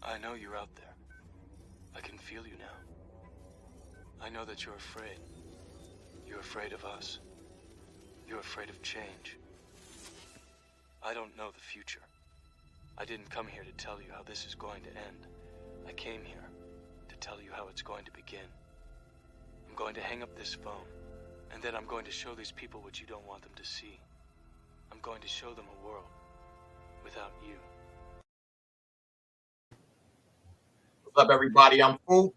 I know you're out there. I can feel you now. I know that you're afraid. You're afraid of us. You're afraid of change. I don't know the future. I didn't come here to tell you how this is going to end. I came here to tell you how it's going to begin. I'm going to hang up this phone, and then I'm going to show these people what you don't want them to see. I'm going to show them a world without you. What's up, everybody? I'm Fu.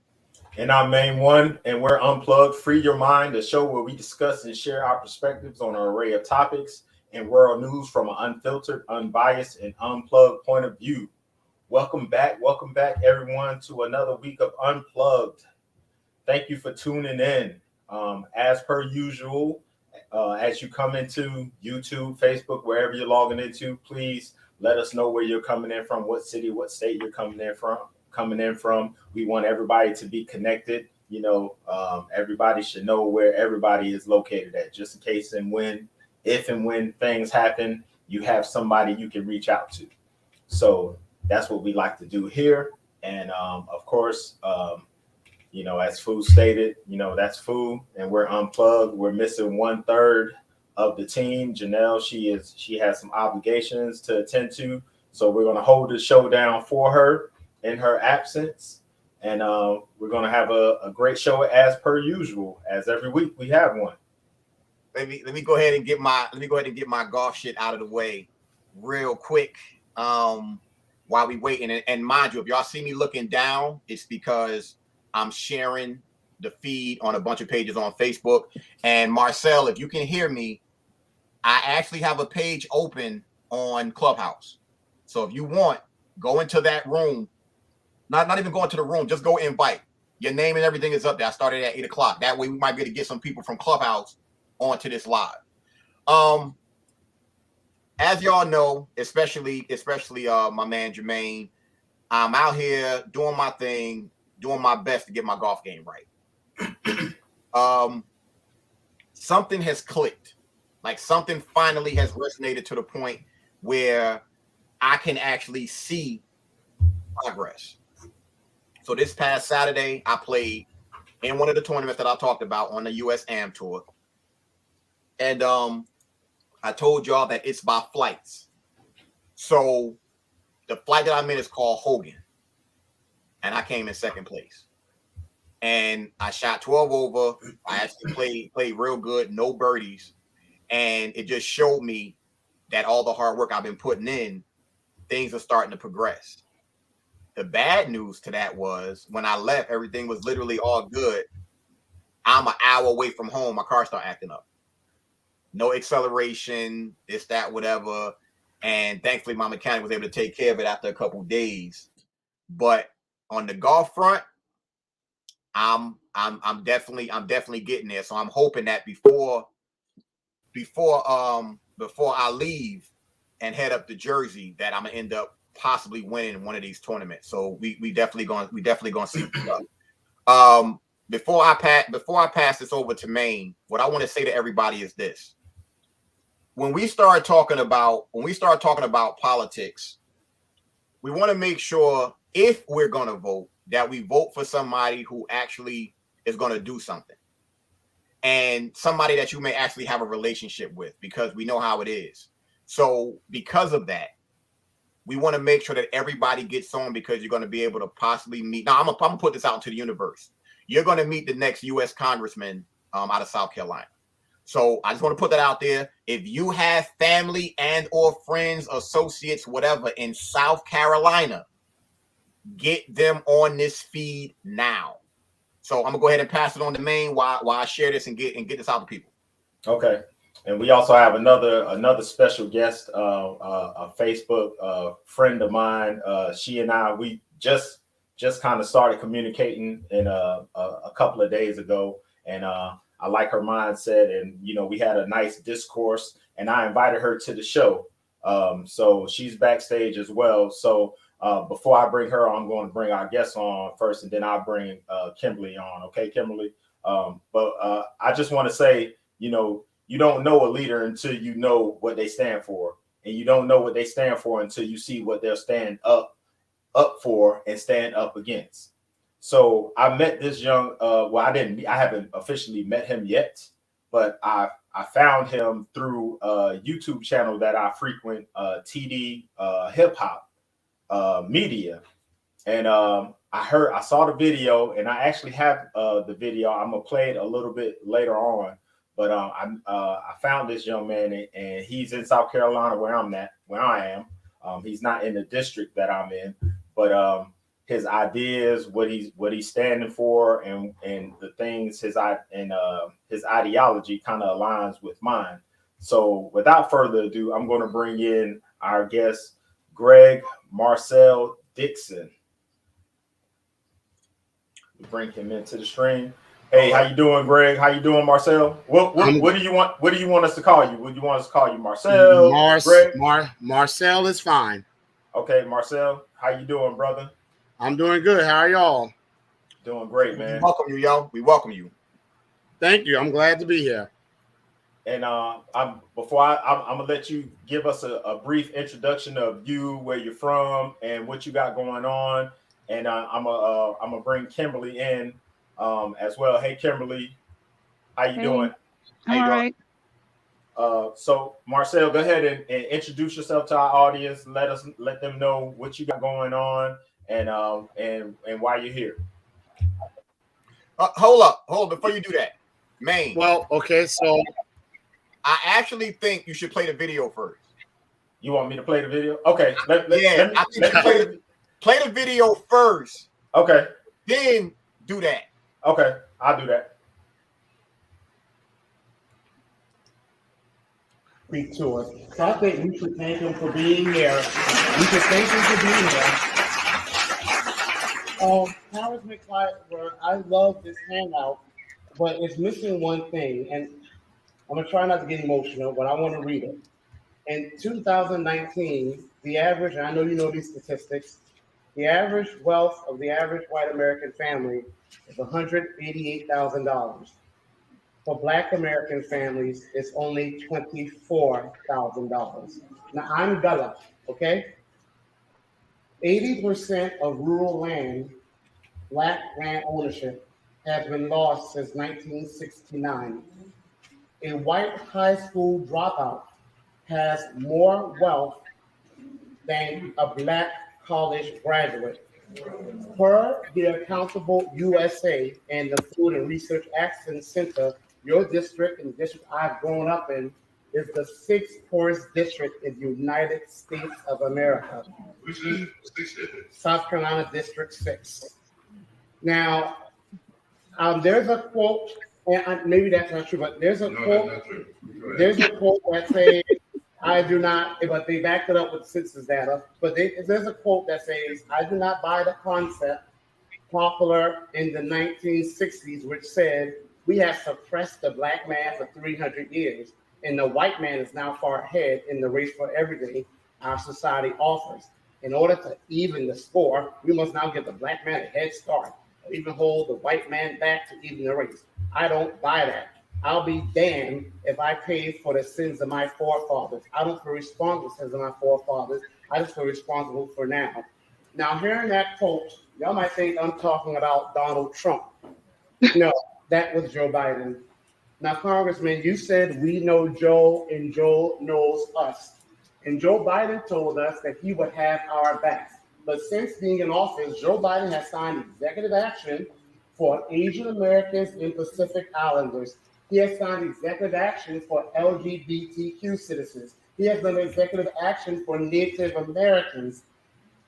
And I'm Main One, and we're Unplugged, Free Your Mind, a show where we discuss and share our perspectives on an array of topics and world news from an unfiltered, unbiased, and unplugged point of view. Welcome back, everyone, to another week of Unplugged. Thank you for tuning in. As per usual, as you come into YouTube, Facebook, wherever you're logging into, please let us know where you're coming in from, what city, what state you're coming in from. We want everybody to be connected. You know, everybody should know where everybody is located at, just in case if and when things happen, you have somebody you can reach out to. So that's what we like to do here. And of course, you know, as Fu stated, you know, that's Fu, and we're Unplugged. We're missing 1/3 of the team. Janelle, she has some obligations to attend to, so we're going to hold the show down for her in her absence, and we're going to have a great show as per usual. As every week we have one. Let me go ahead and get my golf shit out of the way real quick while we waiting. And mind you, if y'all see me looking down, it's because I'm sharing the feed on a bunch of pages on Facebook. And Marcel, if you can hear me, I actually have a page open on Clubhouse. So if you want, go into that room. Not even go into the room, just go invite. Your name and everything is up there. I started at 8 o'clock. That way we might be able to get some people from Clubhouse onto this live. As y'all know, especially my man Jermaine, I'm out here doing my thing, doing my best to get my golf game right. Something has clicked. Like something finally has resonated to the point where I can actually see progress. So this past Saturday, I played in one of the tournaments that I talked about on the US Am Tour. And I told y'all that it's by flights. So the flight that I'm in is called Hogan. And I came in second place. And I shot 12 over. I actually played real good, no birdies. And it just showed me that all the hard work I've been putting in, things are starting to progress. The bad news to that was when I left, everything was literally all good. I'm an hour away from home. My car started acting up. No acceleration, this, that, whatever. And thankfully, my mechanic was able to take care of it after a couple of days. But on the golf front, I'm definitely getting there. So I'm hoping that before I leave and head up to Jersey, that I'm gonna end up possibly winning one of these tournaments. So we definitely gonna see stuff. Before I pass this over to Maine, what I want to say to everybody is this: when we start talking about politics, we want to make sure if we're gonna vote, that we vote for somebody who actually is gonna do something, and somebody that you may actually have a relationship with, because we know how it is. So because of that, we want to make sure that everybody gets on, because you're going to be able to possibly meet. Now, I'm gonna put this out into the universe. You're going to meet the next U.S. congressman out of South Carolina. So I just want to put that out there. If you have family and or friends, associates, whatever in South Carolina, get them on this feed now. So I'm gonna go ahead and pass it on to Maine while I share this and get this out to people. Okay. And we also have another special guest, a Facebook friend of mine. She and I, we just kind of started communicating in a couple of days ago, and I like her mindset, and you know, we had a nice discourse, and I invited her to the show. So she's backstage as well. So before I bring her on, I'm going to bring our guests on first, and then I'll bring Kimberly on. Okay, Kimberly. But I just want to say, you know, you don't know a leader until you know what they stand for, and you don't know what they stand for until you see what they're stand up up for and stand up against. So I met this young, I haven't officially met him yet, but I found him through a YouTube channel that I frequent, TD Hip Hop Media. And I saw the video, and I actually have the video. I'm gonna play it a little bit later on. But I found this young man, and he's in South Carolina where I am. He's not in the district that I'm in, but his ideas, what he's standing for, and the things his ideology kind of aligns with mine. So without further ado, I'm going to bring in our guest, Gregg Marcel Dixon. Bring him into the stream. Hey, how you doing, Gregg? How you doing, Marcel? What do you want? What do you want us to call you? Would you want us to call you Marcel? Marcel is fine. Okay, Marcel, how you doing, brother? I'm doing good. How are y'all? Doing great, man. We welcome you, yo. We welcome you. Thank you. I'm glad to be here. And I'm gonna let you give us a brief introduction of you, where you're from, and what you got going on. And I'm gonna bring Kimberly in as well. Hey, Kimberly, how you doing? All right. So Marcel, go ahead and introduce yourself to our audience. Let them know what you got going on and why you're here. Hold before you do that, Maine. Well, okay, so I actually think you should play the video first. You want me to play the video? Okay. I think play the video first. Okay. Then do that. Okay, I'll do that. speak to us. So I think we should thank him for being here. Congressman Clyburn, I love this handout, but it's missing one thing, and I'm gonna try not to get emotional, but I want to read it. In 2019, the average, and I know you know these statistics, the average wealth of the average white American family is $188,000. For Black American families, it's only $24,000. Now I'm Gullah, okay? 80% of rural land, Black land ownership, has been lost since 1969. A white high school dropout has more wealth than a Black college graduate. Per the Accountable USA and the Food and Research Action Center, your district and the district I've grown up in is the 6th poorest district in the United States of America. Which is 6? South Carolina District 6. Now, there's a quote, and maybe that's not true, but there's a quote. That's not true. There's a quote that says, I do not, but they backed it up with census data, but there's a quote that says, I do not buy the concept popular in the 1960s, which said, we have suppressed the Black man for 300 years, and the white man is now far ahead in the race for everything our society offers. In order to even the score, we must now give the Black man a head start, or even hold the white man back to even the race. I don't buy that. I'll be damned if I pay for the sins of my forefathers. I don't feel responsible for the sins of my forefathers. I just feel responsible for now. Now, hearing that quote, y'all might think I'm talking about Donald Trump. No, that was Joe Biden. Now, Congressman, you said we know Joe and Joe knows us. And Joe Biden told us that he would have our backs. But since being in office, Joe Biden has signed executive action for Asian Americans and Pacific Islanders. He has signed executive action for LGBTQ citizens. He has done executive action for Native Americans.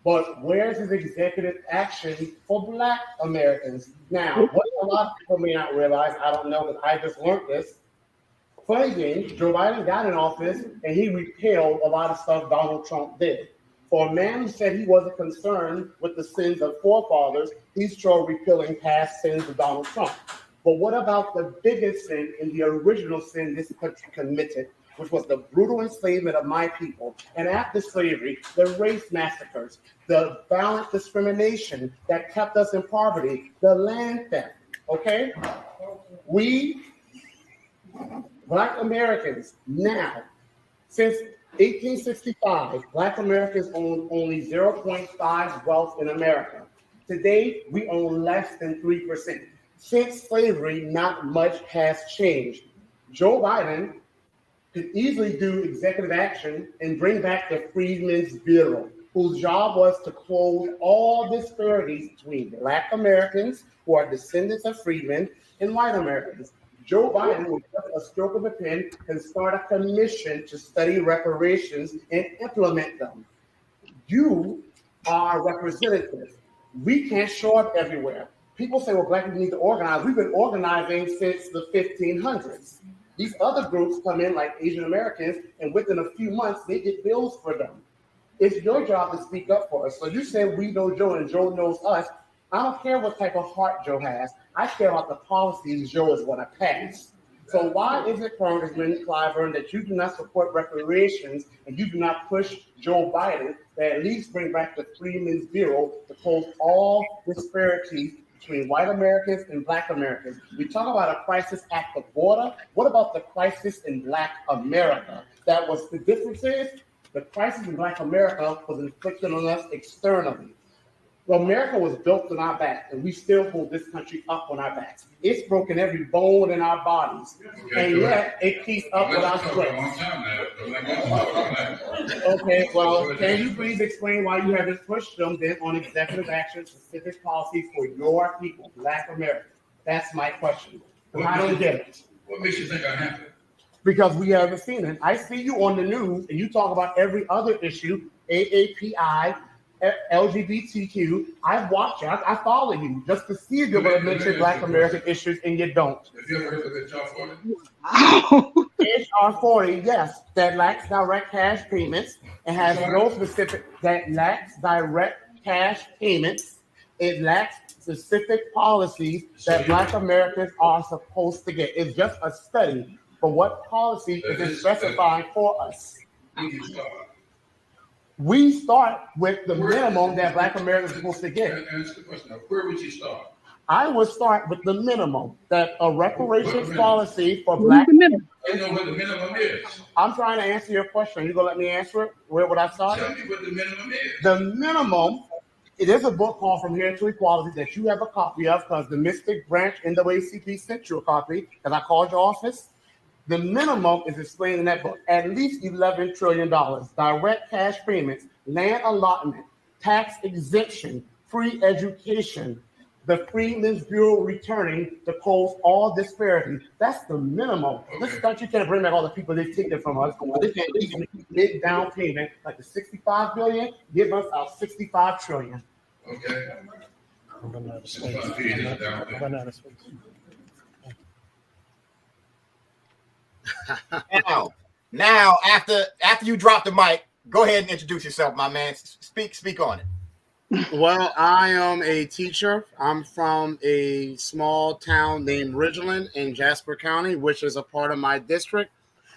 But where's his executive action for Black Americans? Now, what a lot of people may not realize, I don't know, because I just learned this. Funny thing, Joe Biden got in office and he repealed a lot of stuff Donald Trump did. For a man who said he wasn't concerned with the sins of forefathers, he's sure repealing past sins of Donald Trump. But what about the biggest sin and the original sin this country committed, which was the brutal enslavement of my people? And after slavery, the race massacres, the violent discrimination that kept us in poverty, the land theft, okay? We, Black Americans, now, since 1865, Black Americans owned only 0.5 wealth in America. Today, we own less than 3%. Since slavery, not much has changed. Joe Biden could easily do executive action and bring back the Freedmen's Bureau, whose job was to close all disparities between Black Americans, who are descendants of freedmen, and white Americans. Joe Biden, with just a stroke of a pen, can start a commission to study reparations and implement them. You are representatives. We can't show up everywhere. People say, well, Black people need to organize. We've been organizing since the 1500s. These other groups come in like Asian Americans, and within a few months, they get bills for them. It's your job to speak up for us. So you say we know Joe and Joe knows us. I don't care what type of heart Joe has. I care about the policies Joe is going to pass. So why is it, Congressman Clyburn, that you do not support reparations and you do not push Joe Biden to at least bring back the Freedmen's Bureau to close all disparities between white Americans and Black Americans? We talk about a crisis at the border. What about the crisis in Black America? That was the difference is the crisis in Black America was inflicted on us externally. Well, America was built on our back, and we still hold this country up on our backs. It's broken every bone in our bodies, and yet it keeps up with our strength. Okay, well, can you please explain why you haven't pushed them then on executive action, specific policies for your people, Black Americans? That's my question. I don't get it. What makes you think I have it? Because we haven't seen it. I see you on the news, and you talk about every other issue, AAPI, LGBTQ. I watch you. I follow you just to see if you're going to mention Black American issues, and you don't. Have you ever heard of HR 40? HR 40, yes, that lacks direct cash payments and has no specific, that lacks direct cash payments. It lacks specific policies that Black Americans are supposed to get. It's just a study for what policy is it specifying for us. We start with the minimum that Black Americans are supposed to get. Answer the question. Now, where would you start? I would start with the minimum, that a reparations policy for Black. You know what the minimum is. I'm trying to answer your question. You gonna let me answer it? Where would I start? Tell me what the minimum is. The minimum. There's a book called From Here to Equality that you have a copy of because the Mystic Branch NAACP sent you a copy because I called your office. The minimum is explained in that book, at least $11 trillion, direct cash payments, land allotment, tax exemption, free education, the Freedmen's Bureau returning to close all disparity. That's the minimum. Okay. This country can't bring back all the people they've taken from us, but they can't even make down payment like the $65 billion, give us our $65 trillion. Okay. I'm running out of space. I'm running out of space. Now, after you drop the mic, go ahead and introduce yourself, my man. Speak on it. Well, I am a teacher. I'm from a small town named Ridgeland in Jasper County, which is a part of my district,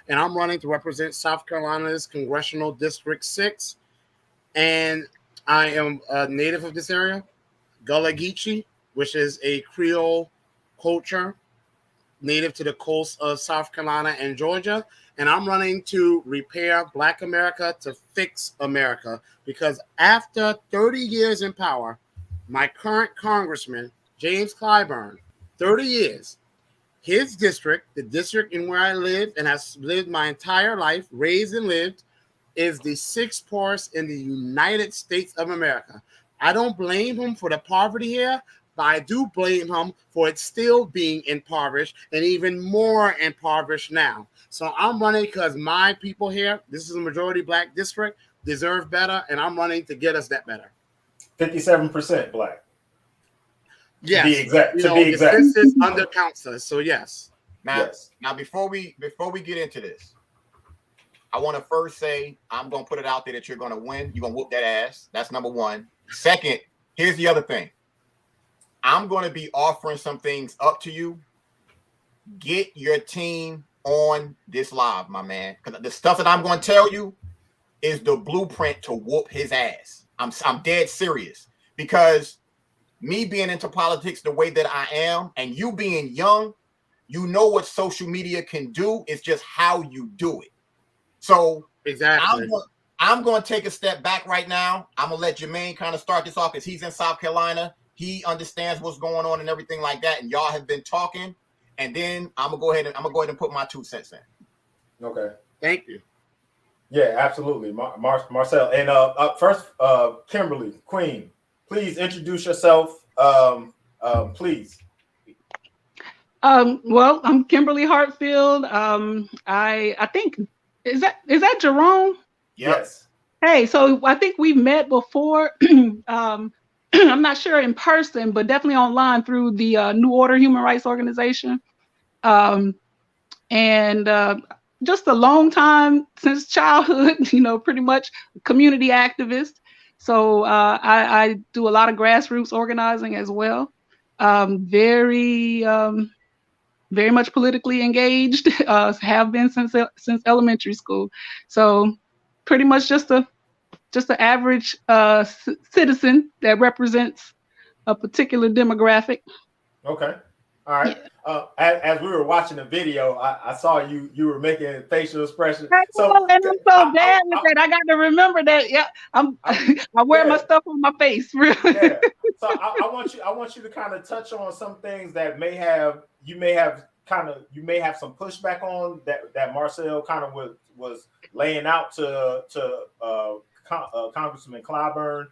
and I'm running to represent South Carolina's Congressional District 6. And I am a native of this area, Gullah Geechee, which is a Creole culture native to the coast of South Carolina and Georgia. And I'm running to repair Black America to fix America, because after 30 years in power, my current congressman, James Clyburn, 30 years, his district, the district in where I live and has lived my entire life, raised and lived, is the 6th poorest in the United States of America. I don't blame him for the poverty here, but I do blame him for it still being impoverished and even more impoverished now. So I'm running because my people here, this is a majority Black district, deserve better, and I'm running to get us that better. 57% Black. Yes. To be exact. The census undercounts us, so yes. Now before we get into this, I want to first say I'm going to put it out there that you're going to win. You're going to whoop that ass. That's number one. Second, here's the other thing. I'm going to be offering some things up to you. Get your team on this live, my man. Because the stuff that I'm going to tell you is the blueprint to whoop his ass. I'm dead serious. Because me being into politics the way that I am, and you being young, you know what social media can do. It's just how you do it. So Exactly. I'm going to take a step back right now. I'm going to let Jermaine kind of start this off because he's in South Carolina. He understands what's going on and everything like that. And y'all have been talking. And then I'm going to go ahead and put my 2 cents in. Okay. Thank you. Yeah, absolutely. Marcel. And first, Kimberly, Queen, please introduce yourself. Please. Well, I'm Kimberly Hartfield. I think is that Jerome? Yes. Hey, so I think we've met before. I'm not sure in person, but definitely online through the New Order Human Rights Organization. And just a long time since childhood, pretty much community activist. So I do a lot of grassroots organizing as well. Very much politically engaged, have been since elementary school. So pretty much just an average citizen that represents a particular demographic. Okay. All right. Yeah. As we were watching the video, I saw you were making facial expressions. So and I'm so bad with that. I got to remember that. Yeah, I wear my stuff on my face. Really. Yeah. So I want you to kind of touch on some things that you may have some pushback on that Marcel kind of was laying out to Congressman Clyburn.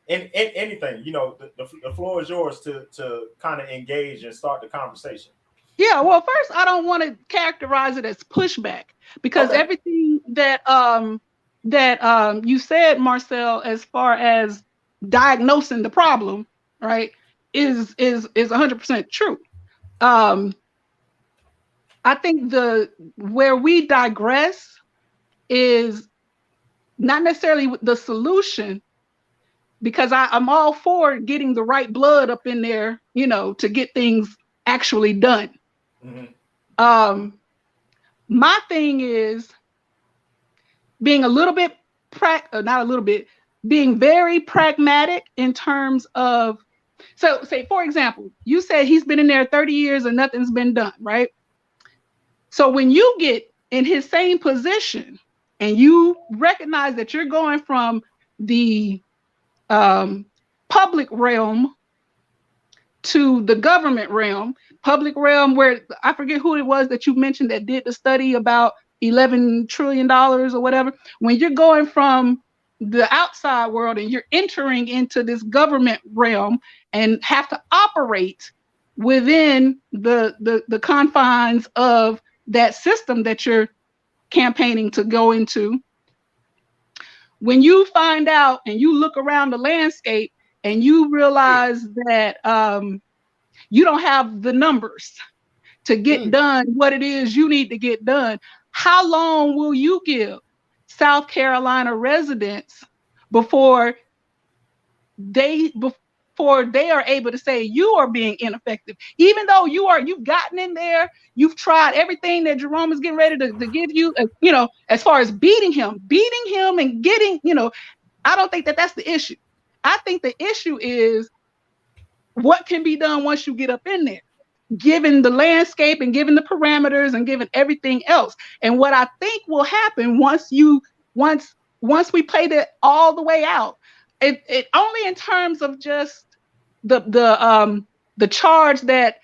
Anything, the floor is yours to kind of engage and start the conversation. Yeah, well, first, I don't want to characterize it as pushback because everything that you said, Marcel, as far as diagnosing the problem, right, is 100% true. I think where we digress is not necessarily the solution, because I'm all for getting the right blood up in there, to get things actually done. Mm-hmm. My thing is being being very pragmatic in terms of, so say, for example, you said he's been in there 30 years and nothing's been done, right? So when you get in his same position and you recognize that you're going from the public realm to the government realm, public realm where I forget who it was that you mentioned that did the study about $11 trillion or whatever. When you're going from the outside world and you're entering into this government realm and have to operate within the confines of that system that you're campaigning to go into, when you find out and you look around the landscape and you realize that you don't have the numbers to get done what it is you need to get done, how long will you give South Carolina residents before they are able to say you are being ineffective, even though you've gotten in there, you've tried everything that Jerome is getting ready to give you, as far as beating him and getting, I don't think that's the issue. I think the issue is what can be done once you get up in there, given the landscape and given the parameters and given everything else. And what I think will happen once we play that all the way out, it only in terms of just the charge that,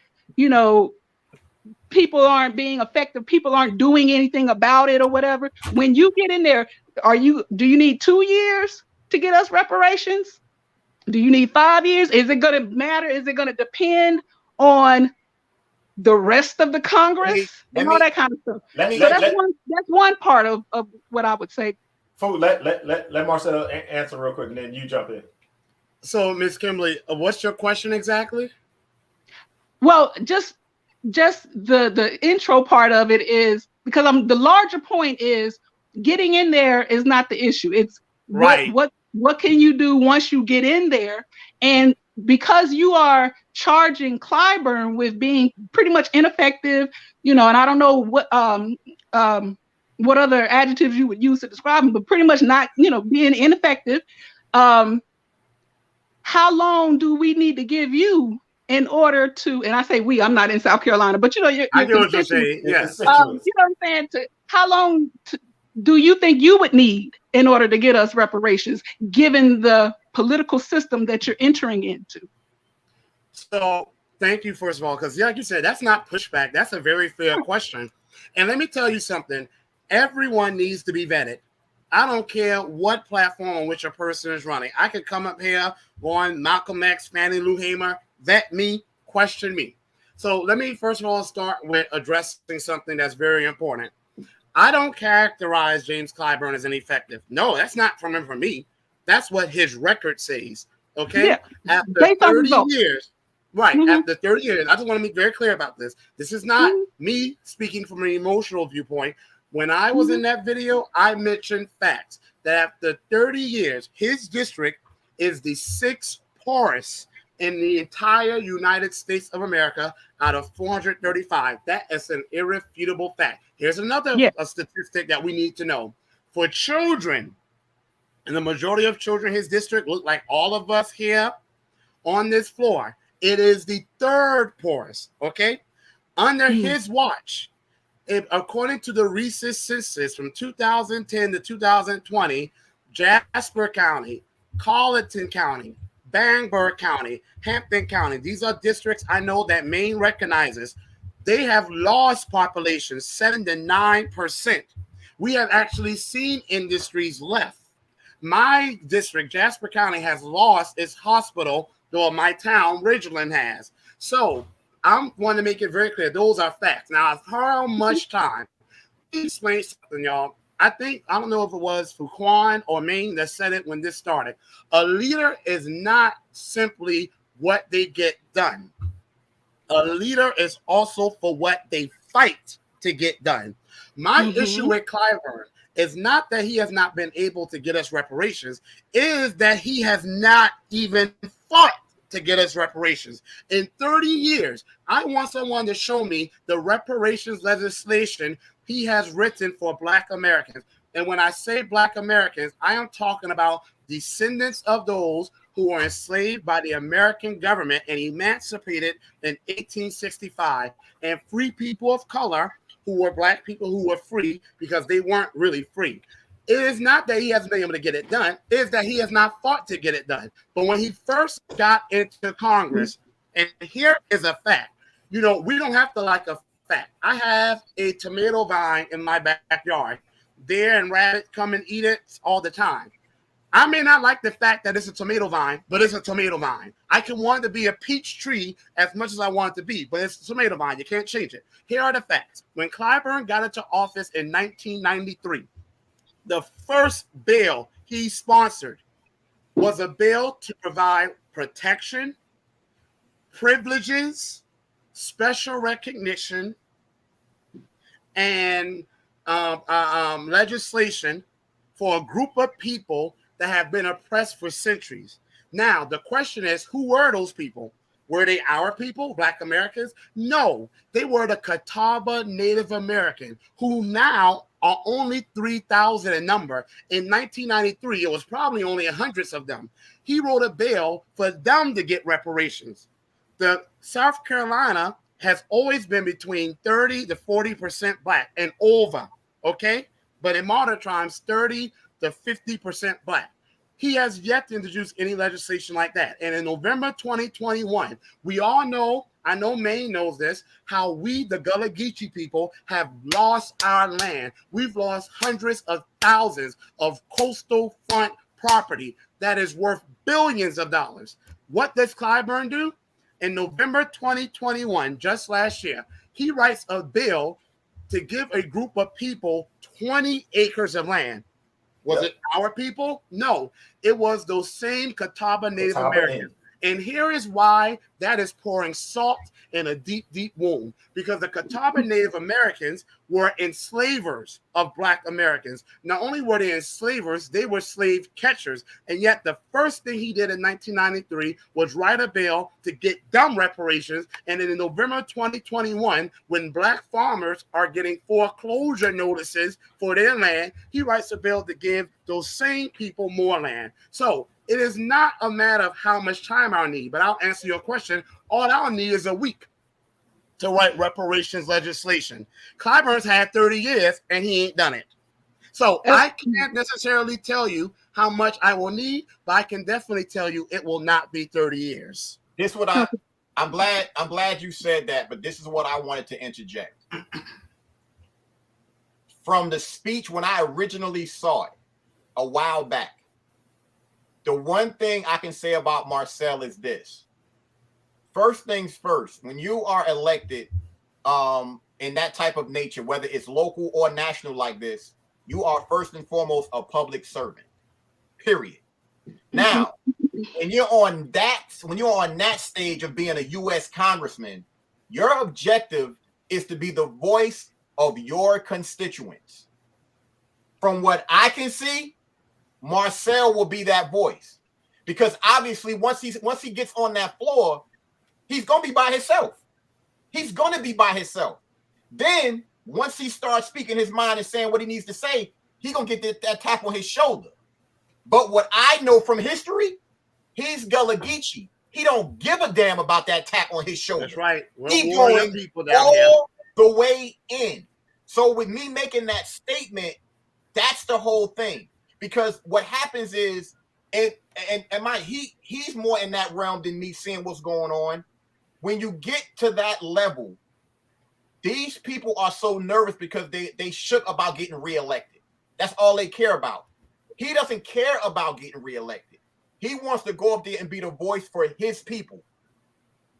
people aren't being effective, people aren't doing anything about it or whatever. When you get in there, do you need 2 years to get us reparations? Do you need 5 years? Is it going to matter? Is it going to depend on the rest of the Congress and all that kind of stuff? That's one part of what I would say. Let Marcel answer real quick, and then you jump in. So, Ms. Kimberly, what's your question exactly? Well, just the intro part of it is because the larger point is getting in there is not the issue. It's right. What can you do once you get in there? And because you are charging Clyburn with being pretty much ineffective, and I don't know what other adjectives you would use to describe him, but pretty much not, being ineffective. How long do we need to give you in order to, and I say we, I'm not in South Carolina, but I know what you're saying. Yes. You know what I'm saying? How long do you think you would need in order to get us reparations, given the political system that you're entering into? So thank you, first of all, because like you said, that's not pushback. That's a very fair question. And let me tell you something. Everyone needs to be vetted. I don't care what platform on which a person is running. I could come up here on Malcolm X, Fannie Lou Hamer, vet me, question me. So let me first of all start with addressing something that's very important. I don't characterize James Clyburn as ineffective. No, that's not from me. That's what his record says. Okay? Yeah. After Based on 30 results. years, right, Mhm. after 30 years, I just want to be very clear about this. This is not me speaking from an emotional viewpoint. When I was in that video, I mentioned facts that after 30 years, his district is the 6th poorest in the entire United States of America out of 435. That is an irrefutable fact. Here's another statistic that we need to know. For children, and the majority of children in his district look like all of us here on this floor, it is the 3rd poorest, okay? Under his watch, according to the recent census from 2010 to 2020, Jasper County, Colleton County, Bangor County, Hampton County, these are districts I know that Maine recognizes. They have lost population 7 to 9%. We have actually seen industries left. My district, Jasper County, has lost its hospital, though my town, Ridgeland, has. So I want to make it very clear. Those are facts. Now, how much time? Let me explain something, y'all. I don't know if it was Fuquan or Maine that said it when this started. A leader is not simply what they get done. A leader is also for what they fight to get done. My issue with Clyburn is not that he has not been able to get us reparations, it is that he has not even fought to get us reparations. In 30 years, I want someone to show me the reparations legislation he has written for Black Americans. And when I say Black Americans, I am talking about descendants of those who were enslaved by the American government and emancipated in 1865, and free people of color who were Black people who were free because they weren't really free. It is not that he hasn't been able to get it done. It is that he has not fought to get it done. But when he first got into Congress, and here is a fact, we don't have to like a fact. I have a tomato vine in my backyard. Deer and rabbits come and eat it all the time. I may not like the fact that it's a tomato vine, but it's a tomato vine. I can want it to be a peach tree as much as I want it to be, but it's a tomato vine. You can't change it. Here are the facts. When Clyburn got into office in 1993, the first bill he sponsored was a bill to provide protection, privileges, special recognition, and legislation for a group of people that have been oppressed for centuries. Now, the question is, who were those people? Were they our people, Black Americans? No, they were the Catawba Native American, who now are only 3,000 in number. In 1993, it was probably only hundreds of them. He wrote a bill for them to get reparations. The South Carolina has always been between 30 to 40% Black and over, okay? But in modern times, 30 to 50% Black. He has yet to introduce any legislation like that. And in November 2021, we all know, I know Maine knows this, how we, the Gullah Geechee people, have lost our land. We've lost hundreds of thousands of coastal front property that is worth billions of dollars. What does Clyburn do? In November 2021, just last year, he writes a bill to give a group of people 20 acres of land. Was it our people? No, it was those same Catawba Native Americans. And here is why that is pouring salt in a deep, deep wound. Because the Catawba Native Americans were enslavers of Black Americans. Not only were they enslavers, they were slave catchers. And yet the first thing he did in 1993 was write a bill to get them reparations. And then in November 2021, when Black farmers are getting foreclosure notices for their land, he writes a bill to give those same people more land. So it is not a matter of how much time I'll need, but I'll answer your question. All I'll need is a week to write reparations legislation. Clyburn's had 30 years and he ain't done it. So I can't necessarily tell you how much I will need, but I can definitely tell you it will not be 30 years. This is what I'm glad you said that, but this is what I wanted to interject. From the speech when I originally saw it a while back, the one thing I can say about Marcel is this. First things first, when you are elected in that type of nature, whether it's local or national like this, you are first and foremost a public servant. Period. Now, when you're on that stage of being a U.S. congressman, your objective is to be the voice of your constituents. From what I can see, Marcel will be that voice, because obviously once he gets on that floor, he's gonna be by himself. He's gonna be by himself. Then once he starts speaking his mind and saying what he needs to say, he's gonna get that tap on his shoulder. But what I know from history, he's Gullah Geechee. He don't give a damn about that tap on his shoulder. That's right. He's going people down here. all the way in. So with me making that statement, that's the whole thing. Because what happens is, he's more in that realm than me seeing what's going on. When you get to that level, these people are so nervous because they shook about getting reelected. That's all they care about. He doesn't care about getting reelected. He wants to go up there and be the voice for his people.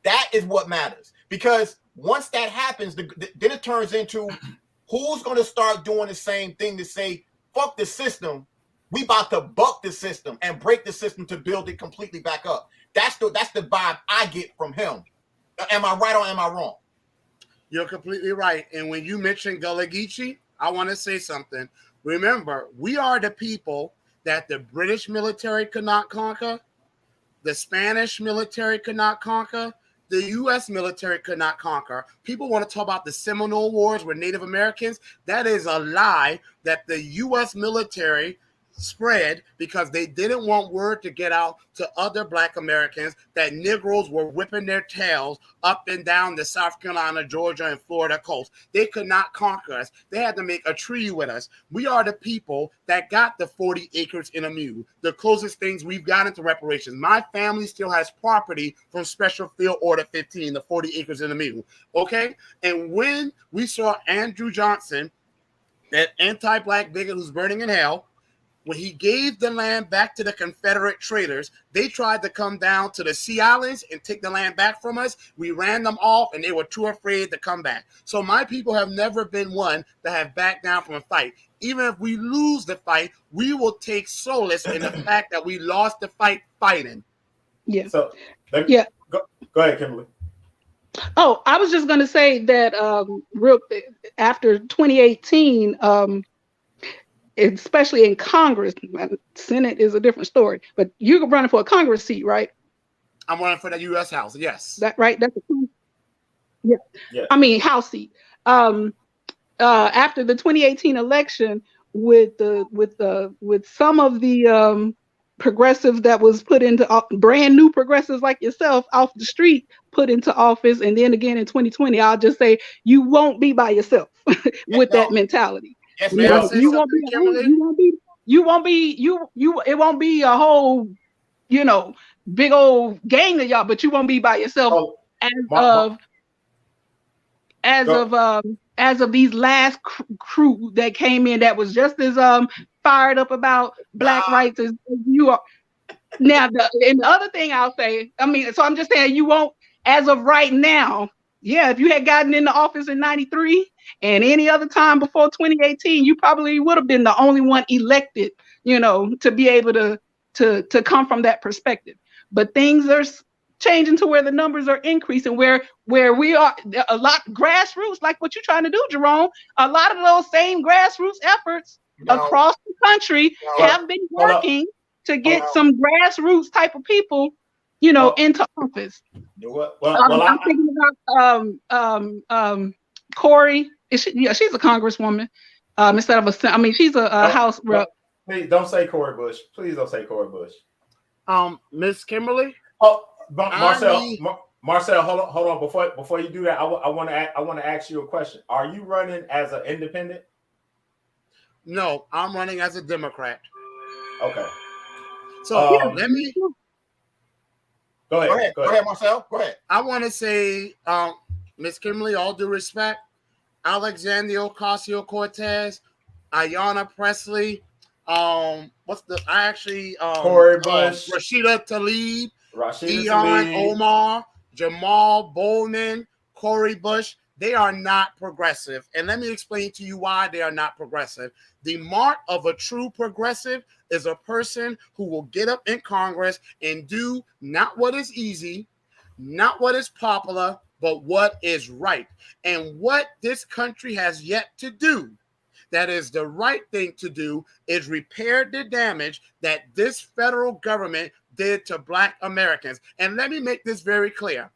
That is what matters. Because once that happens, then it turns into who's going to start doing the same thing to say, fuck the system. We about to buck the system and break the system to build it completely back up. That's the vibe I get from him. Am I right or am I wrong? You're completely right. And when you mention Gullah Geechee, I want to say something. Remember, we are the people that the British military could not conquer, the Spanish military could not conquer, the U.S. military could not conquer. People want to talk about the Seminole Wars with Native Americans. That is a lie that the U.S. military spread because they didn't want word to get out to other Black Americans that Negroes were whipping their tails up and down the South Carolina, Georgia, and Florida coast. They could not conquer us. They had to make a treaty with us. We are the people that got the 40 acres in a mule, the closest things we've gotten to reparations. My family still has property from Special Field Order 15, the 40 acres in a mule. Okay? And when we saw Andrew Johnson, that anti-Black bigot who's burning in hell, when he gave the land back to the Confederate traders, they tried to come down to the Sea Islands and take the land back from us. We ran them off, and they were too afraid to come back. So my people have never been one that have backed down from a fight. Even if we lose the fight, we will take solace in the fact that we lost the fight fighting. Yeah. So, go ahead, Kimberly. Oh, I was just going to say that after 2018, especially in Congress, Senate is a different story, but you're running for a Congress seat, right? I'm running for the U.S. House, yes. That right? That's yeah. I mean, House seat. After the 2018 election, with some of the progressives that was put into brand new progressives like yourself off the street put into office, and then again in 2020, I'll just say you won't be by yourself with that mentality. Yes, you won't be it won't be a whole, big old gang of y'all, but you won't be by yourself as of these last crew that came in that was just as fired up about Black rights as you are. Now, and the other thing I'll say, so I'm just saying you won't, as of right now. Yeah, if you had gotten into office in 93 and any other time before 2018, you probably would have been the only one elected, to be able to come from that perspective. But things are changing to where the numbers are increasing, where we are a lot grassroots, like what you're trying to do, Jerome. A lot of those same grassroots efforts across the country have been working to get some grassroots type of people, into office. I'm thinking about Corey. She's a congresswoman instead of she's a House rep. Please don't say Corey Bush. Please don't say Corey Bush. Miss Kimberly. Marcel, hold on. Before you do that, I want to ask you a question. Are you running as an independent? No, I'm running as a Democrat. Okay. So let me go ahead. Go ahead, Marcel. Go ahead. I want to say, Miss Kimberly, all due respect, Alexandria Ocasio-Cortez, Ayanna Presley, Corey Bush, Rashida Tlaib, Rashida Ilhan Tlaib. Omar, Jamal Bowman, Corey Bush. They are not progressive. And let me explain to you why they are not progressive. The mark of a true progressive is a person who will get up in Congress and do not what is easy, not what is popular, but what is right. And what this country has yet to do, that is the right thing to do, is repair the damage that this federal government did to Black Americans. And let me make this very clear.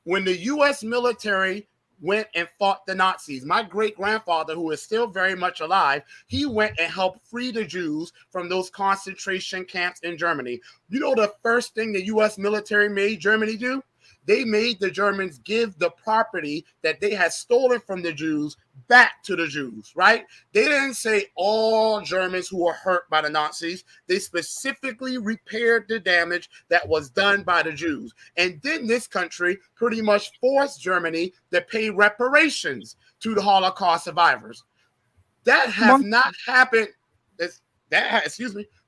When the U.S. military went and fought the Nazis, my great-grandfather, who is still very much alive, he went and helped free the Jews from those concentration camps in Germany. You know the first thing the U.S. military made Germany do? They made the Germans give the property that they had stolen from the Jews back to the Jews, right? They didn't say all Germans who were hurt by the Nazis. They specifically repaired the damage that was done by the Jews. And then this country pretty much forced Germany to pay reparations to the Holocaust survivors. That has not happened. That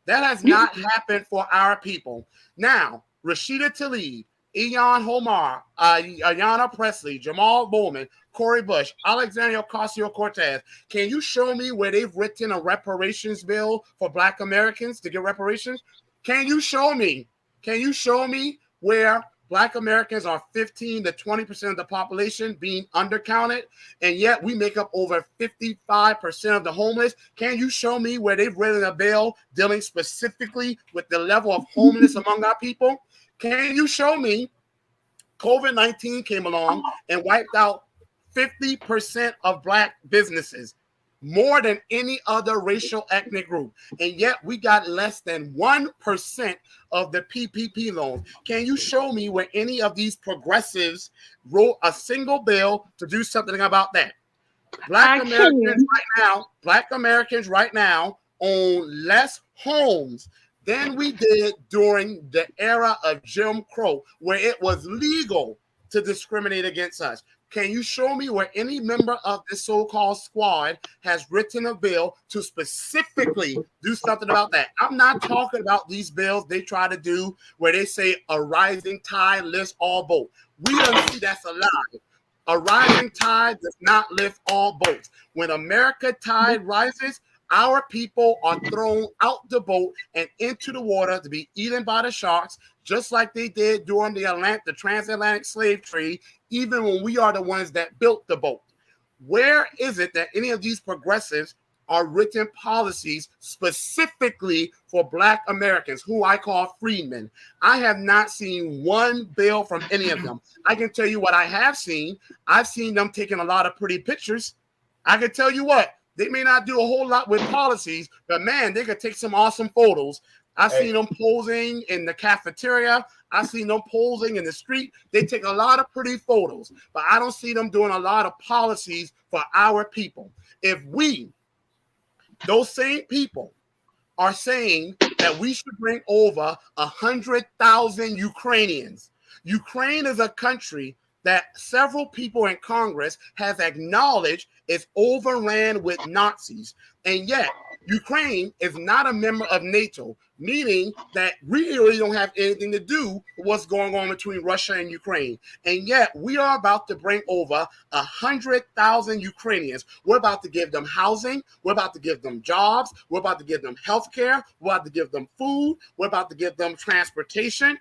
has not happened for our people. Now, Rashida Tlaib, Ilhan Omar, Ayanna Presley, Jamal Bowman, Corey Bush, Alexandria Ocasio-Cortez. Can you show me where they've written a reparations bill for Black Americans to get reparations? Can you show me? Can you show me where Black Americans are 15 to 20% of the population being undercounted, and yet we make up over 55% of the homeless? Can you show me where they've written a bill dealing specifically with the level of homelessness among our people? Can you show me COVID-19 came along and wiped out 50% of Black businesses, more than any other racial ethnic group, and yet we got less than 1% of the PPP loans? Can you show me where any of these progressives wrote a single bill to do something about that? Black Americans right now own less homes than we did during the era of Jim Crow, where it was legal to discriminate against us. Can you show me where any member of this so-called squad has written a bill to specifically do something about that? I'm not talking about these bills they try to do where they say a rising tide lifts all boats. We don't see that's a lie. A rising tide does not lift all boats. When America tide rises, our people are thrown out the boat and into the water to be eaten by the sharks, just like they did during the transatlantic slave trade, even when we are the ones that built the boat. Where is it that any of these progressives are written policies specifically for Black Americans, who I call freedmen? I have not seen one bill from any of them. I can tell you what I have seen. I've seen them taking a lot of pretty pictures. I can tell you what, they may not do a whole lot with policies, but man, they could take some awesome photos. I've seen them posing in the cafeteria. I've seen them posing in the street. They take a lot of pretty photos, but I don't see them doing a lot of policies for our people. If we, those same people, are saying that we should bring over 100,000 Ukrainians. Ukraine is a country that several people in Congress have acknowledged is overran with Nazis. And yet, Ukraine is not a member of NATO, meaning that we really don't have anything to do with what's going on between Russia and Ukraine. And yet, we are about to bring over 100,000 Ukrainians. We're about to give them housing. We're about to give them jobs. We're about to give them health care. We're about to give them food. We're about to give them transportation.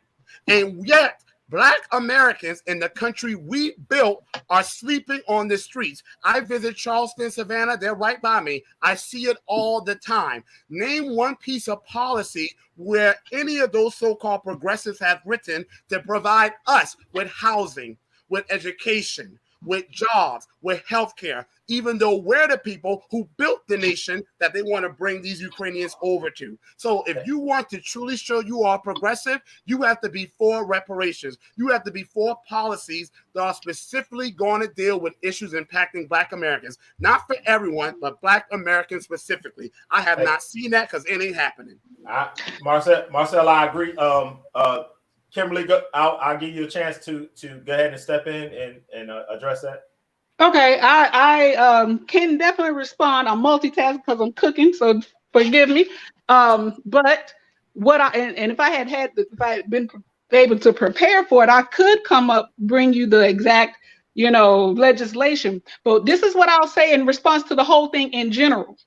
And yet, Black Americans in the country we built are sleeping on the streets. I visit Charleston, Savannah. They're right by me. I see it all the time. Name one piece of policy where any of those so-called progressives have written to provide us with housing, with education, with jobs, with healthcare, even though we're the people who built the nation that they want to bring these Ukrainians over to. So if you want to truly show you are progressive, you have to be for reparations. You have to be for policies that are specifically going to deal with issues impacting Black Americans. Not for everyone, but Black Americans specifically. I have not seen that because it ain't happening. Marcel, I agree. Kimberly, I'll give you a chance to go ahead and step in and address that. Okay, I can definitely respond. I'm multitasking because I'm cooking, so forgive me. But what and if I had been able to prepare for it, I could bring you the exact, legislation. But this is what I'll say in response to the whole thing in general.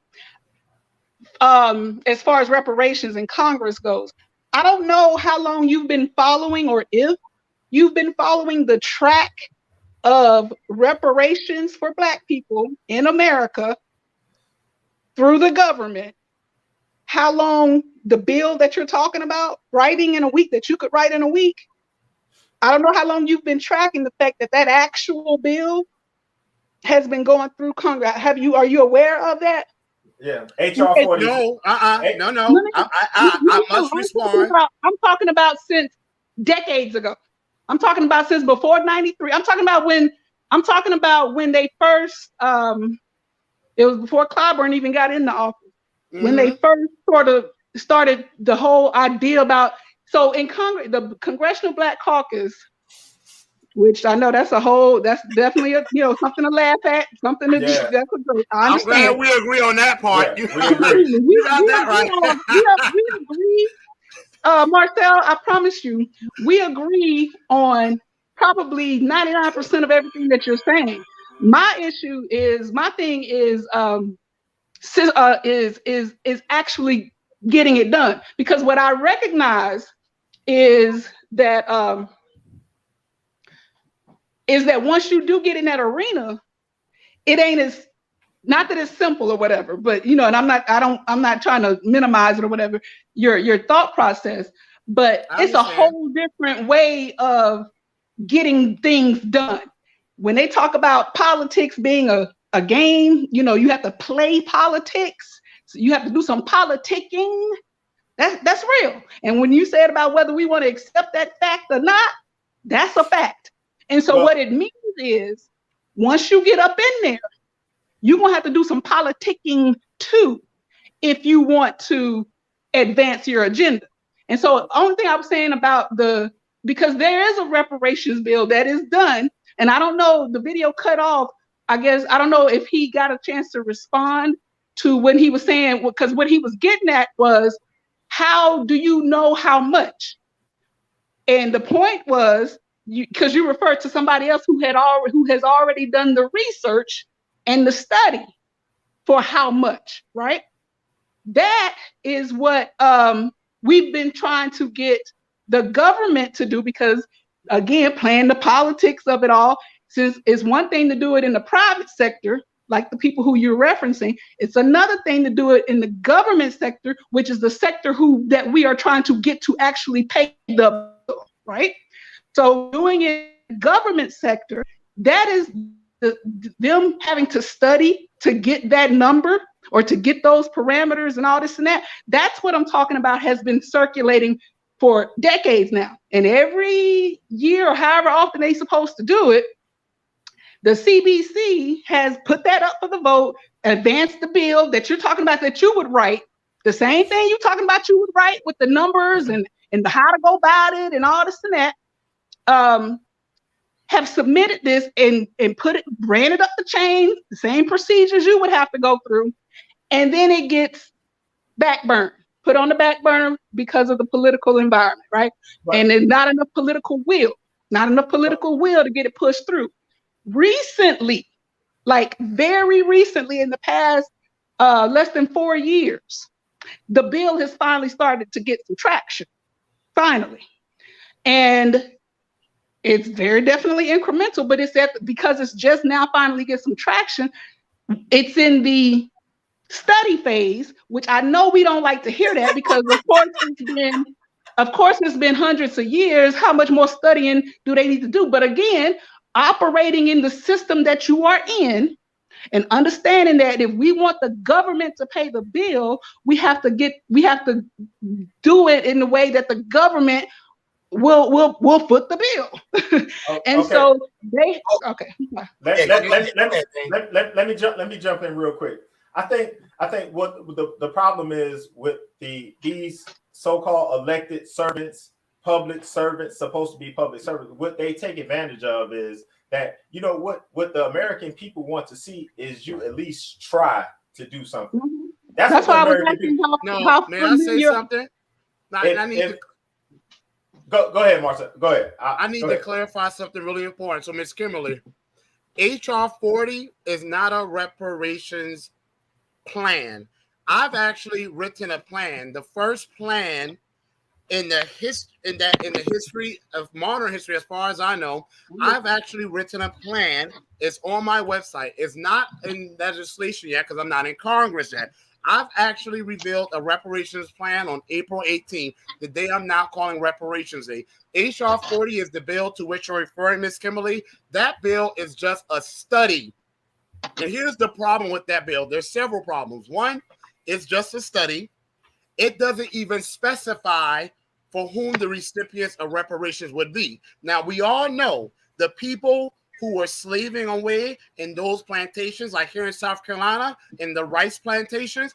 As far as reparations in Congress goes, I don't know how long you've been following, or if you've been following the track of reparations for Black people in America through the government. How long the bill that you're talking about writing in a week, that you could write in a week, I don't know how long you've been tracking the fact that actual bill has been going through Congress. Are you aware of that? Yeah, HR 40. No. I must respond. I'm talking about since decades ago. I'm talking about since before 93. I'm talking about when they first, it was before Clyburn even got in the office. Mm-hmm. When they first sort of started the whole idea about, so in Congress, the Congressional Black Caucus, which I know that's definitely something to laugh at, something to do. I'm glad we agree on that part. Yeah, we agree. You got that right. We agree. Marcel, I promise you, we agree on probably 99% of everything that you're saying. My thing is actually getting it done, because what I recognize is that once you do get in that arena, it ain't not that it's simple or whatever, but and I'm not trying to minimize it or whatever, your thought process, but it's a whole different way of getting things done. When they talk about politics being a game, you have to play politics. So you have to do some politicking. That's real. And when you said about whether we want to accept that fact or not, that's a fact. And so what it means is, once you get up in there, you're going to have to do some politicking too, if you want to advance your agenda. And so the only thing I was saying about because there is a reparations bill that is done, and I don't know, the video cut off, I guess, I don't know if he got a chance to respond to what he was saying, because what he was getting at was, how do you know how much? And the point was, because you referred to somebody else who has already done the research and the study for how much, right? That is what we've been trying to get the government to do, because again, playing the politics of it all, since it's one thing to do it in the private sector, like the people who you're referencing, it's another thing to do it in the government sector, which is the sector that we are trying to get to actually pay the bill, right? So doing it in the government sector, that is them having to study to get that number, or to get those parameters and all this and that. That's what I'm talking about, has been circulating for decades now. And every year, or however often they're supposed to do it, the CBC has put that up for the vote, advanced the bill that you're talking about that you would write, the same thing you're talking about you would write, with the numbers and the how to go about it and all this and that, have submitted this and ran it up the chain, the same procedures you would have to go through, and then it gets put on the back burner because of the political environment, right? And there's not enough political will to get it pushed through. Recently, like very recently, in the past less than 4 years, the bill has finally started to get some traction, finally. And it's very definitely incremental, but because it's just now finally get some traction, it's in the study phase, which I know we don't like to hear that, because of course it's been hundreds of years. How much more studying do they need to do? But again, operating in the system that you are in, and understanding that if we want the government to pay the bill, we have to do it in the way that the government will foot the bill. And Okay. so they okay. Let me jump in real quick. I think what the problem is with these so-called elected servants, public servants, supposed to be public servants, what they take advantage of is that, you know, what the American people want to see is you at least try to do something. Mm-hmm. That's why I was American asking people. how May I say something? Go ahead, Marcel. Go ahead. I need to clarify something really important. So, Ms. Kimberly, HR 40 is not a reparations plan. I've actually written a plan. The first plan in the history of modern history, as far as I know, I've actually written a plan. It's on my website. It's not in legislation yet because I'm not in Congress yet. I've actually revealed a reparations plan on April 18th, the day I'm now calling Reparations Day. HR 40 is the bill to which you're referring, Ms. Kimberly. That bill is just a study. And here's the problem with that bill. There's several problems. One, it's just a study. It doesn't even specify for whom the recipients of reparations would be. Now, we all know the people who were slaving away in those plantations, like here in South Carolina, in the rice plantations,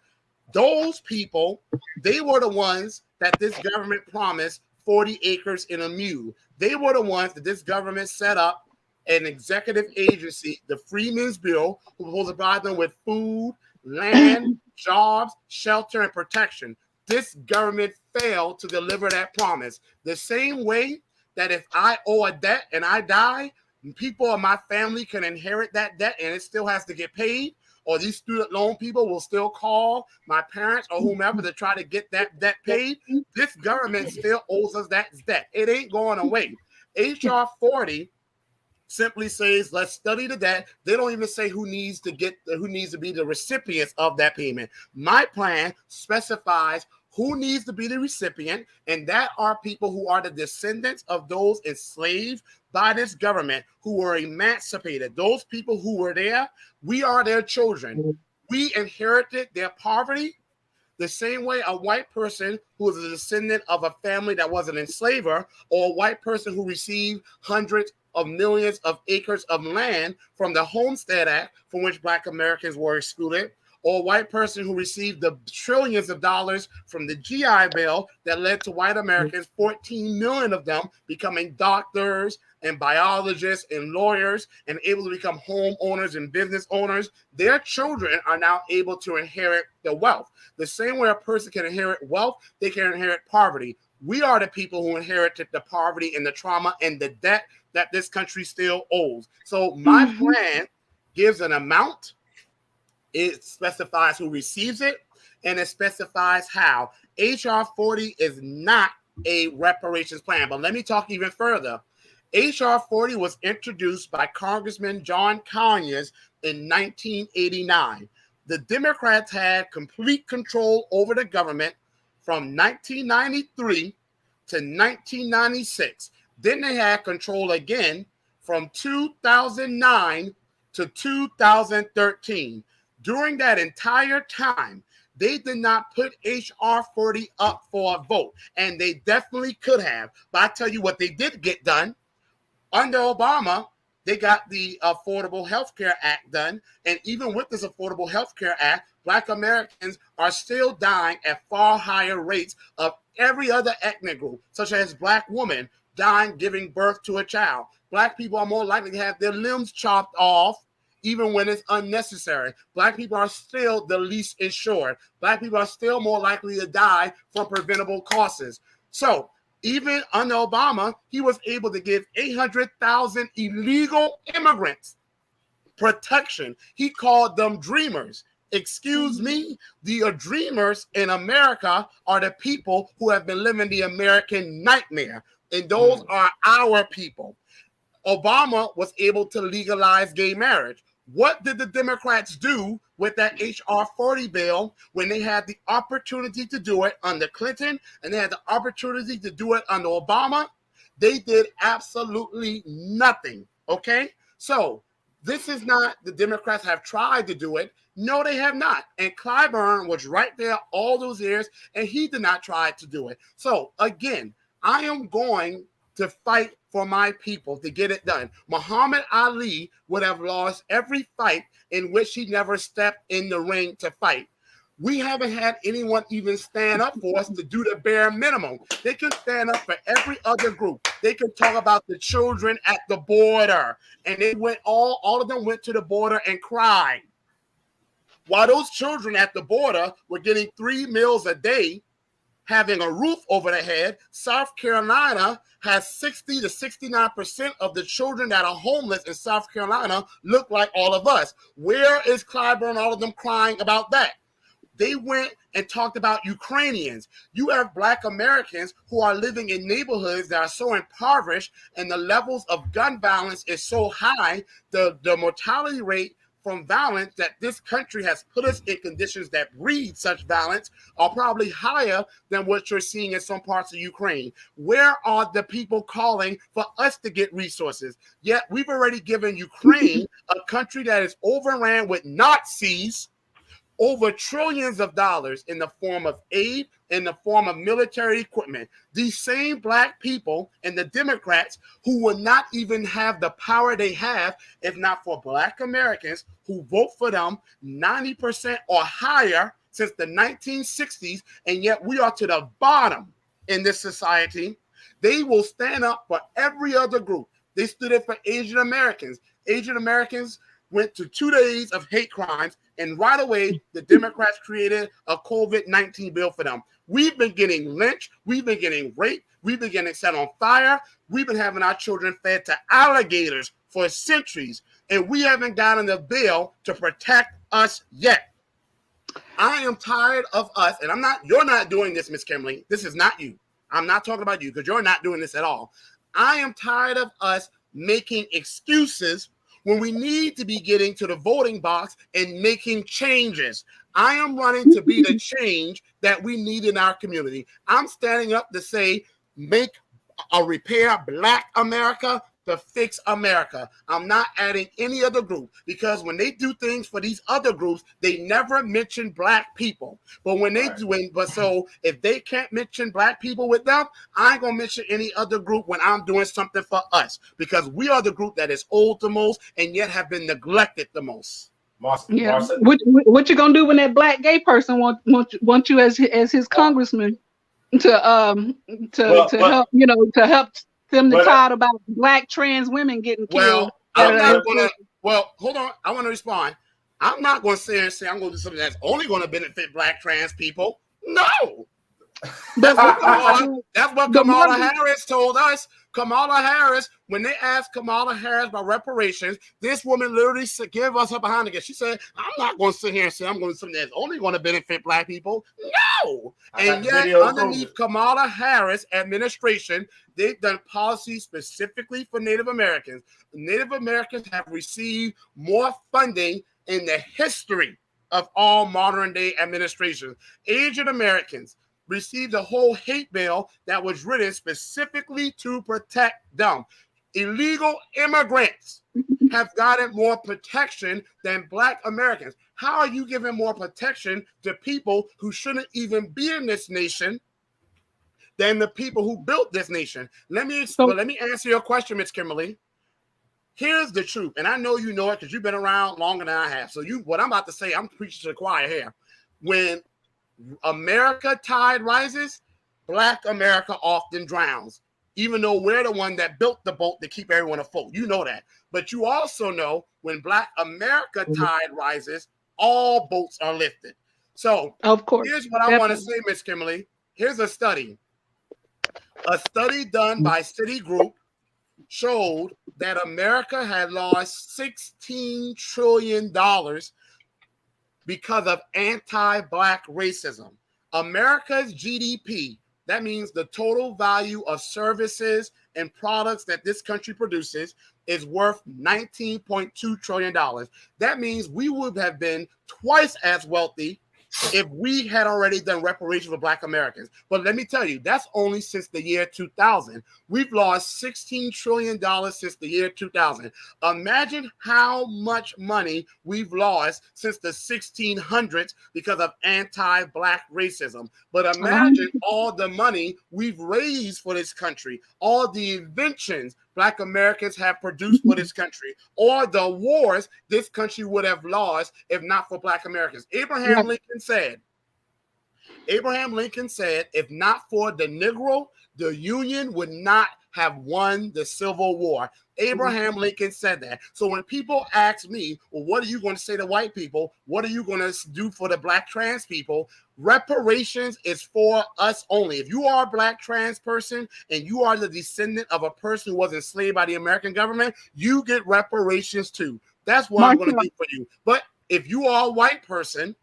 those people, they were the ones that this government promised 40 acres in a mule. They were the ones that this government set up an executive agency, the Freedmen's Bureau, who was supposed to provide them with food, land, jobs, shelter, and protection. This government failed to deliver that promise. The same way that if I owe a debt and I die, people in my family can inherit that debt and it still has to get paid, or these student loan people will still call my parents or whomever to try to get that debt paid. This government still owes us that debt. It ain't going away. HR 40 simply says, let's study the debt. They don't even say who needs to be the recipients of that payment. My plan specifies who needs to be the recipient, and that are people who are the descendants of those enslaved by this government, who were emancipated. Those people who were there, we are their children. We inherited their poverty the same way a white person who is a descendant of a family that was an enslaver, or a white person who received hundreds of millions of acres of land from the Homestead Act, from which Black Americans were excluded, or a white person who received the trillions of dollars from the GI Bill that led to white Americans, 14 million of them, becoming doctors and biologists and lawyers and able to become homeowners and business owners. Their children are now able to inherit the wealth. The same way a person can inherit wealth, they can inherit poverty. We are the people who inherited the poverty and the trauma and the debt that this country still owes. So my plan gives an amount. It specifies who receives it, and it specifies how. HR 40 is not a reparations plan, but let me talk even further. HR 40 was introduced by Congressman John Conyers in 1989. The Democrats had complete control over the government from 1993 to 1996. Then they had control again from 2009 to 2013. During that entire time, they did not put HR 40 up for a vote, and they definitely could have. But I tell you what they did get done. Under Obama, they got the Affordable Health Care Act done, and even with this Affordable Health Care Act, Black Americans are still dying at far higher rates of every other ethnic group, such as Black women dying giving birth to a child. Black people are more likely to have their limbs chopped off even when it's unnecessary. Black people are still the least insured. Black people are still more likely to die from preventable causes. So even under Obama, he was able to give 800,000 illegal immigrants protection. He called them dreamers. Excuse me, the dreamers in America are the people who have been living the American nightmare, and those are our people. Obama was able to legalize gay marriage. What did the Democrats do with that HR 40 bill when they had the opportunity to do it under Clinton and they had the opportunity to do it under Obama? They did absolutely nothing. Okay? So this is not the Democrats have tried to do it. No, they have not. And Clyburn was right there all those years, and he did not try to do it. So again, I am going to fight for my people to get it done. Muhammad Ali would have lost every fight in which he never stepped in the ring to fight. We haven't had anyone even stand up for us to do the bare minimum. They can stand up for every other group. They can talk about the children at the border. And they went all of them went to the border and cried. While those children at the border were getting 3 meals a day, having a roof over their head, South Carolina has 60 to 69% of the children that are homeless in South Carolina look like all of us. Where is Clyburn, all of them crying about that? They went and talked about Ukrainians. You have Black Americans who are living in neighborhoods that are so impoverished, and the levels of gun violence is so high, the mortality rate from violence that this country has put us in conditions that breed such violence are probably higher than what you're seeing in some parts of Ukraine. Where are the people calling for us to get resources? Yet we've already given Ukraine, a country that is overran with Nazis, over trillions of dollars in the form of aid, in the form of military equipment. These same Black people and the Democrats who would not even have the power they have if not for Black Americans who vote for them 90% or higher since the 1960s, and yet we are to the bottom in this society. They will stand up for every other group. They stood up for Asian Americans. Asian Americans went to 2 days of hate crimes, and right away, the Democrats created a COVID-19 bill for them. We've been getting lynched. We've been getting raped. We've been getting set on fire. We've been having our children fed to alligators for centuries, and we haven't gotten a bill to protect us yet. I am tired of us, and you're not doing this, Miss Kimberly. This is not you. I'm not talking about you because you're not doing this at all. I am tired of us making excuses when we need to be getting to the voting box and making changes. I am running to be the change that we need in our community. I'm standing up to say, make a repair Black America to fix America. I'm not adding any other group, because when they do things for these other groups, they never mention Black people. But when they do it, so if they can't mention Black people with them, I ain't gonna mention any other group when I'm doing something for us, because we are the group that is owed the most and yet have been neglected the most. Yeah. What you gonna do when that Black gay person want you as his congressman to help, to help them to talk about Black trans women getting killed? Hold on. I want to respond. I'm not going to sit here and say I'm going to do something that's only going to benefit Black trans people. No. That's what Kamala Harris told us. Kamala Harris, when they asked Kamala Harris about reparations, this woman literally gave us her behind again. She said, I'm not going to sit here and say I'm going to do something that's only going to benefit Black people. No. And yet, underneath Kamala Harris administration, they've done policies specifically for Native Americans. Native Americans have received more funding in the history of all modern day administrations. Asian Americans received a whole hate bill that was written specifically to protect them. Illegal immigrants have gotten more protection than Black Americans. How are you giving more protection to people who shouldn't even be in this nation than the people who built this nation? Let me answer your question, Ms. Kimberly. Here's the truth, and I know you know it because you've been around longer than I have. So what I'm about to say, I'm preaching to the choir here. When America tide rises, Black America often drowns, even though we're the one that built the boat to keep everyone afloat. You know that. But you also know when Black America tide rises, all boats are lifted. So of course, here's what I want to say, Miss Kimberly. Here's a study. A study done by Citigroup showed that America had lost $16 trillion because of anti-Black racism. America's GDP, that means the total value of services and products that this country produces, is worth $19.2 trillion. That means we would have been twice as wealthy if we had already done reparations for Black Americans. But let me tell you, that's only since the year 2000. We've lost $16 trillion since the year 2000. Imagine how much money we've lost since the 1600s because of anti-Black racism. But imagine all the money we've raised for this country, all the inventions Black Americans have produced for this country, or the wars this country would have lost if not for Black Americans. Abraham Lincoln said, if not for the Negro, the Union would not have won the Civil War. Abraham Lincoln said that. So when people ask me, well, what are you going to say to white people? What are you going to do for the Black trans people? Reparations is for us only. If you are a Black trans person and you are the descendant of a person who was enslaved by the American government, you get reparations too. That's what I'm going to do for you. But if you are a white person,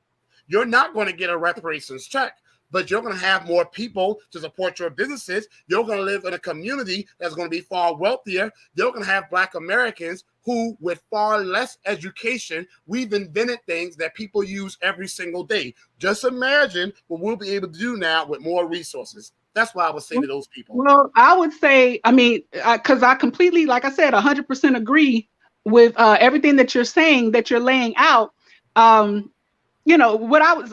you're not going to get a reparations check, but you're going to have more people to support your businesses. You're going to live in a community that's going to be far wealthier. You're going to have Black Americans who, with far less education, we've invented things that people use every single day. Just imagine what we'll be able to do now with more resources. That's what I would say to those people. Well, I would say, I mean, because I completely, like I said, 100% agree with everything that you're saying, that you're laying out. You know, what I was,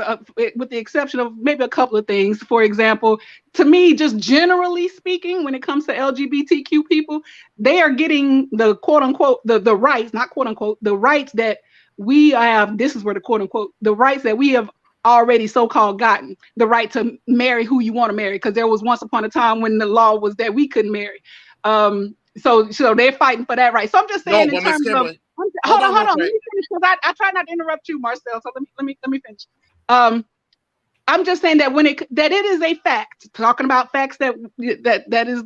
with the exception of maybe a couple of things, for example, to me, just generally speaking, when it comes to LGBTQ people, they are getting the quote unquote, the rights, not quote unquote, the rights that we have. This is where the quote unquote, the rights that we have already so-called gotten, the right to marry who you want to marry, because there was once upon a time when the law was that we couldn't marry. So they're fighting for that right. So I'm just saying, in terms of, hold on. Let me finish, because I try not to interrupt you, Marcel. So let me finish. I'm just saying that that it is a fact. Talking about facts that is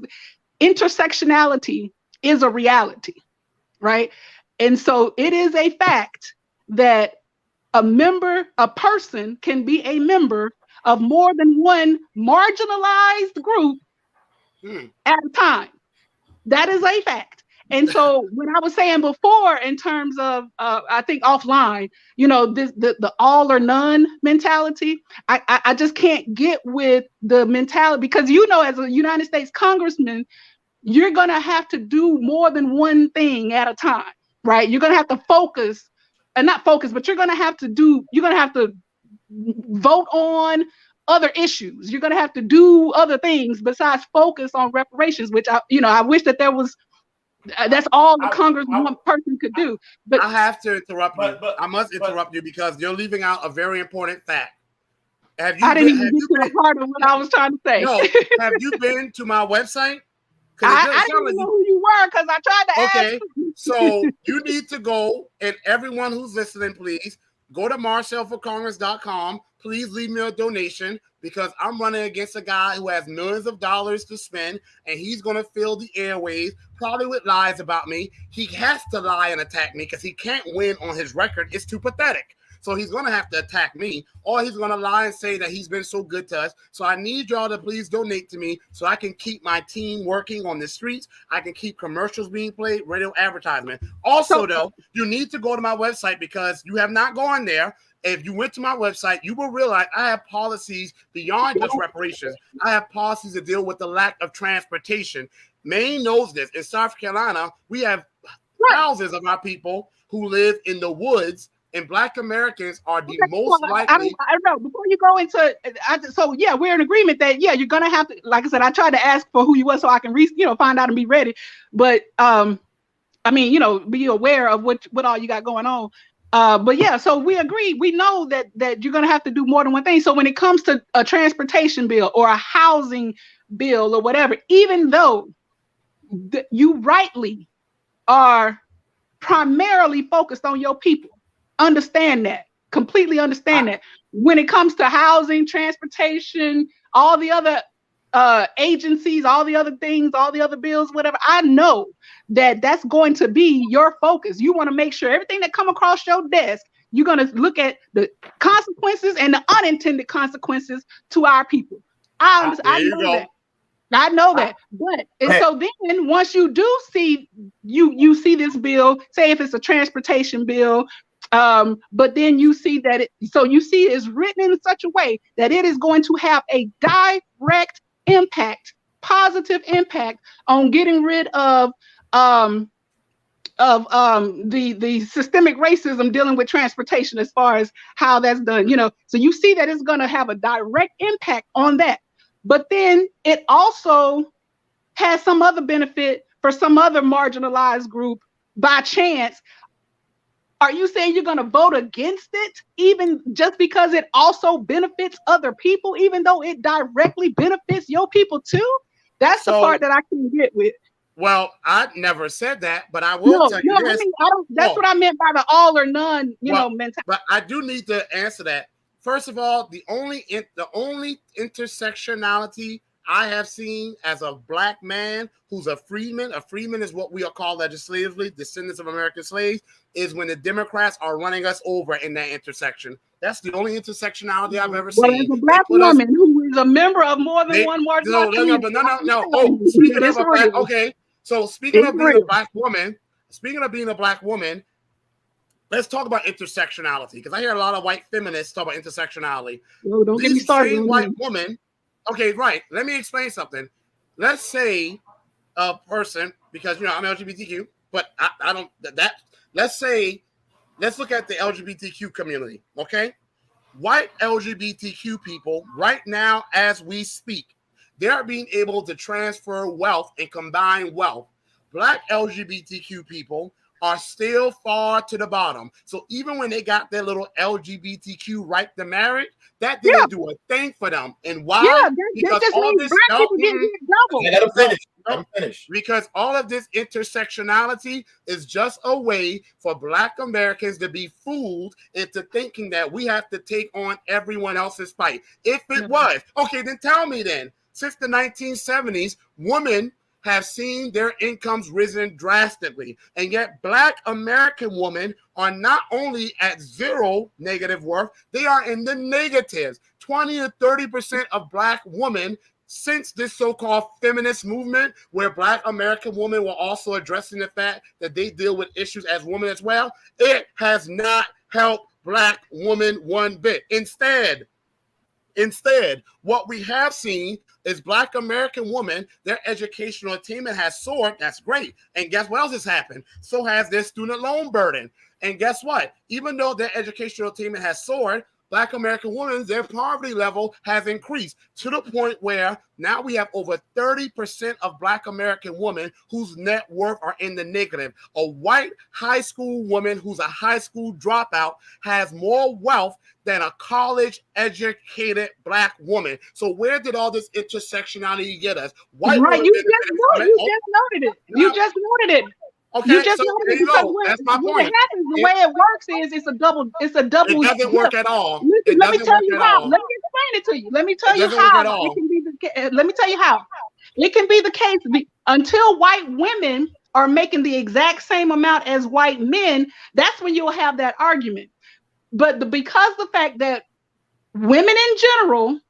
intersectionality is a reality, right? And so it is a fact that a person can be a member of more than one marginalized group at a time. That is a fact. And so when I was saying before, in terms of, I think offline, you know, the all or none mentality, I just can't get with the mentality, because, you know, as a United States Congressman, you're going to have to do more than one thing at a time, right? You're going to have to focus, and not focus, but you're going to have to vote on other issues. You're going to have to do other things besides focus on reparations, which I wish that there was. That's all the Congressman person could do. But I have to interrupt you. I must interrupt you because you're leaving out a very important fact. I didn't even get to the part of what I was trying to say. No, have you been to my website? I didn't know who you were, because I tried to ask. Okay, so you need to go, and everyone who's listening, please go to marcelforcongress.com. Please leave me a donation, because I'm running against a guy who has millions of dollars to spend, and he's going to fill the airwaves, probably with lies about me. He has to lie and attack me because he can't win on his record. It's too pathetic. So he's going to have to attack me, or he's going to lie and say that he's been so good to us. So I need y'all to please donate to me so I can keep my team working on the streets. I can keep commercials being played, radio advertisement. Also, though, you need to go to my website, because you have not gone there. If you went to my website, you will realize I have policies beyond just reparations. I have policies that deal with the lack of transportation. Maine knows this. In South Carolina, we have thousands of our people who live in the woods, and Black Americans are the most likely. I know. Before you go into, so yeah, we're in agreement that you're gonna have to. Like I said, I tried to ask for who you was so I can find out and be ready. But I mean, be aware of what all you got going on. But yeah, so we agree. We know that you're going to have to do more than one thing. So when it comes to a transportation bill or a housing bill or whatever, even though you rightly are primarily focused on your people, understand that, completely understand that. When it comes to housing, transportation, all the other agencies, all the other things, all the other bills, whatever, I know that's going to be your focus. You want to make sure everything that come across your desk, you're going to look at the consequences and the unintended consequences to our people. I know that. But so then once you do see you see this bill, say if it's a transportation bill, But then you see that you see it's written in such a way that it is going to have a direct impact, positive impact on getting rid of the systemic racism dealing with transportation as far as how that's done, so you see that it's going to have a direct impact on that. But then it also has some other benefit for some other marginalized group by chance. Are you saying you're going to vote against it, even just because it also benefits other people, even though it directly benefits your people too? That's the part that I can get with. Well, I never said that, but I will tell you this. I don't. That's what I meant by the all or none, mentality. But I do need to answer that. First of all, the only intersectionality I have seen as a black man who's a freedman is what we are called legislatively, descendants of American slaves, is when the Democrats are running us over in that intersection. That's the only intersectionality I've ever seen. As a black woman who is a member of more than one marginalized community. No. Oh, speaking of a black, okay. So speaking of being a black woman, let's talk about intersectionality, because I hear a lot of white feminists talk about intersectionality. No, don't get me started. White woman. Okay, right. Let me explain something. Let's say a person, because I'm LGBTQ, but I don't that. Let's look at the LGBTQ community. Okay, white LGBTQ people right now, as we speak, they're being able to transfer wealth and combine wealth. Black LGBTQ people are still far to the bottom. So even when they got their little LGBTQ right to marriage, that didn't do a thing for them. And why? Yeah, because just all this black people getting double. Let them finish. Because all of this intersectionality is just a way for Black Americans to be fooled into thinking that we have to take on everyone else's fight. If it was, okay, then tell me then. Since the 1970s, women have seen their incomes risen drastically, and yet Black American women are not only at zero negative worth, they are in the negatives. 20 to 30% of Black women, since this so-called feminist movement, where Black American women were also addressing the fact that they deal with issues as women as well, it has not helped Black women one bit. Instead, what we have seen is Black American women, their educational attainment has soared. That's great. And guess what else has happened? So has their student loan burden. And guess what? Even though their educational attainment has soared, Black American women, their poverty level has increased to the point where now we have over 30% of Black American women whose net worth are in the negative. A white high school woman who's a high school dropout has more wealth than a college-educated Black woman. So where did all this intersectionality get us? White women. You just noted it. Okay, you just so there you go. That's my point. What happens, the way it works is it's a double. It doesn't work at all. Listen, let me tell you how. Let me explain it to you. Let me tell you how. Let me tell you how. It can be the case until white women are making the exact same amount as white men. That's when you'll have that argument. But because the fact that women in general,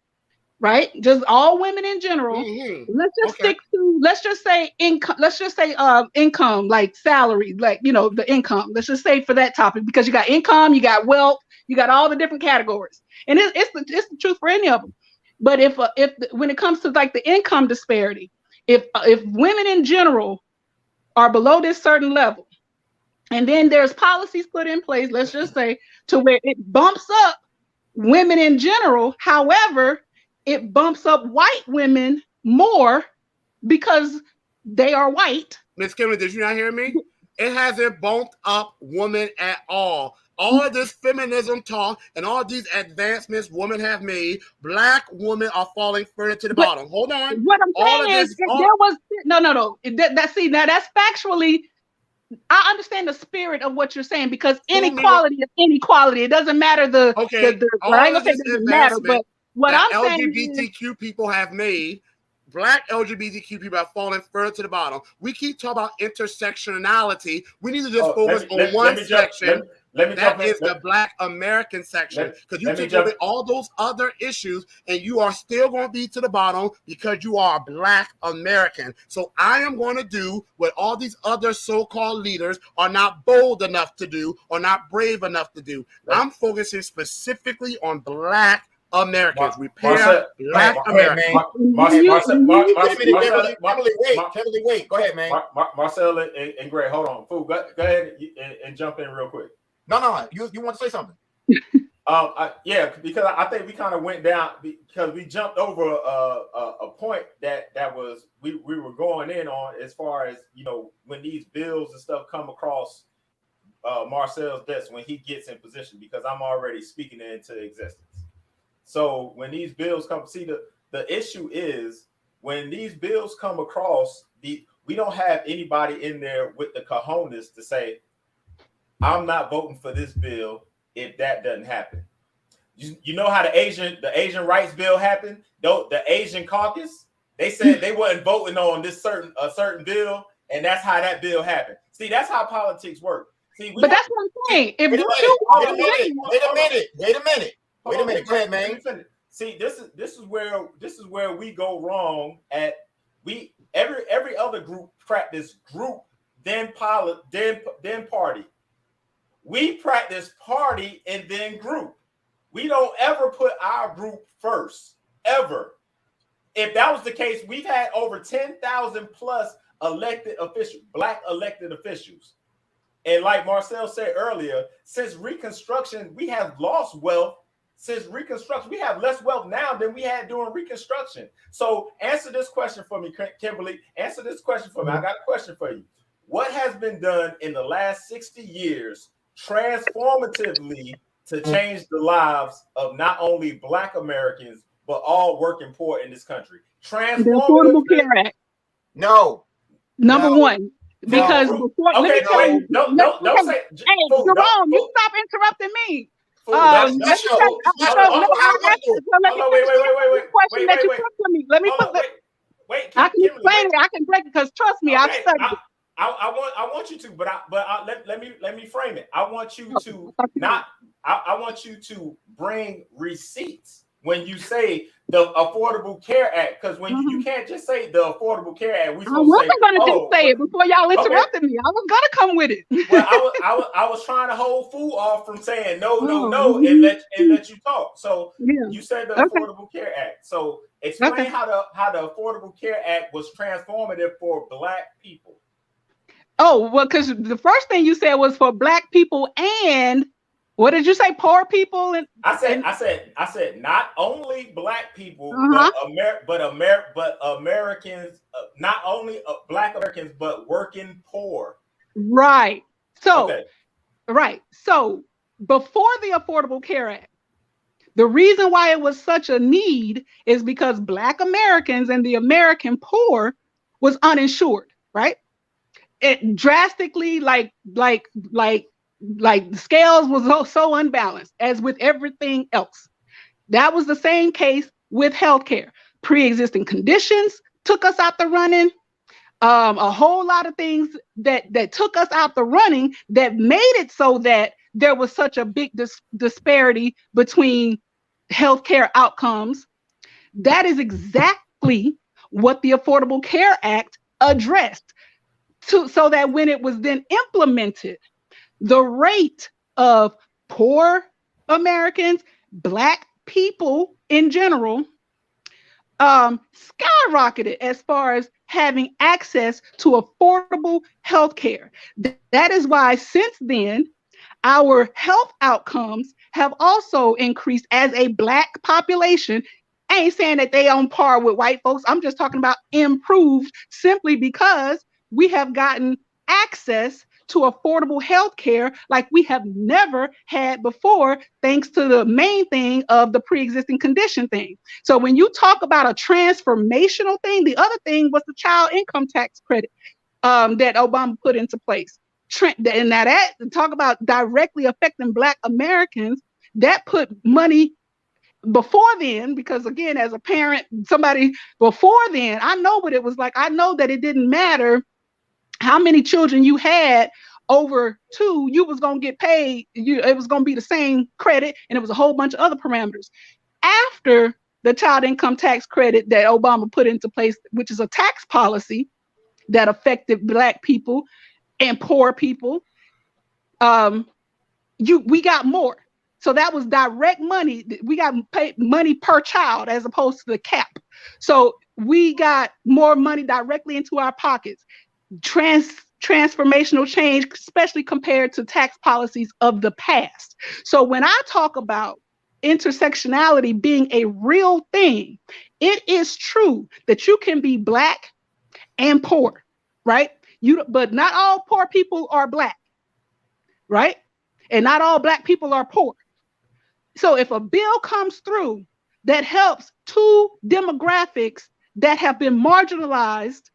right, just all women in general, let's just say income, like salary, like the income. Let's just say for that topic, because you got income, you got wealth, you got all the different categories, and it's the truth for any of them. But if when it comes to like the income disparity, if women in general are below this certain level, and then there's policies put in place, let's just say, to where it bumps up women in general. However, it bumps up white women more because they are white. Miss Kimberly, did you not hear me? It hasn't bumped up women at all. All of this feminism talk and all these advancements women have made, Black women are falling further to the bottom. Hold on. What I'm saying is, no. That's factually. I understand the spirit of what you're saying, because inequality is inequality. It doesn't matter I ain't gonna say it doesn't matter, but what I'm saying is LGBTQ people have made, Black LGBTQ people have fallen further to the bottom. We keep talking about intersectionality. We need to just focus on one section. let me That jump in. is the Black American section, because you let me take jump- away all those other issues and you are still going to be to the bottom because you are a Black American. So I am going to do what all these other so-called leaders are not bold enough to do or not brave enough to do. I'm focusing specifically on Black Americans. Repair Marcel, Black Americans. Kimberly, wait. Go ahead, man. Marcel and Greg, hold on. Fool, go ahead and jump in real quick. No. You want to say something? Yeah, because I think we kind of went down because we jumped over a point that was we were going in on, as far as, you know, when these bills and stuff come across Marcel's desk when he gets in position, because I'm already speaking it into existence. So when these bills come, see, the issue is when these bills come across, we don't have anybody in there with the cojones to say, I'm not voting for this bill if that doesn't happen. You know how the Asian rights bill happened? The Asian caucus, they said they wasn't voting on a certain bill, and that's how that bill happened. See, that's how politics work. See, but that's what I'm saying. If Wait a minute. Go ahead, man. See, this is where we go wrong. Every other group practice group, then party. We practice party and then group. We don't ever put our group first, ever. If that was the case, we've had over 10,000 plus elected officials, Black elected officials. And like Marcel said earlier, since Reconstruction, we have lost wealth. Since Reconstruction, we have less wealth now than we had during Reconstruction. So answer this question for me, Kimberly. Answer this question for me. I got a question for you. What has been done in the last 60 years transformatively to change the lives of not only Black Americans, but all working poor in this country? The Affordable Care Act. No. Number one. Because before, let me tell you, don't say. Hey, Jerome, you stop interrupting me. Wait. Let me I can explain it. I can break it because trust me, I've studied it. I want you to, but let me frame it. I want you to I want you to bring receipts when you say the Affordable Care Act, because when you can't just say the Affordable Care Act. I wasn't going to just say it before y'all interrupted me. I was going to come with it. Well, I was trying to hold fool off from saying no, and let you talk. So you said the Affordable Care Act. So explain how the Affordable Care Act was transformative for Black people. Oh, well, because the first thing you said was for Black people and what did you say? Poor people? And I said not only Black people, but Americans, not only Black Americans, but working poor. Right. So, right. So before the Affordable Care Act, the reason why it was such a need is because Black Americans and the American poor was uninsured, right? It drastically, like the scales was so unbalanced, as with everything else. That was the same case with healthcare. Pre-existing conditions took us out the running. A whole lot of things that took us out the running that made it so that there was such a big disparity between healthcare outcomes. That is exactly what the Affordable Care Act addressed, so that when it was then implemented, the rate of poor Americans, Black people in general, skyrocketed as far as having access to affordable health care. That is why since then, our health outcomes have also increased as a Black population. I ain't saying that they on par with white folks. I'm just talking about improved, simply because we have gotten access to affordable health care like we have never had before, thanks to the main thing of the pre-existing condition thing. So when you talk about a transformational thing, the other thing was the child income tax credit that Obama put into place. And now that, talk about directly affecting Black Americans, that put money before then, because again, as a parent, somebody before then, I know what it was like. I know that it didn't matter how many children you had over 2, you was going to get paid. It was going to be the same credit, and it was a whole bunch of other parameters. After the child income tax credit that Obama put into place, which is a tax policy that affected Black people and poor people, we got more. So that was direct money. We got paid money per child as opposed to the cap. So we got more money directly into our pockets. Transformational change, especially compared to tax policies of the past. So when I talk about intersectionality being a real thing, it is true that you can be Black and poor, right? But not all poor people are Black, right? And not all Black people are poor. So if a bill comes through that helps 2 demographics that have been marginalized,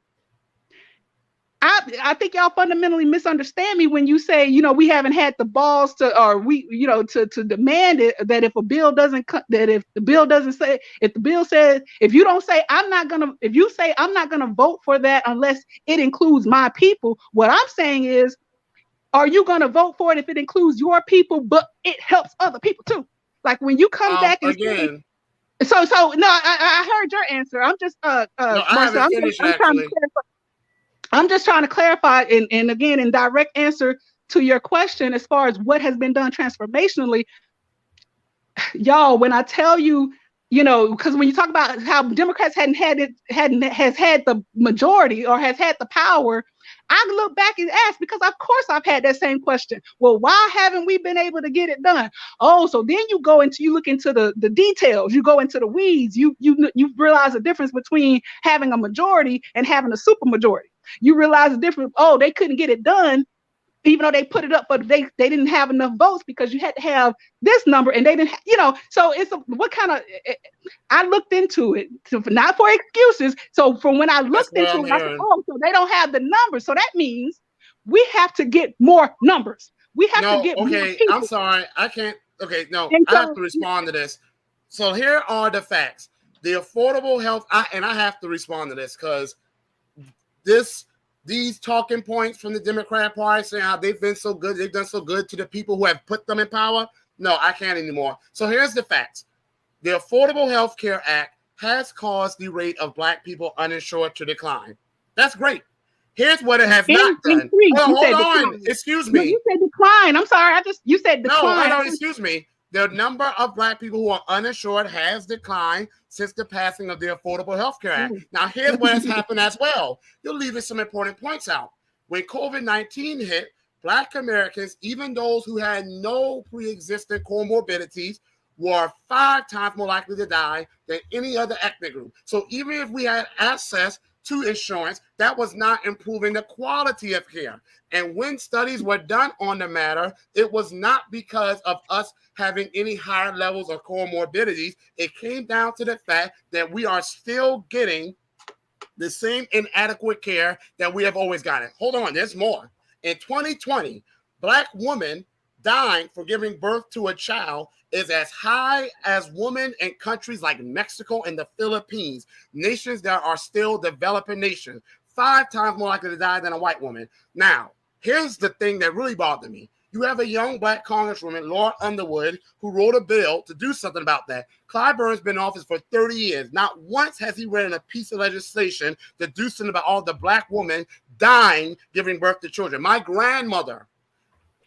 I think y'all fundamentally misunderstand me when you say, we haven't had the balls to demand it, that if a bill doesn't if you say I'm not gonna vote for that unless it includes my people, what I'm saying is, are you gonna vote for it if it includes your people, but it helps other people too? Like when you come back and again. So no, I heard your answer. I'm just Marcel, I'm just trying to clarify and again, in direct answer to your question, as far as what has been done transformationally, y'all, when I tell you, because when you talk about how Democrats has had the majority or has had the power, I look back and ask, because of course I've had that same question. Well, why haven't we been able to get it done? Oh, so then you look into the details, you go into the weeds, you realize the difference between having a majority and having a super majority. You realize the difference. Oh, they couldn't get it done, even though they put it up, but they didn't have enough votes because you had to have this number, and they didn't, so it's what kind of, I looked into it, not for excuses. So from when I looked into it, I said, oh, so they don't have the numbers. So that means we have to get more numbers. We have to get more people. I'm sorry. I can't. Okay, no, I have to respond to this. So here are the facts. The affordable health, I have to respond to this because these talking points from the Democrat Party saying how they've been so good, they've done so good to the people who have put them in power. No, I can't anymore. So here's the facts. The Affordable Health Care Act has caused the rate of Black people uninsured to decline. That's great. Here's what it has not done. Hold on. Excuse me. No, you said decline. I'm sorry. You said decline. No, excuse me. The number of Black people who are uninsured has declined since the passing of the Affordable Health Care Act. Now, here's what has happened as well. You're leaving some important points out. When COVID-19 hit, Black Americans, even those who had no pre-existing comorbidities, were 5 times more likely to die than any other ethnic group. So even if we had access to insurance, that was not improving the quality of care. And when studies were done on the matter, it was not because of us having any higher levels of comorbidities. It came down to the fact that we are still getting the same inadequate care that we have always gotten. Hold on, there's more. In 2020, Black women dying for giving birth to a child is as high as women in countries like Mexico and the Philippines, nations that are still developing nations, 5 times more likely to die than a white woman. Now, here's the thing that really bothered me. You have a young Black congresswoman, Laura Underwood, who wrote a bill to do something about that. Clyburn's been in office for 30 years. Not once has he written a piece of legislation to do something about all the Black women dying giving birth to children. My grandmother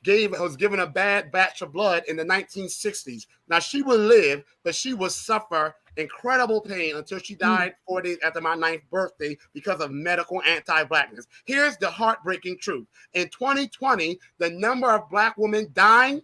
was given a bad batch of blood in the 1960s. Now, she would live, but she would suffer incredible pain until she died 4 days after my 9th birthday because of medical anti-Blackness. Here's the heartbreaking truth. In 2020, the number of Black women dying,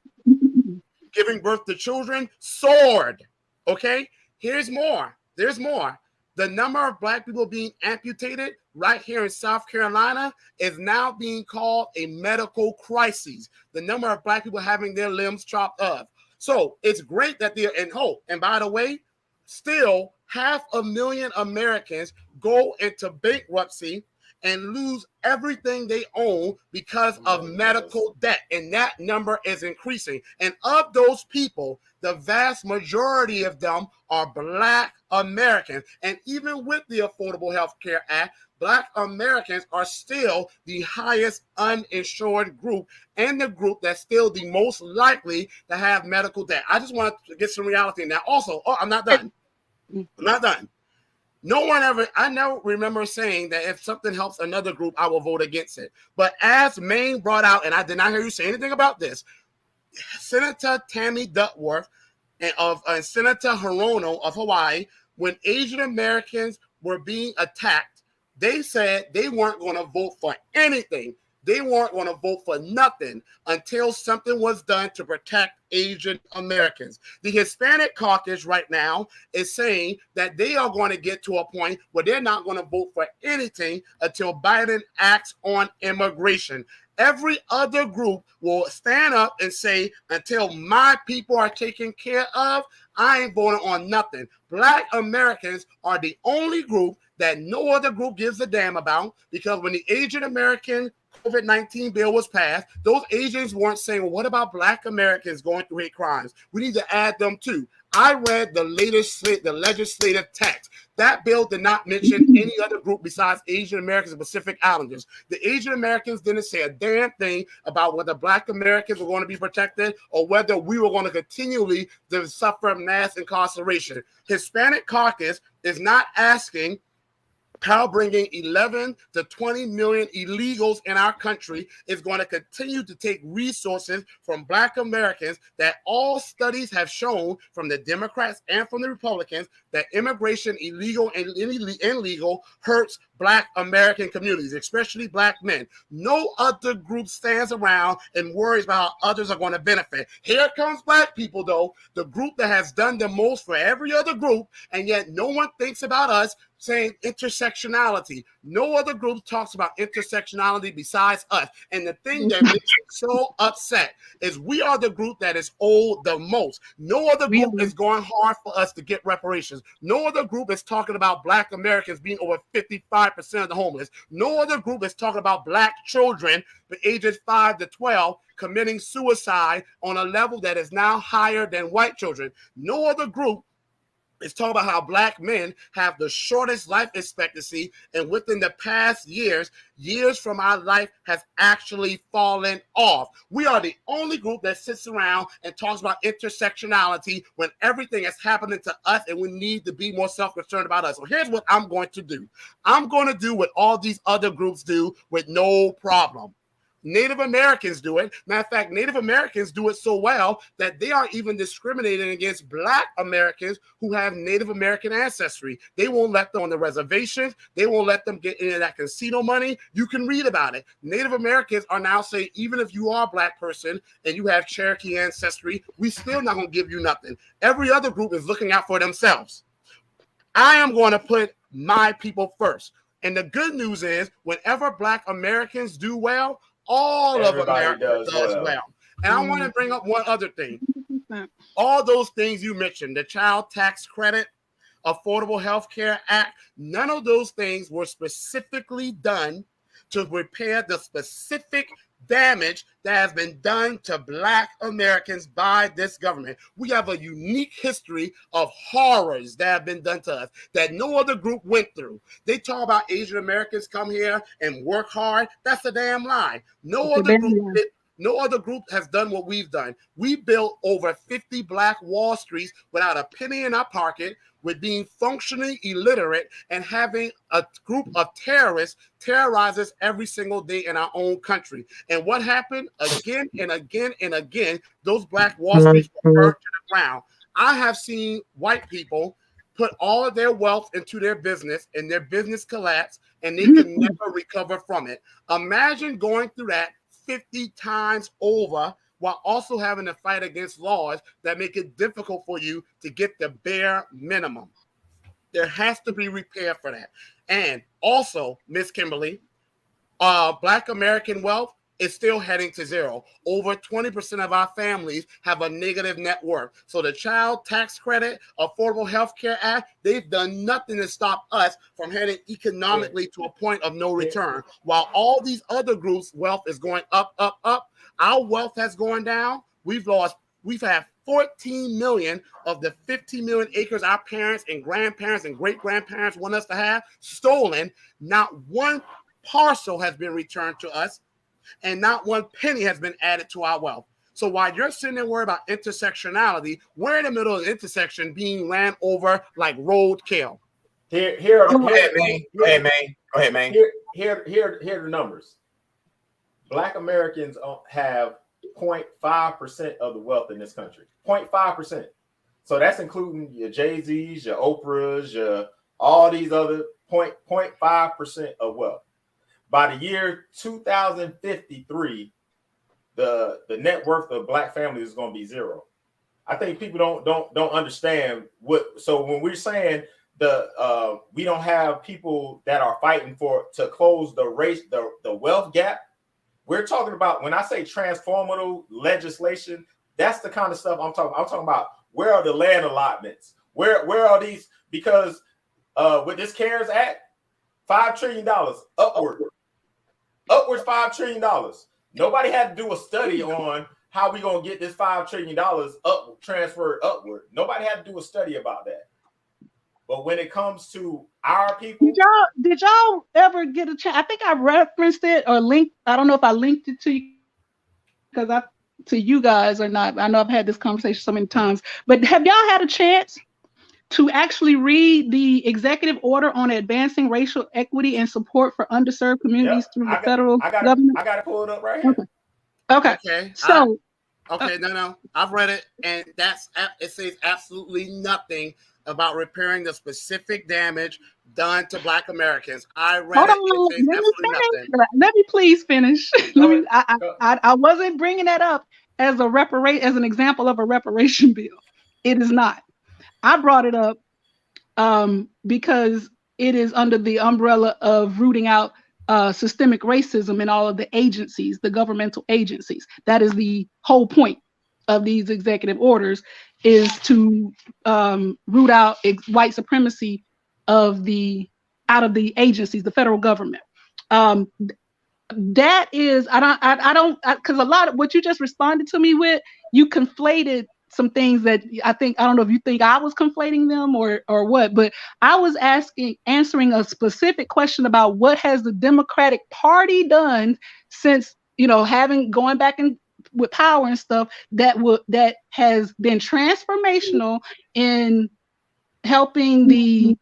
giving birth to children, soared. Okay? Here's more. There's more. The number of Black people being amputated right here in South Carolina is now being called a medical crisis. The number of Black people having their limbs chopped off. So it's great that they're in hope. And by the way, still 500,000 Americans go into bankruptcy and lose everything they own because of medical debt. And that number is increasing. And of those people, the vast majority of them are Black Americans. And even with the Affordable Health Care Act, Black Americans are still the highest uninsured group and the group that's still the most likely to have medical debt. I just want to get some reality in that. Also, I'm not done. I'm not done. No one ever, I never remember saying that if something helps another group, I will vote against it. But as Maine brought out, and I did not hear you say anything about this, Senator Tammy Duckworth and Senator Hirono of Hawaii, when Asian Americans were being attacked, they said they weren't going to vote for anything. They weren't going to vote for nothing until something was done to protect Asian Americans. The Hispanic caucus right now is saying that they are going to get to a point where they're not going to vote for anything until Biden acts on immigration. Every other group will stand up and say, until my people are taken care of, I ain't voting on nothing. Black Americans are the only group that no other group gives a damn about, because when the Asian American COVID-19 bill was passed, those Asians weren't saying, well, what about Black Americans going through hate crimes? We need to add them too. I read the legislative text. That bill did not mention any other group besides Asian Americans and Pacific Islanders. The Asian Americans didn't say a damn thing about whether Black Americans were going to be protected or whether we were going to continually suffer mass incarceration. Hispanic caucus is not asking how bringing 11 to 20 million illegals in our country is going to continue to take resources from Black Americans that all studies have shown from the Democrats and from the Republicans that immigration, illegal and illegal, hurts Black American communities, especially Black men. No other group stands around and worries about how others are going to benefit. Here comes Black people, though, the group that has done the most for every other group, and yet no one thinks about us, saying intersectionality. No other group talks about intersectionality besides us. And the thing that makes me so upset is we are the group that is owed the most. No other group is going hard for us to get reparations. No other group is talking about Black Americans being over 55% of the homeless. No other group is talking about Black children from ages 5 to 12 committing suicide on a level that is now higher than white children. No other group is talking about how Black men have the shortest life expectancy, and within the past years from our life has actually fallen off. We are the only group that sits around and talks about intersectionality when everything is happening to us and we need to be more self-concerned about us. So here's what I'm going to do. I'm going to do what all these other groups do with no problem. Native Americans do it. Matter of fact, Native Americans do it so well that they aren't even discriminating against Black Americans who have Native American ancestry. They won't let them on the reservations. They won't let them get any of that casino money. You can read about it. Native Americans are now saying, even if you are a Black person and you have Cherokee ancestry, we still not going to give you nothing. Every other group is looking out for themselves. I am going to put my people first. And the good news is, whenever Black Americans do well, all Everybody of America does well. And I want to bring up one other thing. All those things you mentioned, the child tax credit, Affordable Health Care Act, none of those things were specifically done to repair the specific damage that has been done to Black Americans by this government. We have a unique history of horrors that have been done to us that no other group went through. They talk about Asian Americans come here and work hard. That's a damn lie. No other group has done what we've done. We built over 50 Black Wall Streets without a penny in our pocket, with being functionally illiterate and having a group of terrorists terrorize us every single day in our own country. And what happened again and again and again, those Black Wall Streets were burned to the ground. I have seen white people put all of their wealth into their business and their business collapse, and they can never recover from it. Imagine going through that 50 times over while also having to fight against laws that make it difficult for you to get the bare minimum. There has to be repair for that. And also, Miss Kimberly, Black American wealth it's still heading to zero. Over 20% of our families have a negative net worth. So the Child Tax Credit, Affordable Health Care Act, they've done nothing to stop us from heading economically to a point of no return. While all these other groups' wealth is going up, up, up, our wealth has gone down. We've had 14 million of the 15 million acres our parents and grandparents and great-grandparents want us to have stolen. Not one parcel has been returned to us, and not one penny has been added to our wealth. So while you're sitting there worried about intersectionality, we're in the middle of the intersection being ran over like roadkill. Go ahead, man. Here are the numbers. Black Americans have 0.5% of the wealth in this country. 0.5%. So that's including your Jay-Z's, your Oprah's, your all these other 0.5% of wealth. By the year 2053, the net worth of Black families is going to be zero. I think people don't understand what. So when we're saying we don't have people that are fighting to close the wealth gap, we're talking about, when I say transformative legislation, that's the kind of stuff I'm talking. I'm talking about, where are the land allotments? Where are these? Because with this CARES Act, $5 trillion upwards $5 trillion. Nobody had to do a study on how we gonna get this $5 trillion transferred upward. Nobody had to do a study about that. But when it comes to our people, did y'all ever get a chance? I think I referenced it or linked. I don't know if I linked it to you to you guys or not. I know I've had this conversation so many times, but have y'all had a chance to actually read the executive order on advancing racial equity and support for underserved communities through the federal government? I got to pull it up right here. Okay. So, no, I've read it, and it says absolutely nothing about repairing the specific damage done to Black Americans. I read Let me please finish. I wasn't bringing that up as an example of a reparation bill. It is not. I brought it up because it is under the umbrella of rooting out systemic racism in all of the agencies, the governmental agencies. That is the whole point of these executive orders, is to root out white supremacy out of the agencies, the federal government. That is, because a lot of what you just responded to me with, you conflated some things that I don't know if you think I was conflating them or what, but I was answering a specific question about what has the Democratic Party done since, going back with power and stuff that has been transformational in helping the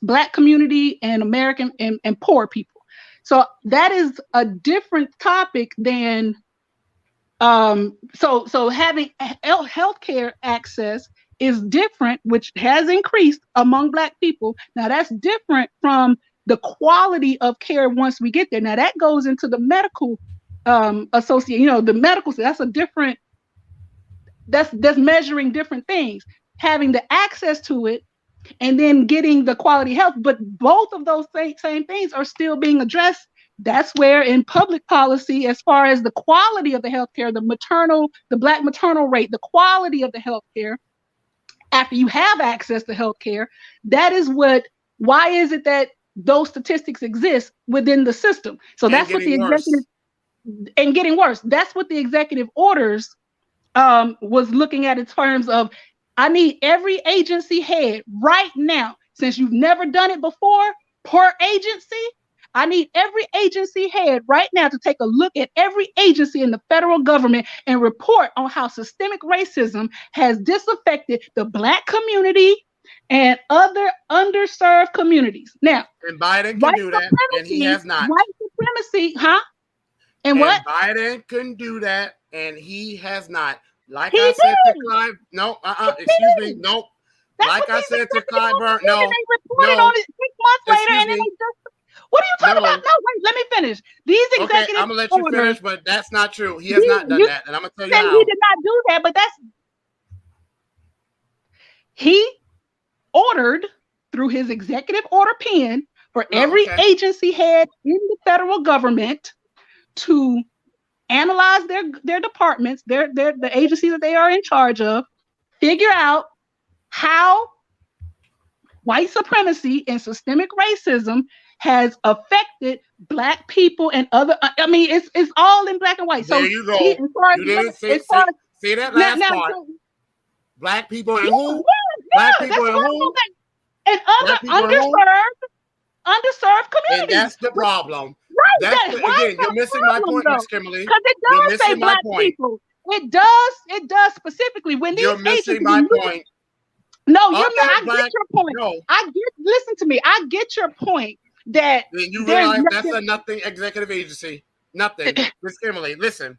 Black community and American and poor people. So that is a different topic than so having healthcare access is different, which has increased among Black people. Now that's different from the quality of care once we get there. Now that goes into the medical association, the medical, that's a different, that's measuring different things, having the access to it and then getting the quality health. But both of those same things are still being addressed. That's where in public policy, as far as the quality of the healthcare, the Black maternal rate, the quality of the healthcare, after you have access to healthcare, why is it that those statistics exist within the system? So that's what the executive, and getting worse. That's what the executive orders was looking at in terms of, I need every agency head right now, since you've never done it before, per agency, I need every agency head right now to take a look at every agency in the federal government and report on how systemic racism has disaffected the Black community and other underserved communities. Now, and Biden can do that, and he has not. White supremacy, huh? And what? Biden can do that, and he has not. Like I said to Clyburn, no, excuse me, no. Like I said to Clyburn, no. They reported on it 6 months later, and then they just. What are you talking about? No, wait, let me finish. These executive I'm gonna let you finish, but that's not true. He has not done that, and I'm gonna tell you how. He did not do that, but he ordered through his executive order pen for every agency head in the federal government to analyze their departments, the agencies that they are in charge of, figure out how white supremacy and systemic racism has affected Black people and other. I mean, it's all in black and white. There So you go. You didn't say that last part. Black people and who? Black people and who? And other underserved communities. And that's the problem. Right. Again, you're missing my point, Miss Kimberly. Because it does say Black people. It does specifically when these you're missing my point. No, you're not. I get your point. No. Listen to me. I get your point that you realize that's a nothing executive agency. Nothing. Miss Kimberly, listen.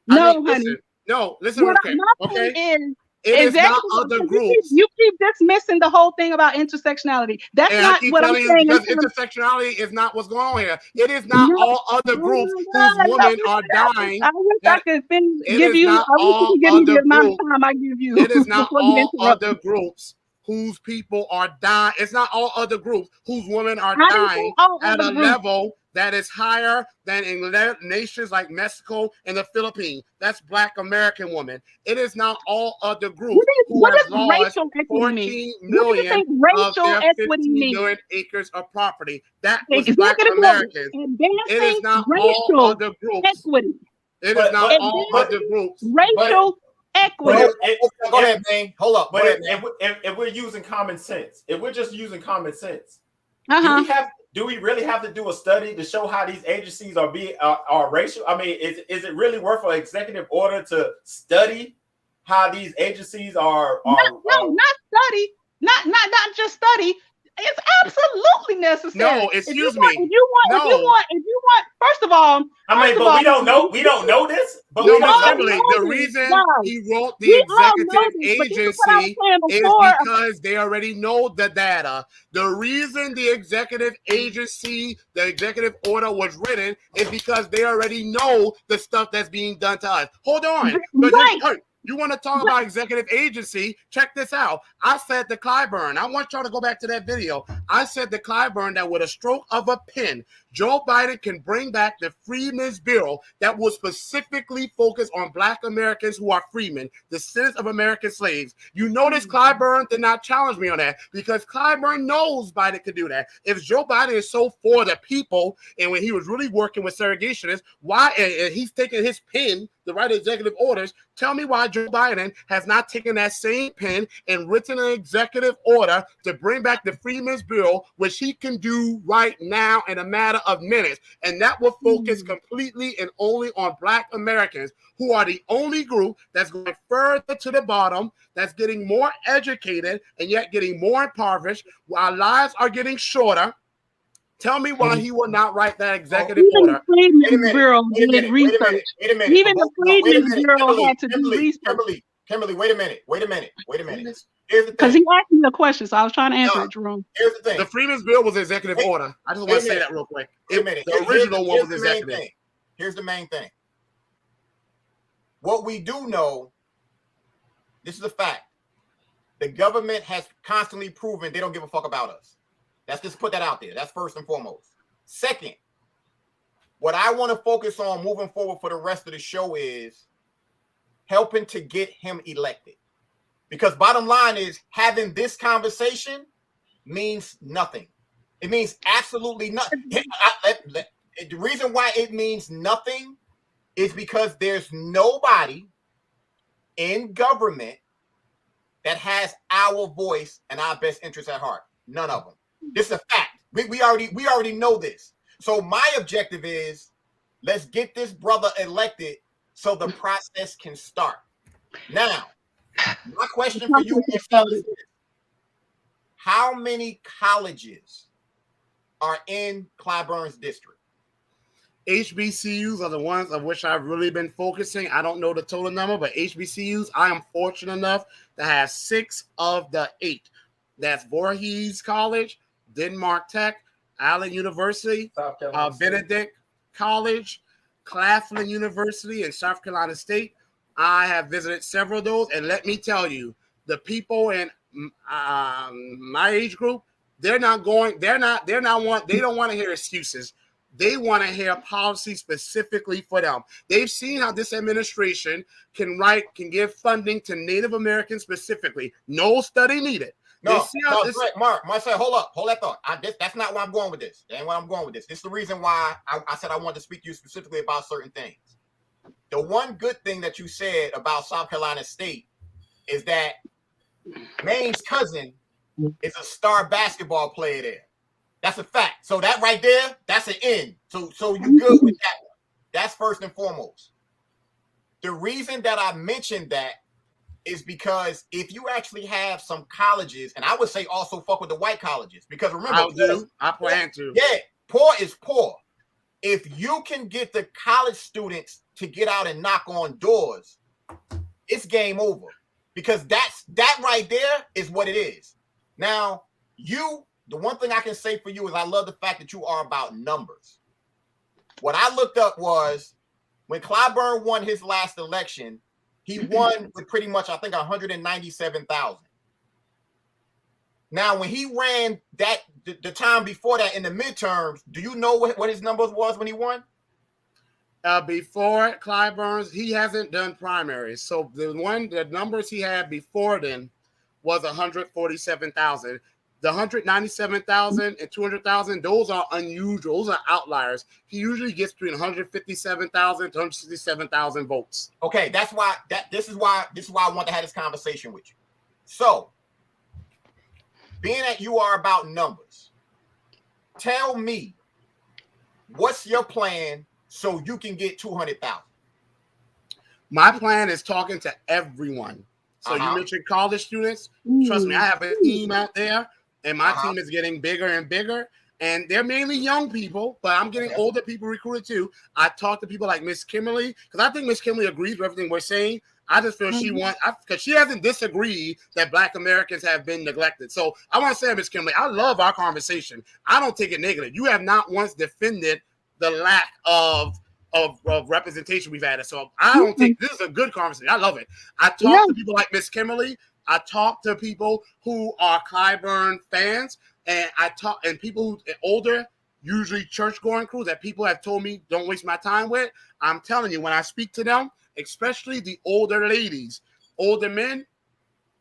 Honey. Listen. No, listen real quick. Okay. It is not other groups. You keep dismissing the whole thing about intersectionality. That's not what I'm saying. Because intersectionality is not what's going on here. It is not all other groups whose women are dying. I wish I could give you the amount of time I give you. It is not all other groups whose people are dying. It's not all other groups whose women are dying at a level that is higher than in nations like Mexico and the Philippines. That's Black American women. It is not all other groups who have lost 14 million of their 15 million acres of property. That was Black Americans. It is not all other groups. It is not all other groups. Racial equity. Go ahead, man. Hold up. But if we're using common sense, if we're just using common sense, do we really have to do a study to show how these agencies are racial? I mean, is it really worth an executive order to study how these agencies are? Not study, not just study. It's absolutely necessary. No, excuse me. If you want, first of all, we don't know this. But the reason he wrote the executive agency is because they already know the data. The reason the executive agency, the executive order was written is because they already know the stuff that's being done to us. Hold on. You want to talk about executive agency? Check this out. I said to Clyburn, I want y'all to go back to that video. I said to Clyburn that with a stroke of a pen, Joe Biden can bring back the Freedmen's Bureau that will specifically focus on Black Americans who are freemen, descendants of American slaves. You notice Clyburn did not challenge me on that because Clyburn knows Biden could do that. If Joe Biden is so for the people, and when he was really working with segregationists, why and he's taking his pen to write executive orders, tell me why Joe Biden has not taken that same pen and written an executive order to bring back the Freedmen's Bureau, which he can do right now in a matter of minutes. And that will focus completely and only on Black Americans, who are the only group that's going further to the bottom, that's getting more educated and yet getting more impoverished, while lives are getting shorter. Tell me why he will not write that executive order. The Freedmen's Bureau did research. Even the Freedmen's Bureau had to do research. Kimberly, wait a minute. Because he asked me a question, so I was trying to answer it, Jerome. Here's the thing. The Freedmen's Bill was executive order. I just want to say that real quick. The original one was executive. Here's the main thing. What we do know, this is a fact. The government has constantly proven they don't give a fuck about us. Let's just put that out there. That's first and foremost. Second, what I want to focus on moving forward for the rest of the show is helping to get him elected. Because bottom line is having this conversation means nothing. It means absolutely nothing. The reason why it means nothing is because there's nobody in government that has our voice and our best interests at heart. None of them. This is a fact. We already know this. So my objective is let's get this brother elected so the process can start. Now, my question for you is this: how many colleges are in Clyburn's district? HBCUs are the ones of which I've really been focusing. I don't know the total number, but HBCUs, I am fortunate enough to have 6 of the 8. That's Voorhees College, Denmark Tech, Allen University, Benedict College, Claflin University, and South Carolina State. I have visited several of those, and let me tell you, the people in my age group, they don't want to hear excuses. They want to hear policy specifically for them. They've seen how this administration can give funding to Native Americans specifically. No study needed. No, Mark, Marcel, hold that thought. That's not where I'm going with this. That ain't where I'm going with this. This is the reason why I said I wanted to speak to you specifically about certain things. The one good thing that you said about South Carolina State is that Maine's cousin is a star basketball player there. That's a fact. So that right there, that's an end. So you good with that one. That's first and foremost. The reason that I mentioned that is because if you actually have some colleges, and I would say also fuck with the white colleges, because remember, I plan to. Yeah, poor is poor. If you can get the college students to get out and knock on doors, it's game over. Because that right there is what it is. Now, the one thing I can say for you is I love the fact that you are about numbers. What I looked up was when Clyburn won his last election, he won with pretty much, I think, 197,000. Now, when he ran the time before that in the midterms, do you know what his numbers was when he won? Before Clyburn's, he hasn't done primaries. So the numbers he had before then was 147,000. The 197,000 and 200,000, those are unusual. Those are outliers. He usually gets between 157,000 to 167,000 votes. Okay, this is why I want to have this conversation with you. So, being that you are about numbers, tell me what's your plan so you can get 200,000. My plan is talking to everyone. So you mentioned college students. Trust me, I have a team out there. And my team is getting bigger and bigger. And they're mainly young people, but I'm getting older people recruited too. I talk to people like Miss Kimberly, because I think Miss Kimberly agrees with everything we're saying. I just feel because she hasn't disagreed that Black Americans have been neglected. So I want to say, Miss Kimberly, I love our conversation. I don't take it negative. You have not once defended the lack of representation we've had. So I don't think this is a good conversation. I love it. I talk to people like Miss Kimberly. I talk to people who are Clyburn fans, and people who are older, usually church-going crews that people have told me don't waste my time with. I'm telling you, when I speak to them, especially the older ladies, older men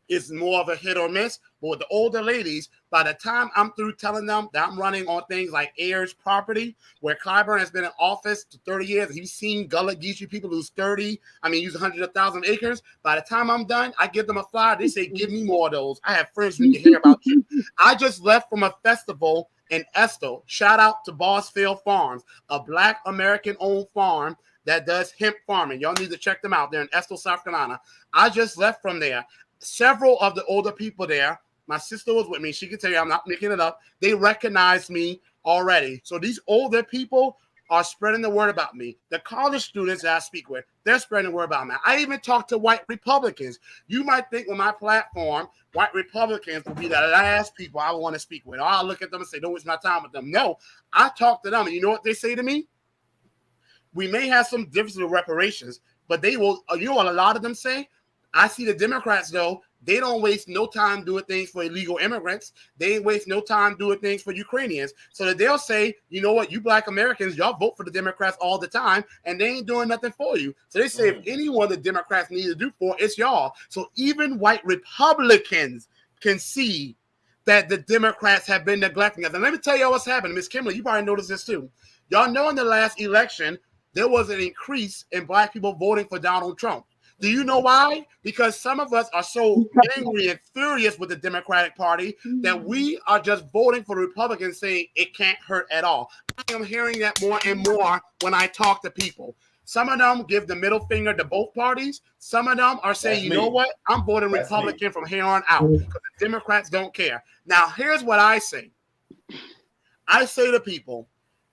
is more of a hit or miss. But with the older ladies, by the time I'm through telling them that I'm running on things like heirs property, where Clyburn has been in office for 30 years, he's seen Gullah Geechee people lose 100,000 acres. By the time I'm done, I give them a flyer. They say, give me more of those. I have friends who need to hear about you. I just left from a festival in Estill. Shout out to Bossfield Farms, a Black American-owned farm that does hemp farming. Y'all need to check them out. They're in Estill, South Carolina. I just left from there. Several of the older people there, my sister was with me. She can tell you I'm not making it up. They recognized me already. So these older people are spreading the word about me. The college students that I speak with, they're spreading the word about me. I even talk to white Republicans. You might think with my platform, white Republicans will be the last people I want to speak with. Or I'll look at them and say, don't waste my time with them. No, I talk to them. And you know what they say to me? We may have some differences with reparations, but they will, you know what a lot of them say? I see the Democrats, though, they don't waste no time doing things for illegal immigrants. They ain't waste no time doing things for Ukrainians. So that they'll say, you know what, you Black Americans, y'all vote for the Democrats all the time, and they ain't doing nothing for you. So they say if anyone the Democrats need to do for, it's y'all. So even white Republicans can see that the Democrats have been neglecting us. And let me tell y'all what's happening. Miss Kimberly, you probably noticed this too. Y'all know in the last election, there was an increase in Black people voting for Donald Trump. Do you know why? Because some of us are so angry and furious with the Democratic Party that we are just voting for Republicans saying it can't hurt at all. I am hearing that more and more when I talk to people. Some of them give the middle finger to both parties. Some of them are saying, you know what? I'm voting Republican from here on out because the Democrats don't care. Now, here's what I say. I say to people,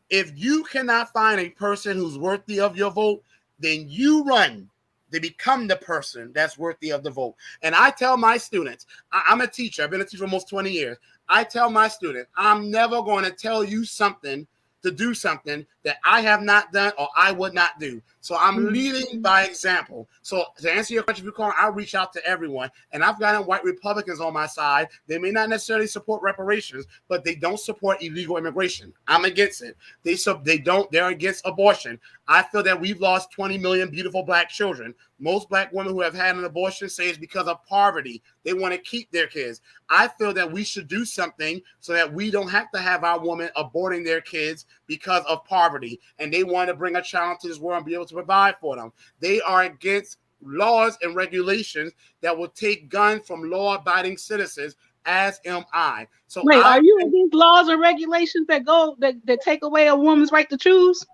if you cannot find a person who's worthy of your vote, then you run. They become the person that's worthy of the vote. And I tell my students, I'm a teacher. I've been a teacher for almost 20 years. I tell my students, I'm never going to tell you something to do something that I have not done or I would not do. So I'm leading by example. So to answer your question, I'll reach out to everyone. And I've gotten white Republicans on my side. They may not necessarily support reparations, but they don't support illegal immigration. I'm against it. They're against abortion. I feel that we've lost 20 million beautiful black children. Most black women who have had an abortion say it's because of poverty. They want to keep their kids. I feel that we should do something so that we don't have to have our women aborting their kids because of poverty. And they want to bring a child into this world and be able to provide for them. They are against laws and regulations that will take guns from law-abiding citizens, as am I. So wait, are you against laws and regulations that take away a woman's right to choose?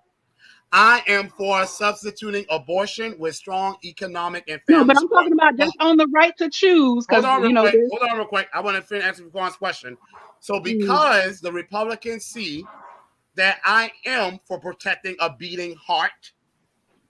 I am for substituting abortion with strong economic and family. No, but I'm talking about just on the right to choose. Hold on real quick. I want to finish answering Juan's question. So because the Republicans see that I am for protecting a beating heart,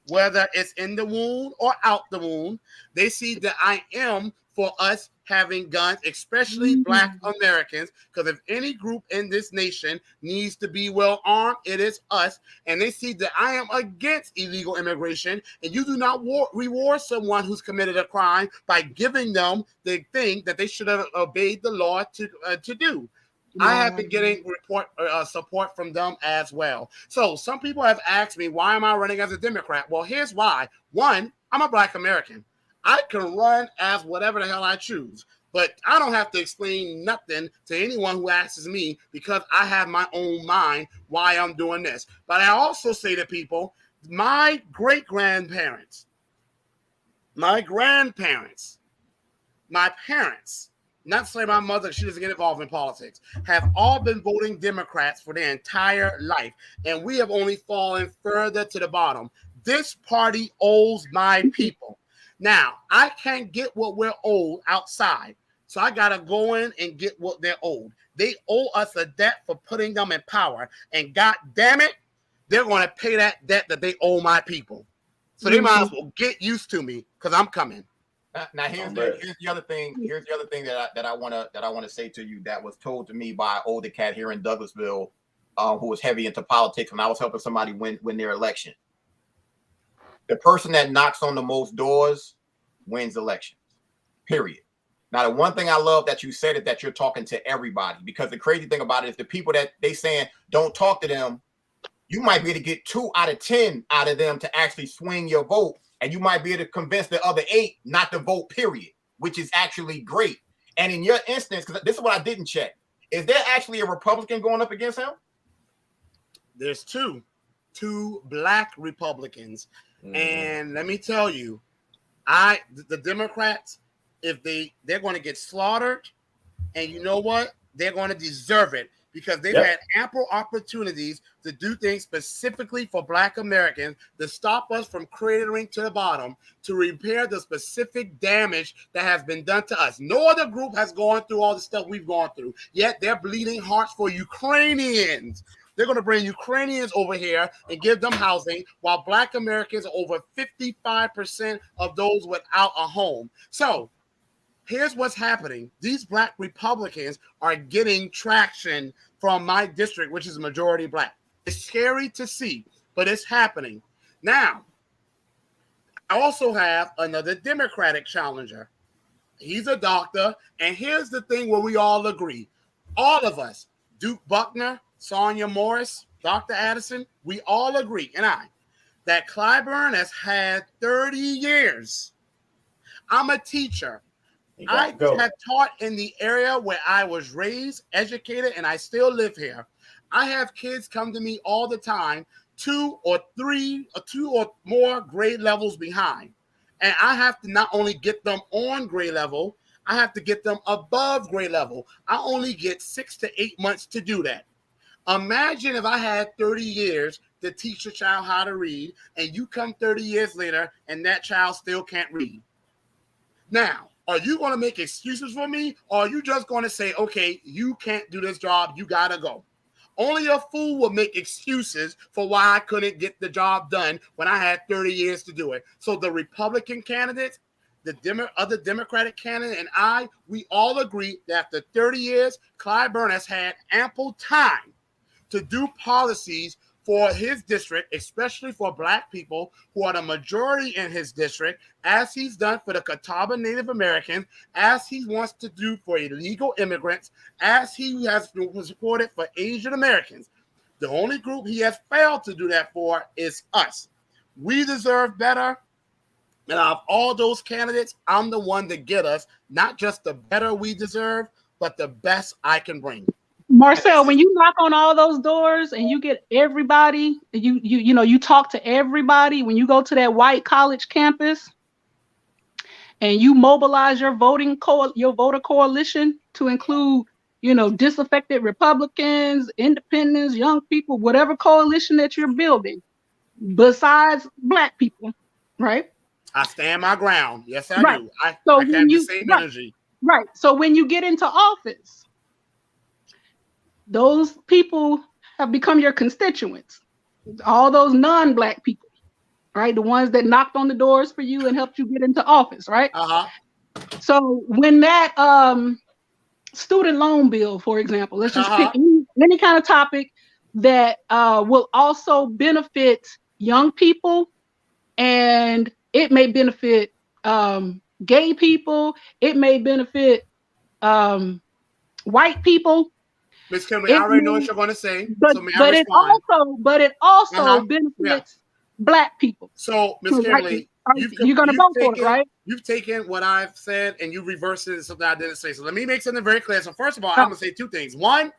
whether it's in the womb or out the womb, they see that I am for us having guns, especially Black Americans, because if any group in this nation needs to be well armed, it is us. And they see that I am against illegal immigration, and you do not reward someone who's committed a crime by giving them the thing that they should have obeyed the law to do. I have been getting support from them as well. So some people have asked me, why am I running as a Democrat? Well, here's why. One, I'm a Black American. I can run as whatever the hell I choose, but I don't have to explain nothing to anyone who asks me because I have my own mind why I'm doing this. But I also say to people, my great-grandparents, my grandparents, my parents, not say my mother, she doesn't get involved in politics, have all been voting Democrats for their entire life. And we have only fallen further to the bottom. This party owes my people. Now, I can't get what we're owed outside. So I got to go in and get what they're owed. They owe us a debt for putting them in power. And God damn it, they're going to pay that debt that they owe my people. So they might as well get used to me because I'm coming. Now here's the other thing. Here's the other thing that I want to say to you that was told to me by an older cat here in Douglasville, who was heavy into politics, and I was helping somebody win their election. The person that knocks on the most doors wins elections. Period. Now, the one thing I love that you said is that you're talking to everybody, because the crazy thing about it is the people that they saying don't talk to them, you might be able to get 2 out of 10 out of them to actually swing your vote. And you might be able to convince the other 8 not to vote, period, which is actually great. And in your instance, because this is what I didn't check, is there actually a Republican going up against him? There's two Black Republicans. And let me tell you, the Democrats, if they're going to get slaughtered, and you know what? They're going to deserve it. Because they've had ample opportunities to do things specifically for Black Americans to stop us from cratering to the bottom, to repair the specific damage that has been done to us. No other group has gone through all the stuff we've gone through, yet they're bleeding hearts for Ukrainians. They're going to bring Ukrainians over here and give them housing, while Black Americans are over 55% of those without a home. So here's what's happening. These Black Republicans are getting traction from my district, which is majority Black. It's scary to see, but it's happening. Now, I also have another Democratic challenger. He's a doctor, and here's the thing where we all agree. All of us, Duke Buckner, Sonia Morris, Dr. Addison, we all agree, and that Clyburn has had 30 years. I'm a teacher. I have taught in the area where I was raised, educated, and I still live here. I have kids come to me all the time, 2 or more grade levels behind. And I have to not only get them on grade level, I have to get them above grade level. I only get 6 to 8 months to do that. Imagine if I had 30 years to teach a child how to read, and you come 30 years later and that child still can't read. Now, are you going to make excuses for me, or are you just going to say, okay, you can't do this job, you got to go? Only a fool will make excuses for why I couldn't get the job done when I had 30 years to do it. So the Republican candidates, the other Democratic candidate, and we all agree that after 30 years, Clyburn has had ample time to do policies for his district, especially for Black people who are the majority in his district, as he's done for the Catawba Native Americans, as he wants to do for illegal immigrants, as he has been supported for Asian Americans. The only group he has failed to do that for is us. We deserve better. And out of all those candidates, I'm the one to get us not just the better we deserve, but the best I can bring. Marcel, when you knock on all those doors and you get everybody, you talk to everybody, when you go to that white college campus and you mobilize your voter coalition to include, disaffected Republicans, independents, young people, whatever coalition that you're building, besides Black people, right? I stand my ground. Yes, I do. I have the same energy. Right. So when you get into office, those people have become your constituents. All those non-Black people, right? The ones that knocked on the doors for you and helped you get into office, right? So when that student loan bill, for example, let's just pick any kind of topic that will also benefit young people, and it may benefit gay people, it may benefit white people. Ms. Kimberly, I already know what you're going to say. But it also benefits Black people. So, Ms. Kimberly, you're going to vote for it, right? You've taken what I've said and you reversed it into something I didn't say. So let me make something very clear. So first of all, I'm going to say two things. One,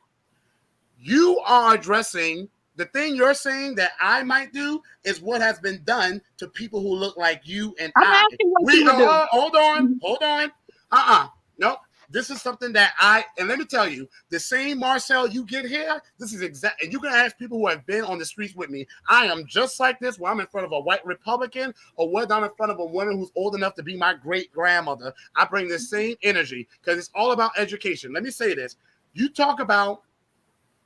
you are addressing the thing you're saying that I might do is what has been done to people who look like you and I. Hold on. Nope. This is something that and let me tell you, the same Marcel you get here, this is exact. And you can ask people who have been on the streets with me. I am just like this when I'm in front of a white Republican or when I'm in front of a woman who's old enough to be my great grandmother. I bring the same energy because it's all about education. Let me say this. You talk about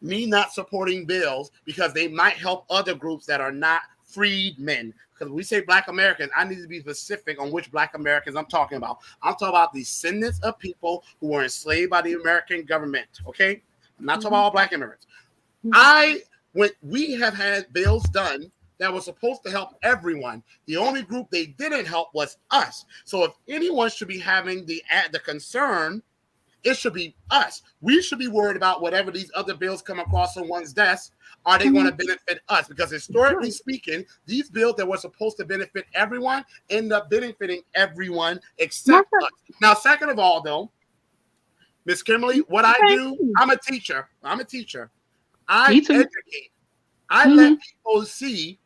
me not supporting bills because they might help other groups that are not freedmen. Because when we say Black Americans, I need to be specific on which Black Americans I'm talking about. I'm talking about descendants of people who were enslaved by the American government. Okay, I'm not talking about all Black immigrants. When we have had bills done that were supposed to help everyone, the only group they didn't help was us. So if anyone should be having the concern, it should be us. We should be worried about whatever these other bills come across someone's desk. Are they going to benefit us? Because historically speaking, these bills that were supposed to benefit everyone end up benefiting everyone except us. Now, second of all, though, Miss Kimberly, what I do, I'm a teacher. I educate. I let people see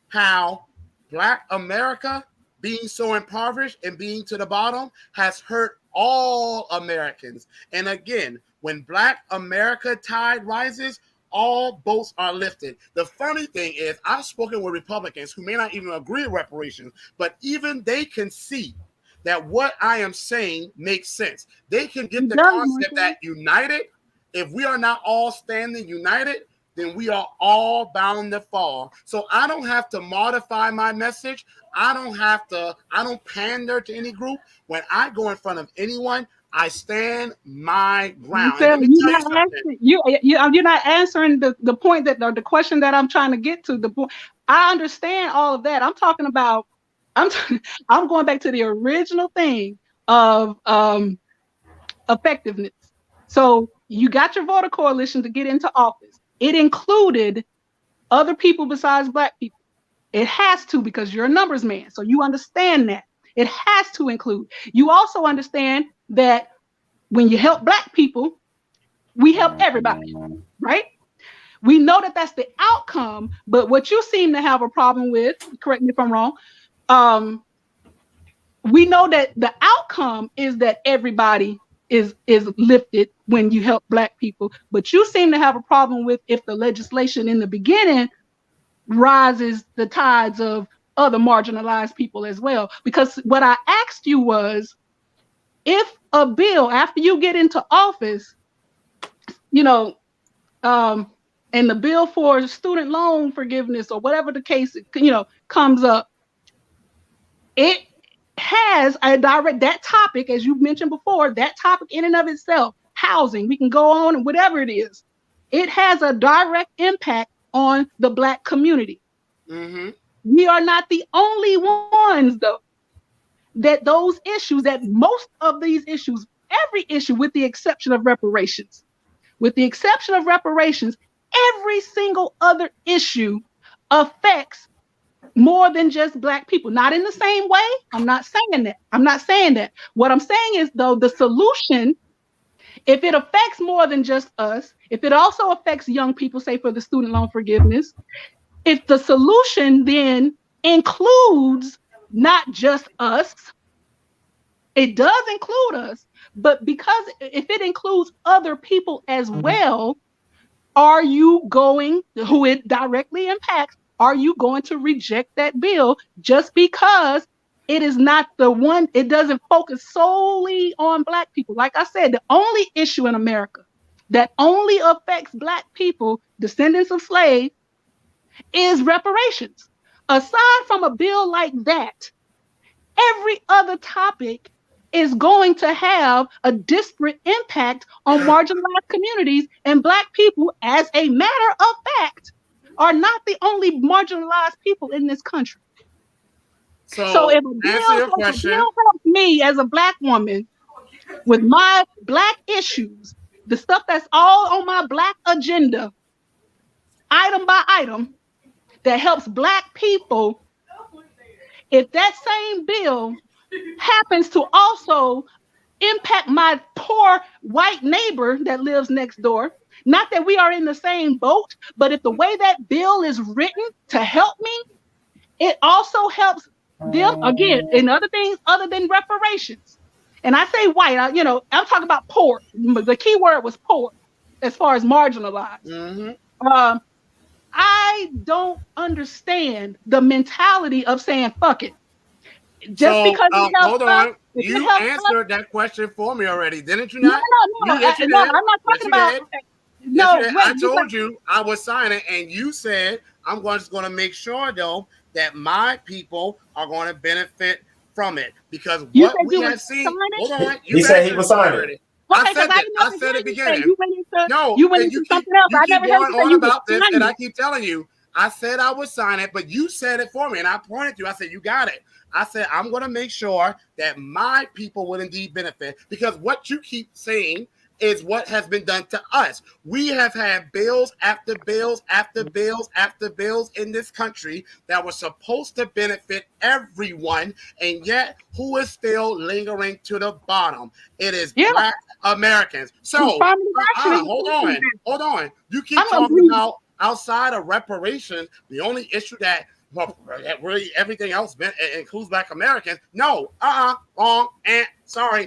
how Black America being so impoverished and being to the bottom has hurt all Americans. And again, when Black America tide rises, all boats are lifted. The funny thing is, I've spoken with Republicans who may not even agree with reparations, but even they can see that what I am saying makes sense. They can get the concept that united, if we are not all standing united, then we are all bound to fall. So I don't have to modify my message. I don't pander to any group. When I go in front of anyone, I stand my ground. You're not answering the point the question that I'm trying to get to. The point, I understand all of that. I'm talking about, I'm going back to the original thing of effectiveness. So you got your voter coalition to get into office. It included other people besides Black people. It has to, because you're a numbers man. So you understand that. It has to include. You also understand that when you help Black people, we help everybody, right? We know that that's the outcome, but what you seem to have a problem with, correct me if I'm wrong, we know that the outcome is that everybody is lifted when you help Black people, but you seem to have a problem with if the legislation in the beginning rises the tides of other marginalized people as well. Because what I asked you was, if a bill after you get into office, and the bill for student loan forgiveness or whatever the case, comes up, it has a direct, that topic, as you mentioned before, that topic in and of itself, housing, we can go on and whatever it is, it has a direct impact on the Black community. Mm-hmm. We are not the only ones, though, that those issues, that most of these issues, every issue with the exception of reparations, every single other issue affects more than just Black people. Not in the same way. I'm not saying that. What I'm saying is, though, the solution, if it affects more than just us, if it also affects young people, say for the student loan forgiveness, if the solution then includes not just us, it does include us, but because if it includes other people as well, are you going, who it directly impacts, are you going to reject that bill just because it is not the one, it doesn't focus solely on Black people? Like I said, the only issue in America that only affects Black people, descendants of slaves, is reparations. Aside from a bill like that, every other topic is going to have a disparate impact on marginalized communities, and Black people, as a matter of fact, are not the only marginalized people in this country. So if a bill helps me as a Black woman with my Black issues, the stuff that's all on my Black agenda, item by item, that helps Black people, if that same bill happens to also impact my poor white neighbor that lives next door, not that we are in the same boat, but if the way that bill is written to help me, it also helps them, again, in other things other than reparations. And I say white, I'm talking about poor. The key word was poor as far as marginalized. Mm-hmm. I don't understand the mentality of saying fuck it. Just because it helps hold on. You answered that question for me already, didn't you not? No, I'm not talking about. I told you I was signing, and you said I'm just going to make sure though that my people are going to benefit from it, because what we have seen. Hold on, he said he was signing. I said that. I said it beginning. You went into something else. I never heard you on about this, and I keep telling you. I said I would sign it, but you said it for me, and I pointed to you. I said, you got it. I said, I'm going to make sure that my people will indeed benefit, because what you keep saying is what has been done to us. We have had bills after bills after bills after bills in this country that were supposed to benefit everyone, and yet who is still lingering to the bottom? It is Black Americans. So, hold on. You keep talking about outside of reparations, the only issue that really everything else includes Black Americans. No, wrong,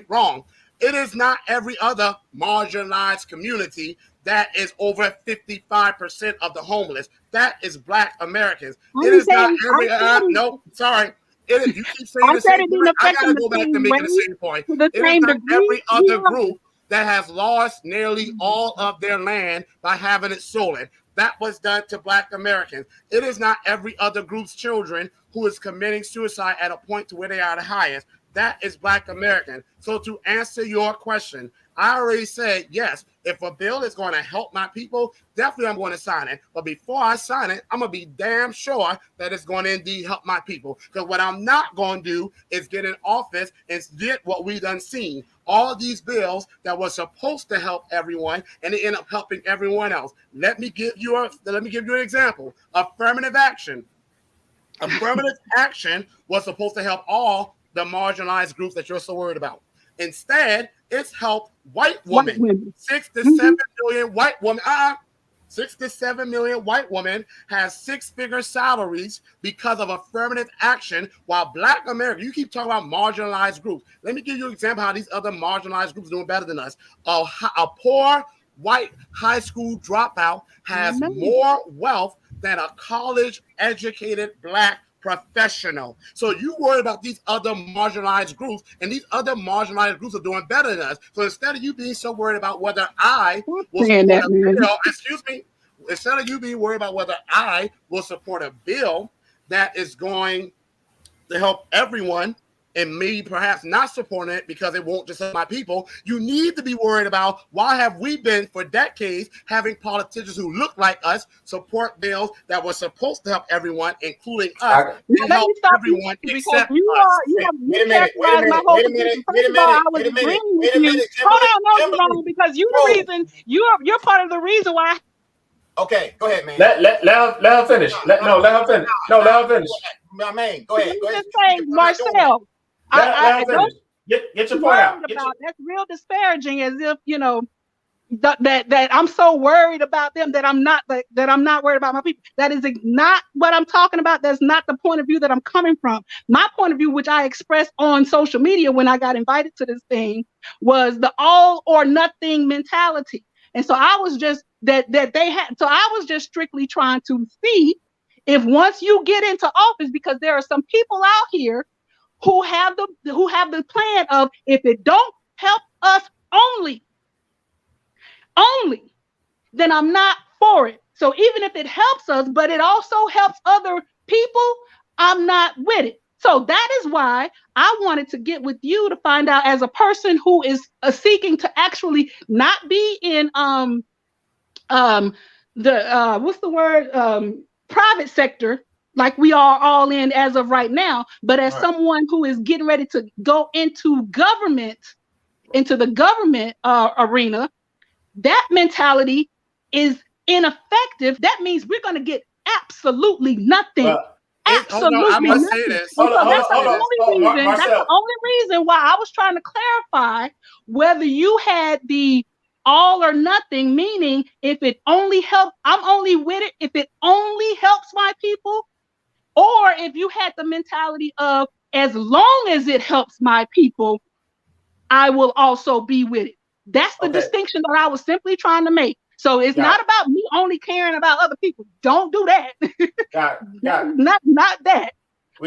wrong. It is not every other marginalized community that is over 55% of the homeless. That is Black Americans. It is not every no, sorry. It is, you keep saying the same thing. I gotta go back to making the same point. It is not every other group that has lost nearly all of their land by having it stolen. That was done to Black Americans. It is not every other group's children who is committing suicide at a point to where they are the highest. That is Black American. So to answer your question, I already said, yes, if a bill is going to help my people, definitely I'm going to sign it. But before I sign it, I'm going to be damn sure that it's going to indeed help my people. Because what I'm not going to do is get in office and get what we done seen. All these bills that were supposed to help everyone, and they end up helping everyone else. Let me give you an example. Affirmative action. Affirmative action was supposed to help all the marginalized groups that you're so worried about. Instead, it's helped white women. 6 to 7 million white women. 6 to 7 million white women have six-figure salaries because of affirmative action, while Black America, you keep talking about marginalized groups. Let me give you an example how these other marginalized groups are doing better than us. A poor white high school dropout has more wealth than a college-educated Black professional. So you worry about these other marginalized groups, and these other marginalized groups are doing better than us. So instead of you being so worried about whether I will support a bill, instead of you being worried about whether I will support a bill that is going to help everyone, and me perhaps not supporting it because it won't just help my people. You need to be worried about why have we been for decades having politicians who look like us support bills that were supposed to help everyone, including us, to help everyone except us. Wait a minute. Hold on, no, because you the reason. You're part of the reason why. Okay, go ahead, man. Let her finish. Let her finish. No, let her finish. My man, go ahead. Just say, Marcel. Let her finish. Get your point out. That's real disparaging, as if that I'm so worried about them that I'm not worried about my people. That is not what I'm talking about. That's not the point of view that I'm coming from. My point of view, which I expressed on social media when I got invited to this thing, was the all or nothing mentality. And so I was just I was just strictly trying to see if once you get into office, because there are some people out here who have the plan of, if it don't help us only, then I'm not for it. So even if it helps us, but it also helps other people, I'm not with it. So that is why I wanted to get with you to find out, as a person who is seeking to actually not be in private sector, like we are all in as of right now, but as someone who is getting ready to go into the government arena, that mentality is ineffective. That means we're going to get absolutely nothing. Absolutely I must say this. That's the only reason why I was trying to clarify whether you had the all or nothing, meaning if it only helps, I'm only with it if it only helps my people, or if you had the mentality of, as long as it helps my people, I will also be with it. That's the distinction that I was simply trying to make. So it's not about me only caring about other people. Don't do that. Got it. Not that.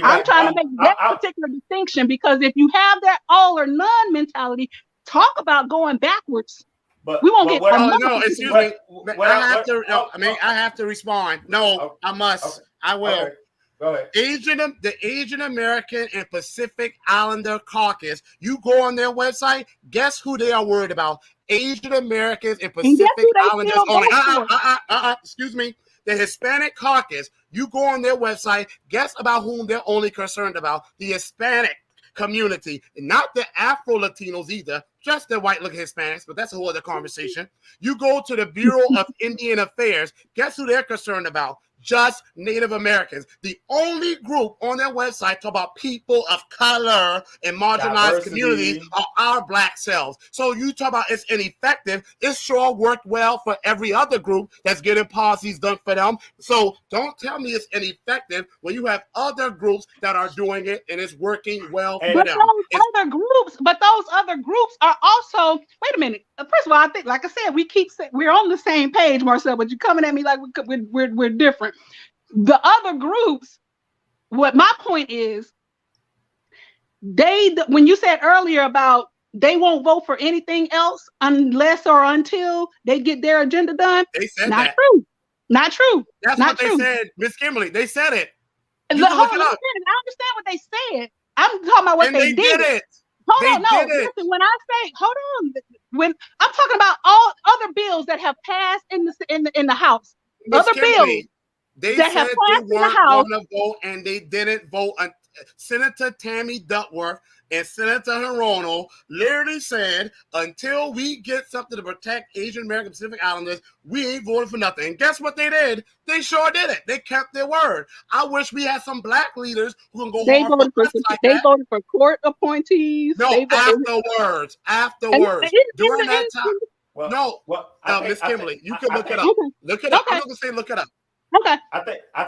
I'm trying to make that particular distinction, because if you have that all or none mentality, talk about going backwards. But we won't get. No, excuse me. I have to respond. No, I must. I will. Okay. Go ahead. The Asian American and Pacific Islander Caucus. You go on their website. Guess who they are worried about? Asian Americans and Pacific Islanders only. Excuse me. The Hispanic Caucus. You go on their website. Guess about whom they're only concerned about? The Hispanic community, and not the Afro-Latinos either, just the white-looking Hispanics, but that's a whole other conversation. You go to the Bureau of Indian Affairs, guess who they're concerned about? Just Native Americans. The only group on their website talk about people of color and marginalized communities are our black selves. So you talk about it's ineffective. It sure worked well for every other group that's getting policies done for them. So don't tell me it's ineffective when you have other groups that are doing it and it's working well for them. But those other groups are also, wait a minute. First of all, I think, like I said, we're on the same page, Marcel, but you're coming at me like we're different. The other groups, what my point is, when you said earlier about they won't vote for anything else unless or until they get their agenda done, they said not that. true. Not true. That's not what true. they said, Miss Kimberly. They said it. I understand what they said. I'm talking about what they did. It. Hold on, listen, when I say, hold on, when I'm talking about all other bills that have passed in the House, Ms. other Kimberly, bills they that said have passed they in the weren't House, going to vote, and they didn't vote. Senator Tammy Duckworth and Senator Hirono literally said, until we get something to protect Asian American Pacific Islanders, we ain't voting for nothing. And guess what they did? They sure did it. They kept their word. I wish we had some black leaders who can go hard for us like that. They voted for court appointees. No, afterwards. During that time. Miss Kimberly, you can look it up. Look it up. I'm not gonna say look it up. Okay. I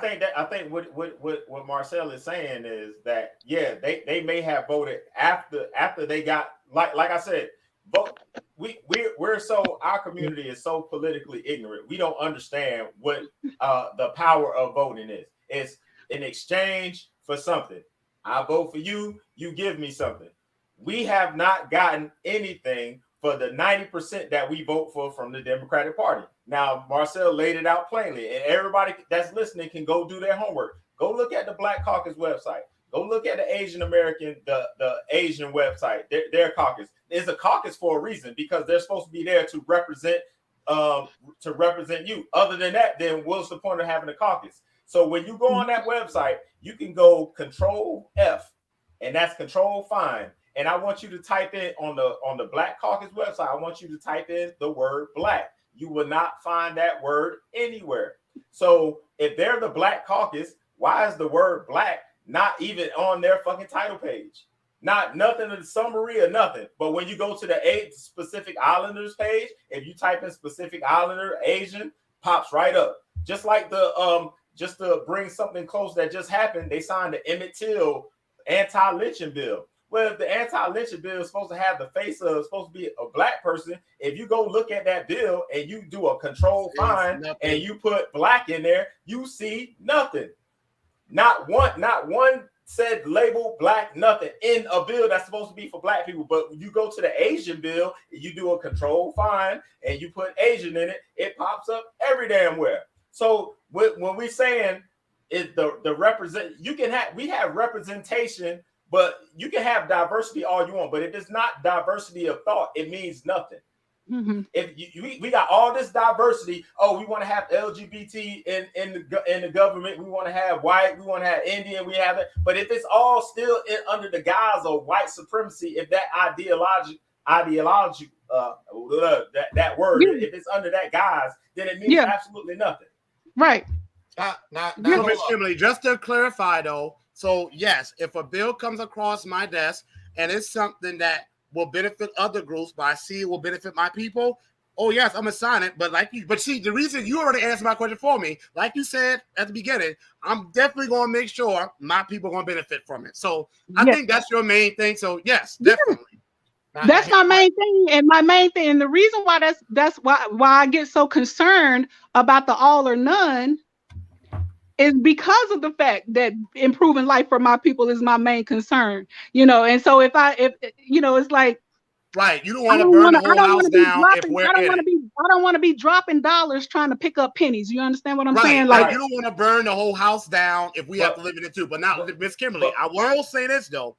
think what Marcel is saying is that they may have voted after they got like I said, vote. We're so, our community is so politically ignorant. We don't understand what the power of voting is. It's in exchange for something. I vote for you, you give me something. We have not gotten anything for the 90% that we vote for from the Democratic Party. Now, Marcel laid it out plainly, and everybody that's listening can go do their homework. Go look at the Black Caucus website. Go look at the Asian American, the Asian website, their caucus. There's a caucus for a reason, because they're supposed to be there to represent you. Other than that, then what's the point of having a caucus? So when you go on that website, you can go Control F, and that's Control Find. And I want you to type in on the Black Caucus website, I want you to type in the word black. You will not find that word anywhere. So if they're the Black Caucus, why is the word black not even on their fucking title page? Not nothing in the summary or nothing. But when you go to the specific Islanders page, if you type in specific Islander, Asian, pops right up. Just like the just to bring something close that just happened, they signed the Emmett Till anti-lynching bill. Well, if the anti-lynching bill is supposed to have the face of supposed to be a black person, if you go look at that bill and you do a Control Find and you put black in there, you see nothing. Not one said label black, nothing in a bill that's supposed to be for black people. But when you go to the Asian bill, you do a Control Find and you put Asian in it, it pops up every damn where. So when we're saying it, the represent, we have representation, but you can have diversity all you want. But if it's not diversity of thought, it means nothing. Mm-hmm. If we got all this diversity, we want to have LGBT in the government, we want to have white, we want to have Indian, we have it. But if it's all still under the guise of white supremacy, if that ideology that word, if it's under that guise, then it means absolutely nothing. Right. Miss Kimberly, just to clarify though, so yes, if a bill comes across my desk and it's something that will benefit other groups, but I see it will benefit my people, oh yes, I'm gonna sign it. But see, the reason you already answered my question for me, like you said at the beginning, I'm definitely gonna make sure my people are gonna benefit from it. So I think that's your main thing. So yes, definitely. That's my main thing, and the reason why that's why I get so concerned about the all or none is because of the fact that improving life for my people is my main concern, and so if it's like, right, you don't want to burn the whole house down. I don't want to be dropping dollars trying to pick up pennies. You understand what I'm saying? Like, you don't want to burn the whole house down if we have to live in it too. But now, Miss Kimberly, I will say this though: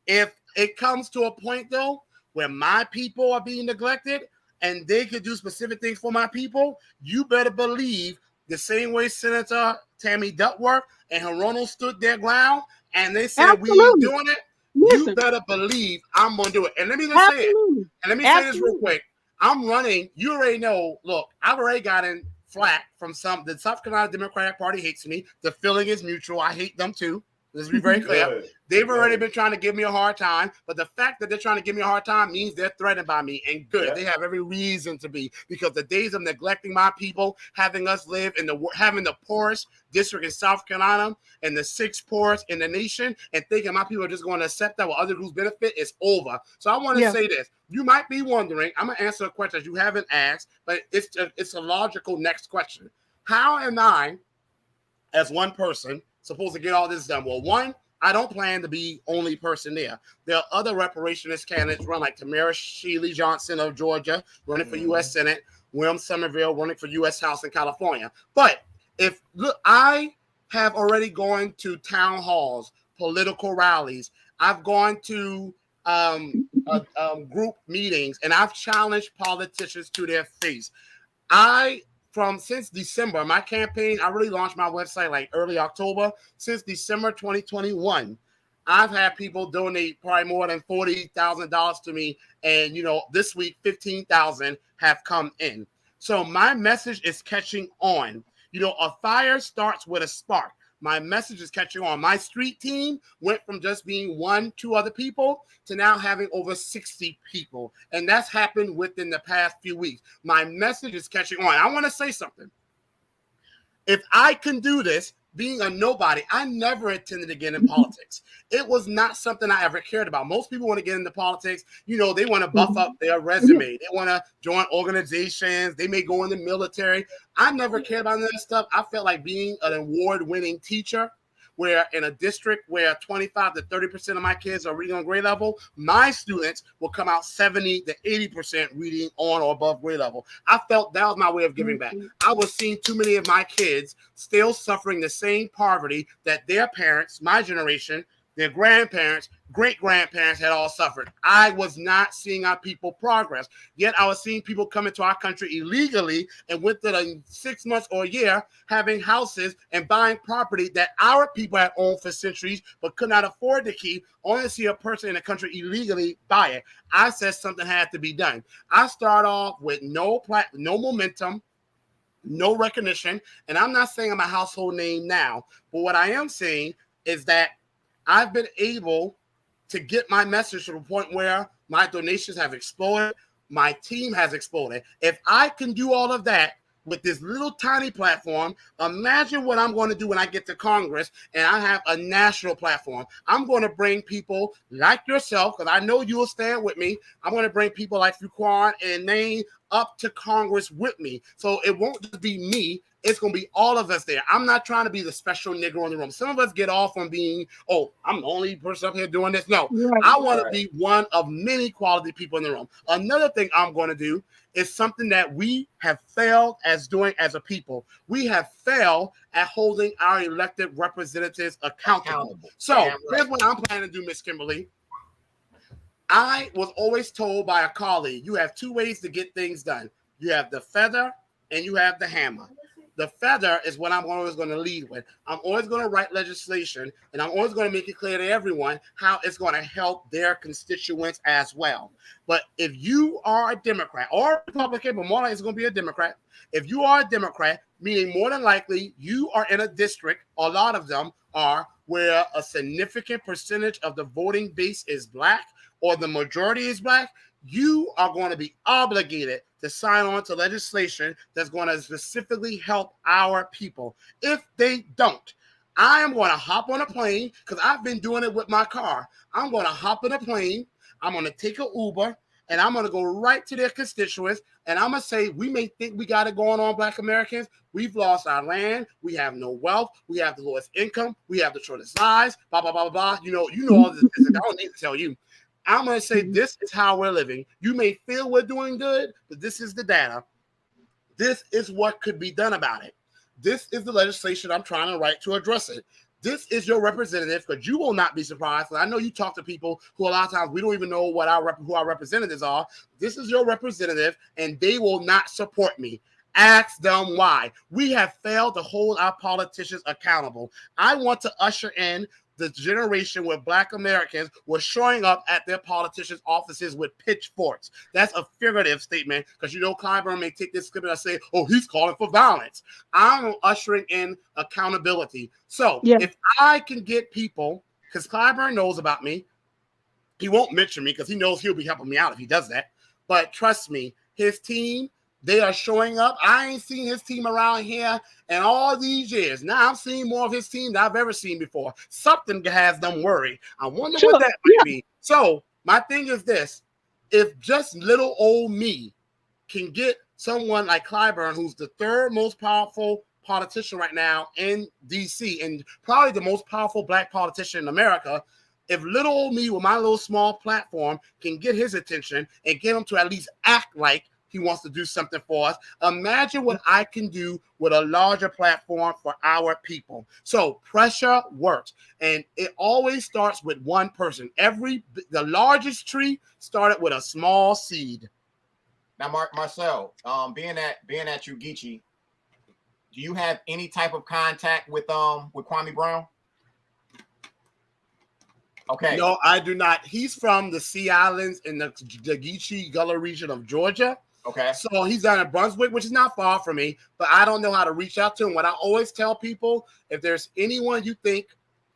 if it comes to a point though where my people are being neglected and they could do specific things for my people, you better believe the same way Senator Tammy Duckworth and Hirono stood their ground and they said we ain't doing it. Listen, you better believe I'm gonna do it. And let me just say it. And let me say this real quick. I'm running. You already know. Look, I've already gotten flack from the South Carolina Democratic Party hates me. The feeling is mutual. I hate them too. Let's be very clear. They've already been trying to give me a hard time, but the fact that they're trying to give me a hard time means they're threatened by me, and good. Yeah. They have every reason to be, because the days of neglecting my people, having us live in having the poorest district in South Carolina and the 6th poorest in the nation, and thinking my people are just going to accept that while other groups benefit, is over. So I want to say this. You might be wondering, I'm going to answer a question that you haven't asked, but it's a logical next question. How am I, as one person, supposed to get all this done? Well, one, I don't plan to be only person there. There are other reparationist candidates run, like Tamara Shealy Johnson of Georgia, running for U.S. Senate, William Somerville running for U.S. House in California. But I have already gone to town halls, political rallies. I've gone to group meetings, and I've challenged politicians to their face. Since December, my campaign, I really launched my website like early October. Since December 2021, I've had people donate probably more than $40,000 to me. And, this week, 15,000 have come in. So my message is catching on. A fire starts with a spark. My message is catching on. My street team went from just being 1-2 other people to now having over 60 people. And that's happened within the past few weeks. My message is catching on. I want to say something. If I can do this, being a nobody, I never intended to get in politics. It was not something I ever cared about. Most people want to get into politics. They want to buff up their resume. They want to join organizations. They may go in the military. I never cared about that stuff. I felt like being an award-winning teacher, where in a district where 25 to 30% of my kids are reading on grade level, my students will come out 70 to 80% reading on or above grade level. I felt that was my way of giving back. I was seeing too many of my kids still suffering the same poverty that their parents, my generation, their grandparents, great-grandparents had all suffered. I was not seeing our people progress. Yet I was seeing people come into our country illegally and within 6 months or a year having houses and buying property that our people had owned for centuries but could not afford to keep, only to see a person in the country illegally buy it. I said something had to be done. I start off with no momentum, no recognition, and I'm not saying I'm a household name now, but what I am saying is that I've been able to get my message to the point where my donations have exploded, my team has exploded. If I can do all of that with this little tiny platform, imagine what I'm going to do when I get to Congress and I have a national platform. I'm going to bring people like yourself, because I know you will stand with me. I'm going to bring people like Fuquan and Nain up to Congress with me. So it won't just be me. It's going to be all of us there. I'm not trying to be the special nigger in the room. Some of us get off on being, oh, I'm the only person up here doing this. No, Right. I want to be one of many quality people in the room. Another thing I'm going to do is something that we have failed as doing as a people. We have failed at holding our elected representatives accountable. So here's what I'm planning to do, Miss Kimberly. I was always told by a colleague, you have two ways to get things done. You have the feather and you have the hammer. The feather is what I'm always going to lead with. I'm always going to write legislation, and I'm always going to make it clear to everyone how it's going to help their constituents as well. But if you are a Democrat or a Republican, but more likely it's going to be a Democrat, if you are a Democrat, meaning more than likely you are in a district, a lot of them are, where a significant percentage of the voting base is black or the majority is black, you are going to be obligated to sign on to legislation that's going to specifically help our people. If they don't, I am going to hop on a plane, because I've been doing it with my car. I'm going to hop on a plane, I'm going to take an Uber, and I'm going to go right to their constituents, and I'm going to say, we may think we got it going on, Black Americans. We've lost our land. We have no wealth. We have the lowest income. We have the shortest lives, blah, blah, blah, blah, blah. You know all this. I don't need to tell you. I'm going to say this is how we're living. You may feel we're doing good, but this is the data. This is what could be done about it. This is the legislation I'm trying to write to address it. This is your representative, because you will not be surprised. I know you talk to people who a lot of times we don't even know who our representatives are. This is your representative, and they will not support me. Ask them why. We have failed to hold our politicians accountable. I want to usher in the generation where Black Americans were showing up at their politicians' offices with pitchforks. That's a figurative statement, because Clyburn may take this script and say, oh, he's calling for violence. I'm ushering in accountability. So if I can get people, because Clyburn knows about me, he won't mention me because he knows he'll be helping me out if he does that. But trust me, his team, they are showing up. I ain't seen his team around here in all these years. Now I'm seeing more of his team than I've ever seen before. Something has them worried. I wonder what that might be. So my thing is this. If just little old me can get someone like Clyburn, who's the third most powerful politician right now in D.C. and probably the most powerful Black politician in America, if little old me with my little small platform can get his attention and get him to at least act like he wants to do something for us, imagine what I can do with a larger platform for our people. So pressure works, and it always starts with one person. The largest tree started with a small seed. Now, Marcel, being at Hbcus, do you have any type of contact with Kwame Brown? Okay. No, I do not. He's from the Sea Islands in the Geechee Gullah region of Georgia. Okay. So he's down in Brunswick, which is not far from me, but I don't know how to reach out to him. What I always tell people, if there's anyone you think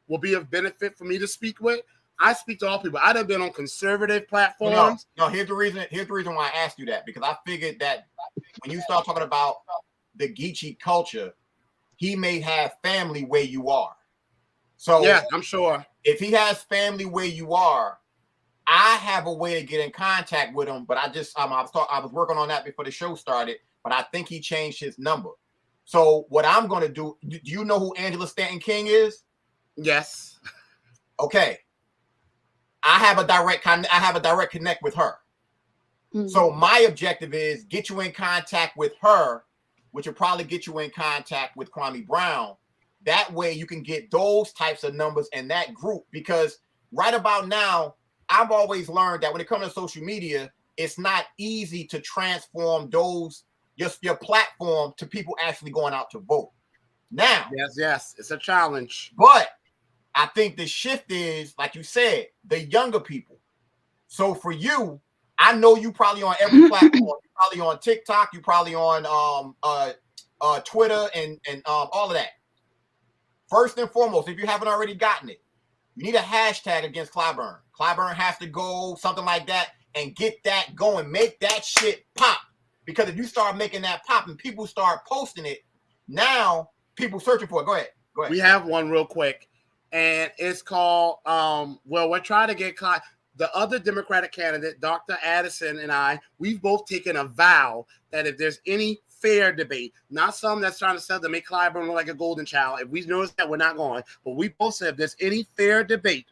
will be of benefit for me to speak with, I speak to all people. I done been on conservative platforms. No, here's the reason why I asked you that, because I figured that when you start talking about the Geechee culture, he may have family where you are. So yeah, I'm sure. If he has family where you are, I have a way to get in contact with him, but I was working on that before the show started, but I think he changed his number. So what I'm going to do you know who Angela Stanton King is? Yes. Okay. I have a direct connect with her. Mm-hmm. So my objective is get you in contact with her, which will probably get you in contact with Kwame Brown. That way you can get those types of numbers in that group, because right about now, I've always learned that when it comes to social media, it's not easy to transform those, just your platform, to people actually going out to vote. Now, yes, it's a challenge. But I think the shift is, like you said, the younger people. So for you, I know you probably on every platform. You're probably on TikTok. You're probably on Twitter and all of that. First and foremost, if you haven't already gotten it, you need a hashtag against Clyburn. Clyburn has to go, something like that, and get that going. Make that shit pop. Because if you start making that pop and people start posting it, now people searching for it. Go ahead. We have one real quick, and it's called, we're trying to get the other Democratic candidate, Dr. Addison, and I, we've both taken a vow that if there's any fair debate, not some that's trying to sell to make Clyburn look like a golden child, if we notice that, we're not going. But we both said if there's any fair debate,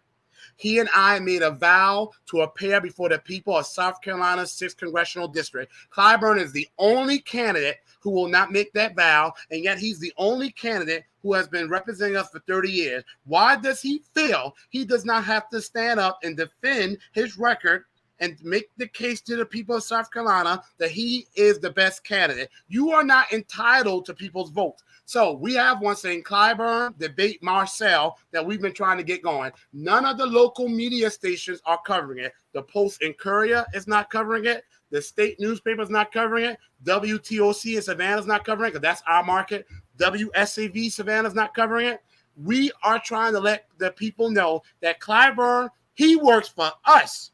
he and I made a vow to appear before the people of South Carolina's 6th Congressional District. Clyburn is the only candidate who will not make that vow, and yet he's the only candidate who has been representing us for 30 years. Why does he feel he does not have to stand up and defend his record and make the case to the people of South Carolina that he is the best candidate? You are not entitled to people's votes. So we have one saying Clyburn, debate Marcel, that we've been trying to get going. None of the local media stations are covering it. The Post and Courier is not covering it. The state newspaper is not covering it. WTOC in Savannah is not covering it, because that's our market. WSAV Savannah is not covering it. We are trying to let the people know that Clyburn, he works for us.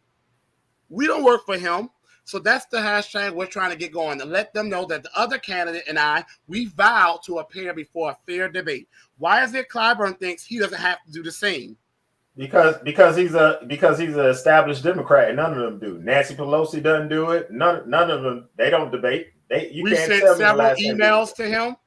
We don't work for him. So that's the hashtag we're trying to get going, to let them know that the other candidate and I, we vow to appear before a fair debate. Why is it Clyburn thinks he doesn't have to do the same? Because he's an established Democrat, and none of them do. Nancy Pelosi doesn't do it. None of them. They don't debate. We sent several emails to him.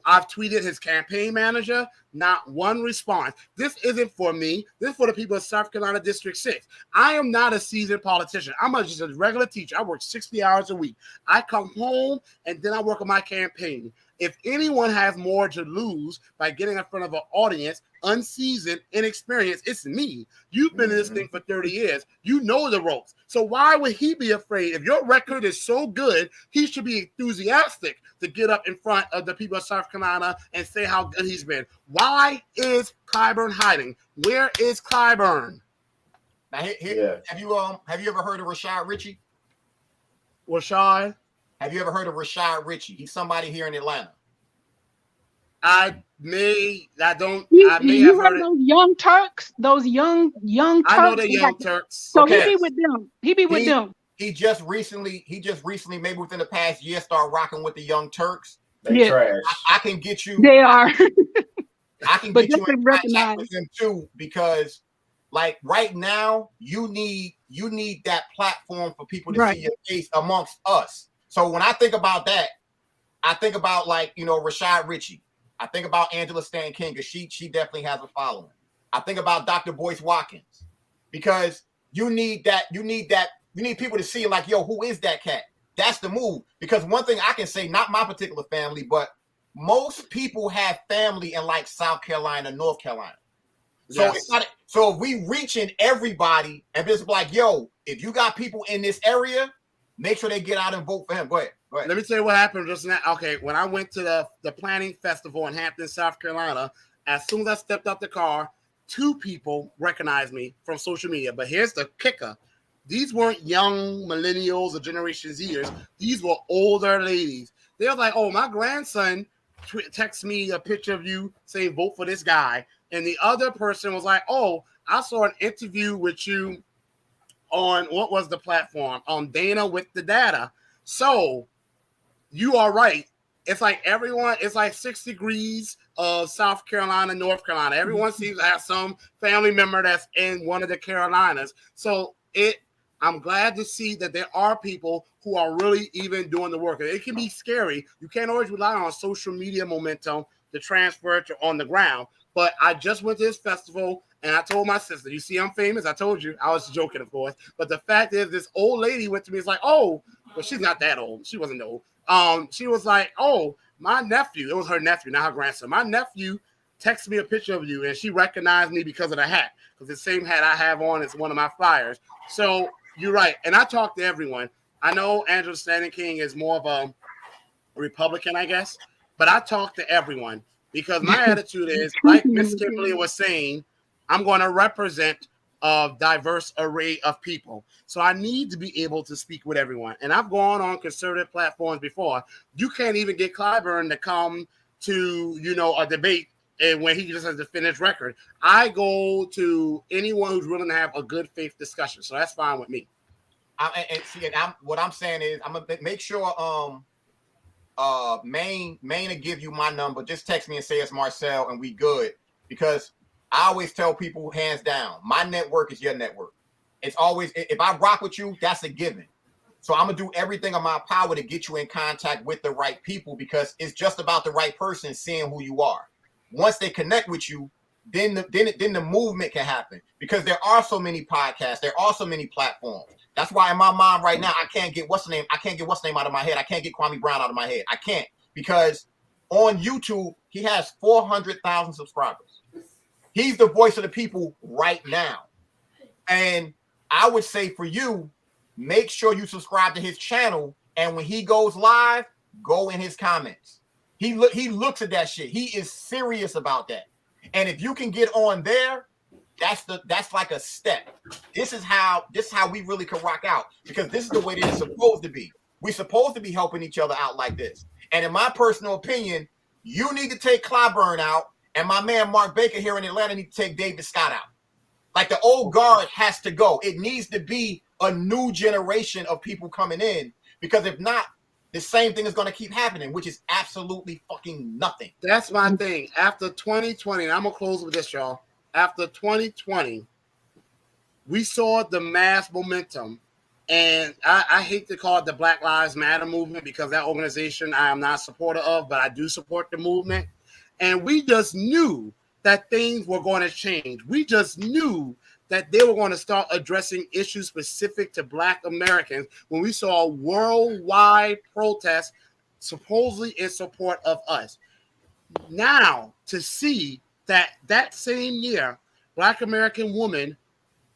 I've tweeted his campaign manager, not one response. This isn't for me. This is for the people of South Carolina District 6. I am not a seasoned politician. I'm just a regular teacher. I work 60 hours a week. I come home and then I work on my campaign. If anyone has more to lose by getting in front of an audience, unseasoned, inexperienced, it's me. You've been in this thing for 30 years. You know the ropes. So why would he be afraid? If your record is so good, he should be enthusiastic to get up in front of the people of South Carolina and say how good he's been. Why is Clyburn hiding? Where is Clyburn? Now, have you ever heard of Rashad Ritchie? Rashad? Have you ever heard of Rashad Ritchie? He's somebody here in Atlanta. I may have heard those young Turks. Those young Turks. I know the young Turks. So okay. He be with them. He be with them. He just recently, maybe within the past year, started rocking with the young Turks. They trash. I can get you. They are. I can get you in contact with them too, because like right now, you need that platform for people to see your face amongst us. So when I think about that, I think about Rashad Ritchie. I think about Angela Stan King, because she definitely has a following. I think about Dr. Boyce Watkins, because you need people to see like, yo, who is that cat? That's the move. Because one thing I can say, not my particular family, but most people have family in like South Carolina, North Carolina. So it's not. So if we reaching everybody and just like, yo, if you got people in this area, make sure they get out and vote for him. Go ahead. Let me tell you what happened just now. Okay, when I went to the planning festival in Hampton, South Carolina, as soon as I stepped out the car, 2 people recognized me from social media. But here's the kicker. These weren't young millennials or Generation Zers. These were older ladies. They were like, oh, my grandson texted me a picture of you saying vote for this guy. And the other person was like, oh, I saw an interview with you on, what was the platform? On Dana with the Data. So you are right. It's like everyone, it's like 6 degrees of South Carolina, North Carolina. Everyone seems to have some family member that's in one of the Carolinas. So I'm glad to see that there are people who are really even doing the work. It can be scary. You can't always rely on social media momentum to transfer to on the ground. But I just went to this festival and I told my sister, you see, I'm famous. I told you. I was joking, of course. But the fact is, this old lady went to me. It's like, oh, well, she's not that old. She wasn't old. She was like, oh, my nephew. It was her nephew, not her grandson. My nephew texted me a picture of you, and she recognized me because of the hat, because the same hat I have on is one of my flyers. So you're right, and I talk to everyone. I know Angela Stanton King is more of a Republican, I guess, but I talk to everyone because my attitude is, like Miss Kimberly was saying, I'm going to represent a diverse array of people. So I need to be able to speak with everyone. And I've gone on conservative platforms before. You can't even get Clyburn to come to, a debate and when he just has the finished record. I go to anyone who's willing to have a good faith discussion. So that's fine with me. What I'm saying is, I'm gonna make sure Maine will give you my number. Just text me and say it's Marcel, and we good. Because I always tell people, hands down, my network is your network. It's always, if I rock with you, that's a given. So I'm gonna do everything in my power to get you in contact with the right people, because it's just about the right person seeing who you are. Once they connect with you, then the movement can happen, because there are so many podcasts, there are so many platforms. That's why in my mind right now, I can't get what's the name out of my head. I can't get Kwame Brown out of my head. I can't, because on YouTube, he has 400,000 subscribers. He's the voice of the people right now. And I would say for you, make sure you subscribe to his channel. And when he goes live, go in his comments. He looks at that shit. He is serious about that. And if you can get on there, that's like a step. This is how we really can rock out, because this is the way that it's supposed to be. We're supposed to be helping each other out like this. And in my personal opinion, you need to take Clyburn out, and my man Mark Baker here in Atlanta need to take David Scott out. Like, the old guard has to go. It needs to be a new generation of people coming in, because if not, the same thing is going to keep happening, which is absolutely fucking nothing. That's my thing. After 2020, and I'm going to close with this, y'all. After 2020, we saw the mass momentum, and I hate to call it the Black Lives Matter movement, because that organization I am not a supporter of, but I do support the movement. And we just knew that things were going to change. We just knew that they were going to start addressing issues specific to Black Americans when we saw worldwide protests supposedly in support of us. Now, to see that same year, Black American women,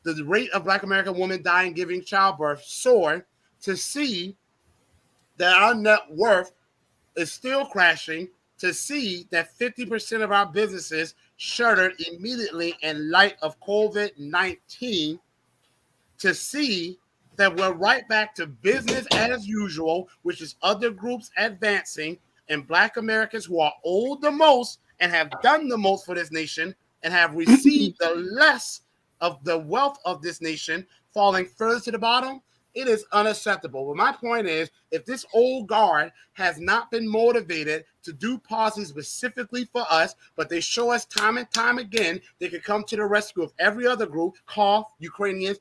the rate of Black American women dying giving childbirth soared, to see that our net worth is still crashing, to see that 50% of our businesses shuttered immediately in light of COVID-19, to see that we're right back to business as usual, which is other groups advancing, and Black Americans who are owed the most and have done the most for this nation and have received the less of the wealth of this nation falling further to the bottom. It is unacceptable. But my point is, if this old guard has not been motivated to do policies specifically for us, but they show us time and time again, they can come to the rescue of every other group, cough Ukrainians,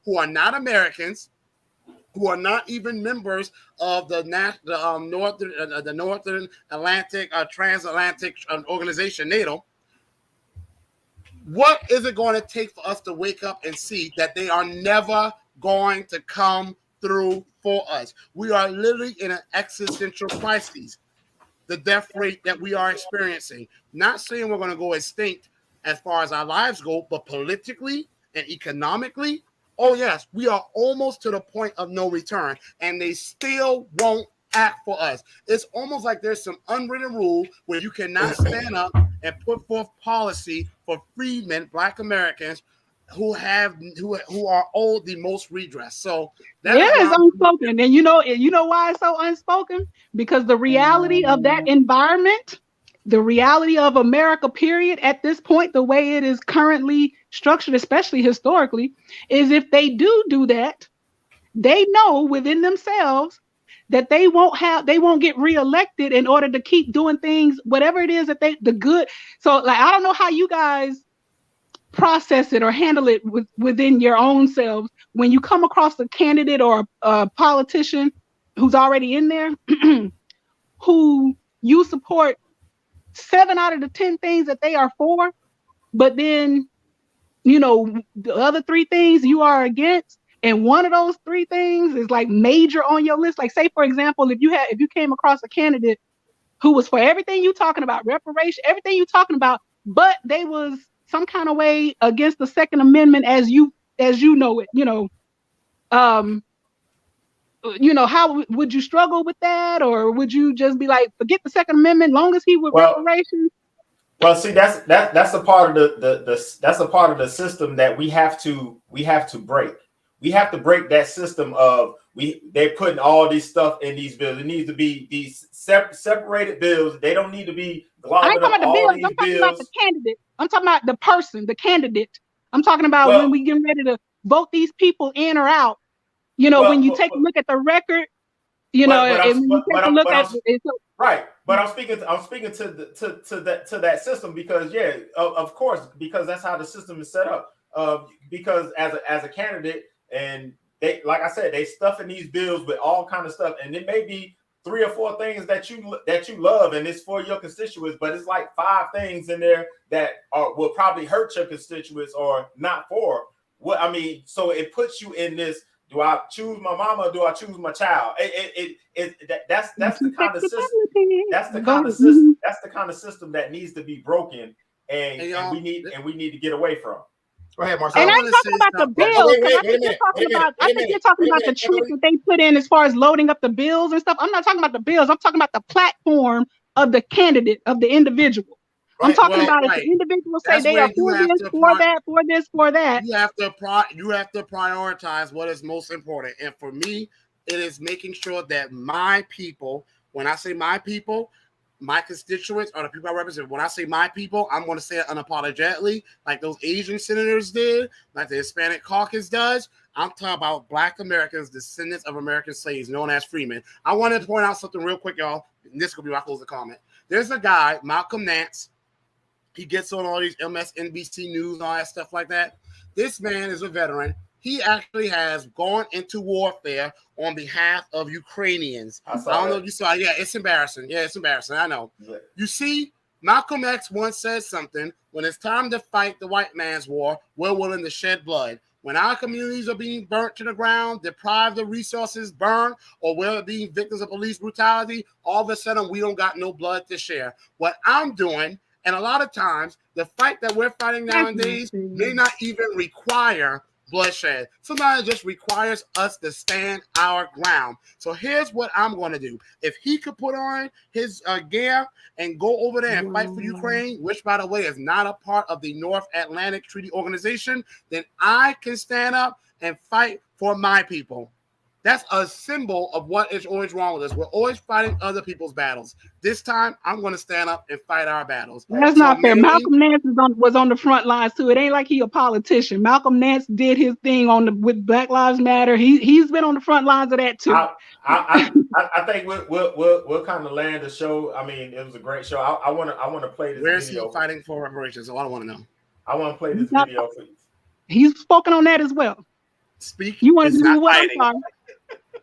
who are not Americans, who are not even members of the Northern Atlantic Transatlantic Organization, NATO. What is it going to take for us to wake up and see that they are never going to come through for us? We are literally in an existential crisis. The death rate that we are experiencing, not saying we're going to go extinct as far as our lives go, but politically and economically, oh yes, we are almost to the point of no return, and they still won't act for us. It's almost like there's some unwritten rule where you cannot stand up and put forth policy for freedmen, Black Americans, who are owed the most redress. So it's unspoken. And you know why it's so unspoken? Because the reality of that environment, the reality of America, period, at this point, the way it is currently structured, especially historically, is if they do that, they know within themselves that they won't get reelected in order to keep doing things, whatever it is that the good. So, like, I don't know how you guys process it or handle it within your own selves when you come across a candidate or a politician who's already in there, who you support 7 out of the 10 things that they are for, but then the other 3 things you are against, and one of those 3 things is like major on your list. Like, say for example, if you came across a candidate who was for everything you talking about, reparation, everything you talking about, but they was some kind of way against the Second Amendment as you know it, how would you struggle with that, or would you just be like, forget the Second Amendment, long as he with reparations? Well, see, that's a part of that's a part of the system that we have to break. We have to break that system of they're putting all these stuff in these bills. It needs to be these separated bills. They don't need to be I ain't talking about the bills. I'm talking about the candidate. I'm talking about the person, the candidate. I'm talking about when we get ready to vote these people in or out. When you take a look at the record, right. But I'm speaking to that system because of course, because that's how the system is set up. Because as a candidate, and they, like I said, they stuffing these bills with all kind of stuff, and it may be 3 or 4 things that you love, and it's for your constituents, but it's like 5 things in there that will probably hurt your constituents or not for what I mean. So it puts you in this. Do I choose my mama or do I choose my child? That's the kind of system. That's the kind of system. That's the kind of system that needs to be broken, and we need to get away from. Go ahead, Marcel. And I ain't talking about the bills. I think you're talking about the tricks that they put in as far as loading up the bills and stuff. I'm not talking about the bills. I'm talking about the platform of the candidate, of the individual. I'm talking about if the individuals say they are for this, for that, for this, for that. You have to prioritize what is most important. And for me, it is making sure that my people, when I say my people, my constituents are the people I represent. When I say my people, I'm going to say it unapologetically, like those Asian senators did, like the Hispanic caucus does. I'm talking about Black Americans, descendants of American slaves, known as freemen. I wanted to point out something real quick, y'all. And this could be my closing comment. There's a guy, Malcolm Nance. He gets on all these MSNBC news and all that stuff like that. This man is a veteran. He actually has gone into warfare on behalf of Ukrainians. I don't know if you saw. Yeah, it's embarrassing. Yeah, it's embarrassing. I know. Yeah. You see, Malcolm X once said something. When it's time to fight the white man's war, we're willing to shed blood. When our communities are being burnt to the ground, deprived of resources, burned, or we're being victims of police brutality, all of a sudden we don't got no blood to share. What I'm doing, and a lot of times, the fight that we're fighting nowadays may not even require bloodshed. Sometimes it just requires us to stand our ground. So here's what I'm going to do. If he could put on his gear and go over there and fight for Ukraine, which, by the way, is not a part of the North Atlantic Treaty Organization, then I can stand up and fight for my people. That's a symbol of what is always wrong with us. We're always fighting other people's battles. This time, I'm going to stand up and fight our battles. That's not fair. Malcolm Nance was on the front lines too. It ain't like he a politician. Malcolm Nance did his thing with Black Lives Matter. He's been on the front lines of that too. I think we'll kind of land the show. I mean, it was a great show. I want to play this. Where's video. He fighting for reparations? So I don't want to know. I want to play this video for you. He's spoken on that as well. Speaking. You want to do what? I'm sorry.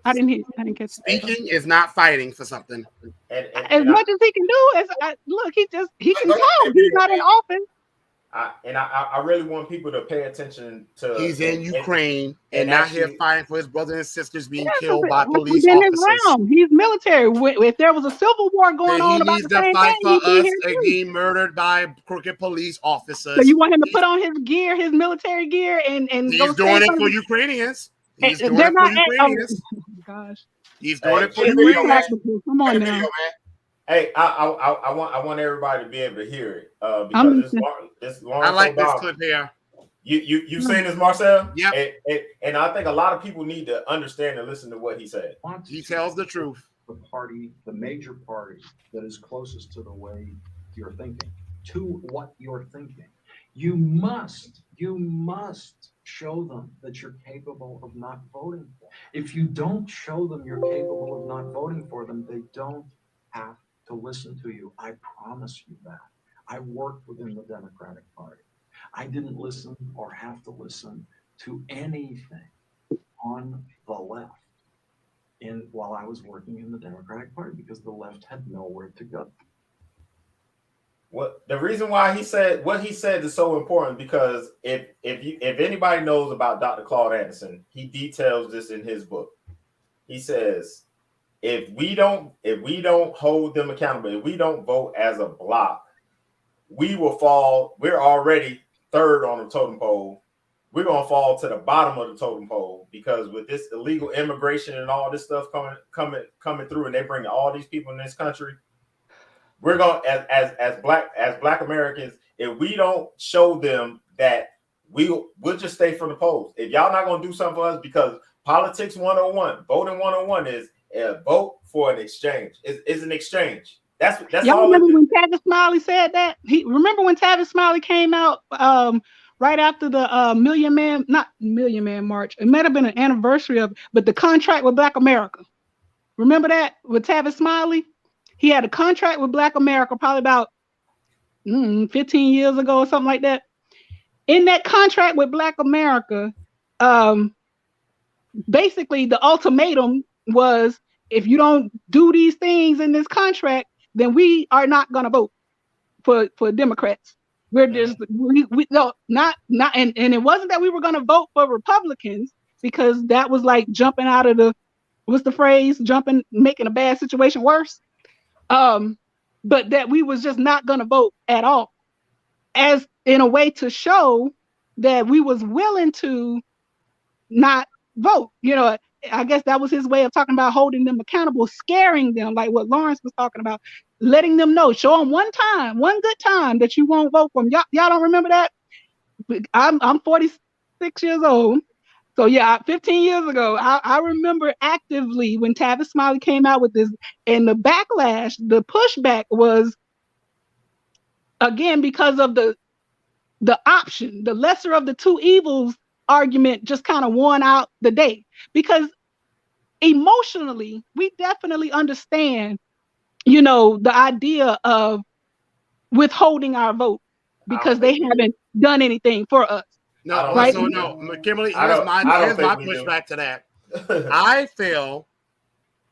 I didn't catch Speaking is not fighting for something. As much as he can do, look, he can talk. He's not in office. I really want people to pay attention to. He's in Ukraine and not here fighting for his brothers and sisters being killed by police in officers. His realm. He's military. If there was a civil war going on, he needs to fight for us and being murdered by crooked police officers. So you want him to put on his gear, his military gear, and he's doing it for Ukrainians. He's doing it for Ukrainians. Oh gosh, he's doing it for Ukrainians. Come on now. Hey, I want everybody to be able to hear it because it's long. I like this clip here. You've seen this, Marcel? Yeah. And I think a lot of people need to understand and listen to what he said. He tells the truth. The major party that is closest to the way you're thinking, to what you're thinking. You must show them that you're capable of not voting for them. If you don't show them you're capable of not voting for them, they don't have to listen to you. I promise you that. I worked within the Democratic Party. I didn't listen or have to listen to anything on the left while I was working in the Democratic Party because the left had nowhere to go. What the reason why he said what he said is so important because if anybody knows about Dr. Claude Anderson, he details this in his book. He says if we don't hold them accountable, if we don't vote as a block, we will fall. We're already third on the totem pole. We're gonna fall to the bottom of the totem pole because with this illegal immigration and all this stuff coming through, and they bring all these people in this country, we're gonna as black Americans, if we don't show them that we'll just stay from the polls. If y'all not gonna do something for us, because politics 101, voting 101 is vote for an exchange. It's an exchange. That's y'all all. Remember when Tavis Smiley said that? Remember when Tavis Smiley came out right after the not Million Man March. It might have been an anniversary of, but the contract with Black America. Remember that with Tavis Smiley? He had a contract with Black America probably about 15 years ago or something like that. In that contract with Black America, basically the ultimatum was, if you don't do these things in this contract, then we are not going to vote for Democrats. We're just and it wasn't that we were going to vote for Republicans, because that was like jumping out of what's the phrase, making a bad situation worse. But that we was just not going to vote at all, as in a way to show that we was willing to not vote. I guess that was his way of talking about holding them accountable, scaring them, like what Lawrence was talking about, letting them know, show them one good time that you won't vote for them. Y'all don't remember that? I'm 46 years old. So yeah, 15 years ago, I remember actively when Tavis Smiley came out with this, and the backlash, the pushback was, again, because of the option, the lesser of the two evils argument just kind of won out the day. Because emotionally, we definitely understand, the idea of withholding our vote because they haven't done anything for us. No, right? So no, Kimberly, here's my pushback to that. I feel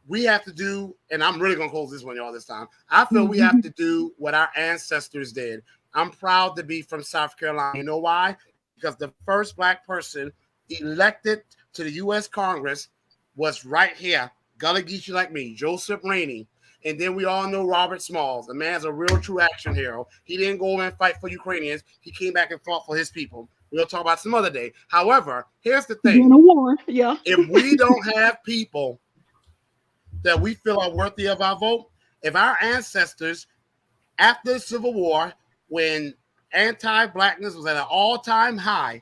we have to do, and I'm really gonna close this one, y'all, this time. I feel we have to do what our ancestors did. I'm proud to be from South Carolina. You know why? Because the first Black person elected to the U.S. Congress was right here, Gullah Geechee like me, Joseph Rainey. And then we all know Robert Smalls. The man's a real true action hero. He didn't go and fight for Ukrainians. He came back and fought for his people. We'll talk about some other day. However, here's the thing. In a war, yeah. If we don't have people that we feel are worthy of our vote, if our ancestors, after the Civil War, when anti-Blackness was at an all-time high,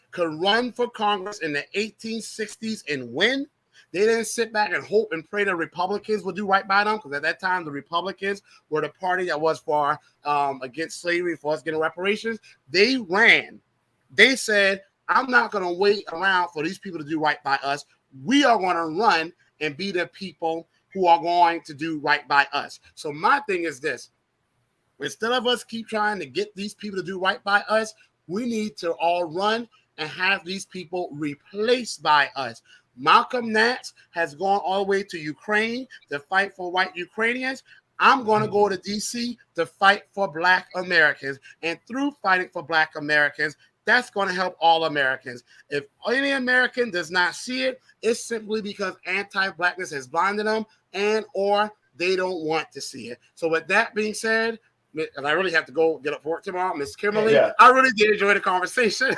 could run for Congress in the 1860s and win, they didn't sit back and hope and pray the Republicans would do right by them, because at that time the Republicans were the party that was for against slavery, for us getting reparations. They ran. They said, I'm not going to wait around for these people to do right by us. We are going to run and be the people who are going to do right by us. So my thing is this. Instead of us keep trying to get these people to do right by us, we need to all run and have these people replaced by us. Malcolm Nance has gone all the way to Ukraine to fight for white Ukrainians. I'm going to go to D.C. to fight for Black Americans. And through fighting for Black Americans, that's going to help all Americans. If any American does not see it, it's simply because anti-Blackness has blinded them and or they don't want to see it. So with that being said, and I really have to go get up for work tomorrow, Miss Kimberly, I really did enjoy the conversation.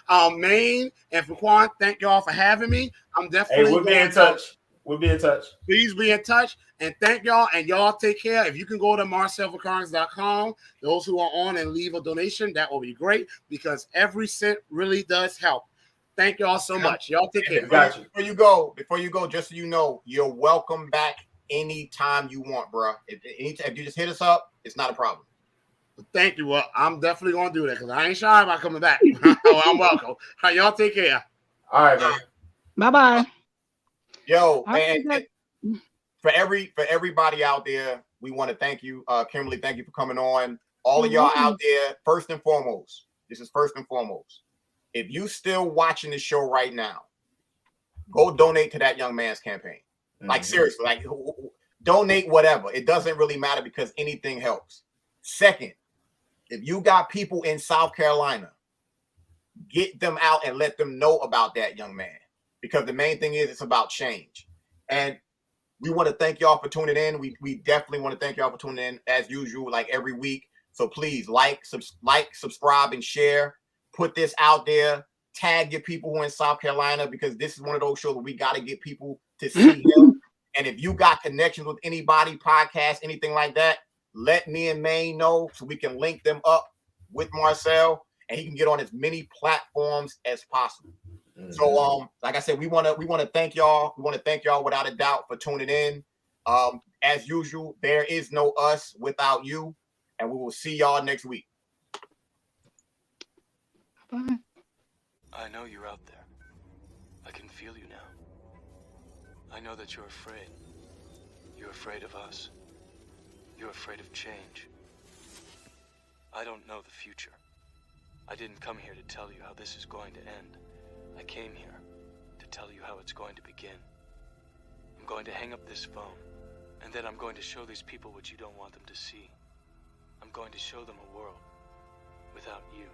Maine and Faquan, thank y'all for having me. I'm definitely we'll be in touch. We'll be in touch. Please be in touch. And thank y'all. And y'all take care. If you can go to marcelvacarnes.com, those who are on, and leave a donation, that will be great, because every cent really does help. Thank y'all so much. Y'all take care. Before you go, just so you know, you're welcome back anytime you want, bro. If you just hit us up, it's not a problem. Thank you. Well, I'm definitely going to do that, because I ain't shy about coming back. I'm welcome. All right, y'all take care. All right, man. Bye-bye. Yo, and for everybody out there, we want to thank you. Kimberly, thank you for coming on. All of y'all out there, first and foremost, this is first and foremost. If you still watching the show right now, go donate to that young man's campaign. Like, seriously, like, donate whatever. It doesn't really matter, because anything helps. Second, if you got people in South Carolina, get them out and let them know about that young man, because the main thing is it's about change. And we want to thank y'all for tuning in. We definitely want to thank y'all for tuning in as usual, like every week. So please like, subscribe, and share. Put this out there. Tag your people who are in South Carolina, because this is one of those shows where we got to get people to see him. And if you got connections with anybody, podcast, anything like that, let me and Maine know so we can link them up with Marcel and he can get on as many platforms as possible. So like I said, we want to thank y'all. We want to thank y'all without a doubt for tuning in. As usual, there is no us without you, and we will see y'all next week. Bye. I know you're out there. I can feel you now. I know that you're afraid. You're afraid of us. You're afraid of change. I don't know the future. I didn't come here to tell you how this is going to end. I came here to tell you how it's going to begin. I'm going to hang up this phone, and then I'm going to show these people what you don't want them to see. I'm going to show them a world without you.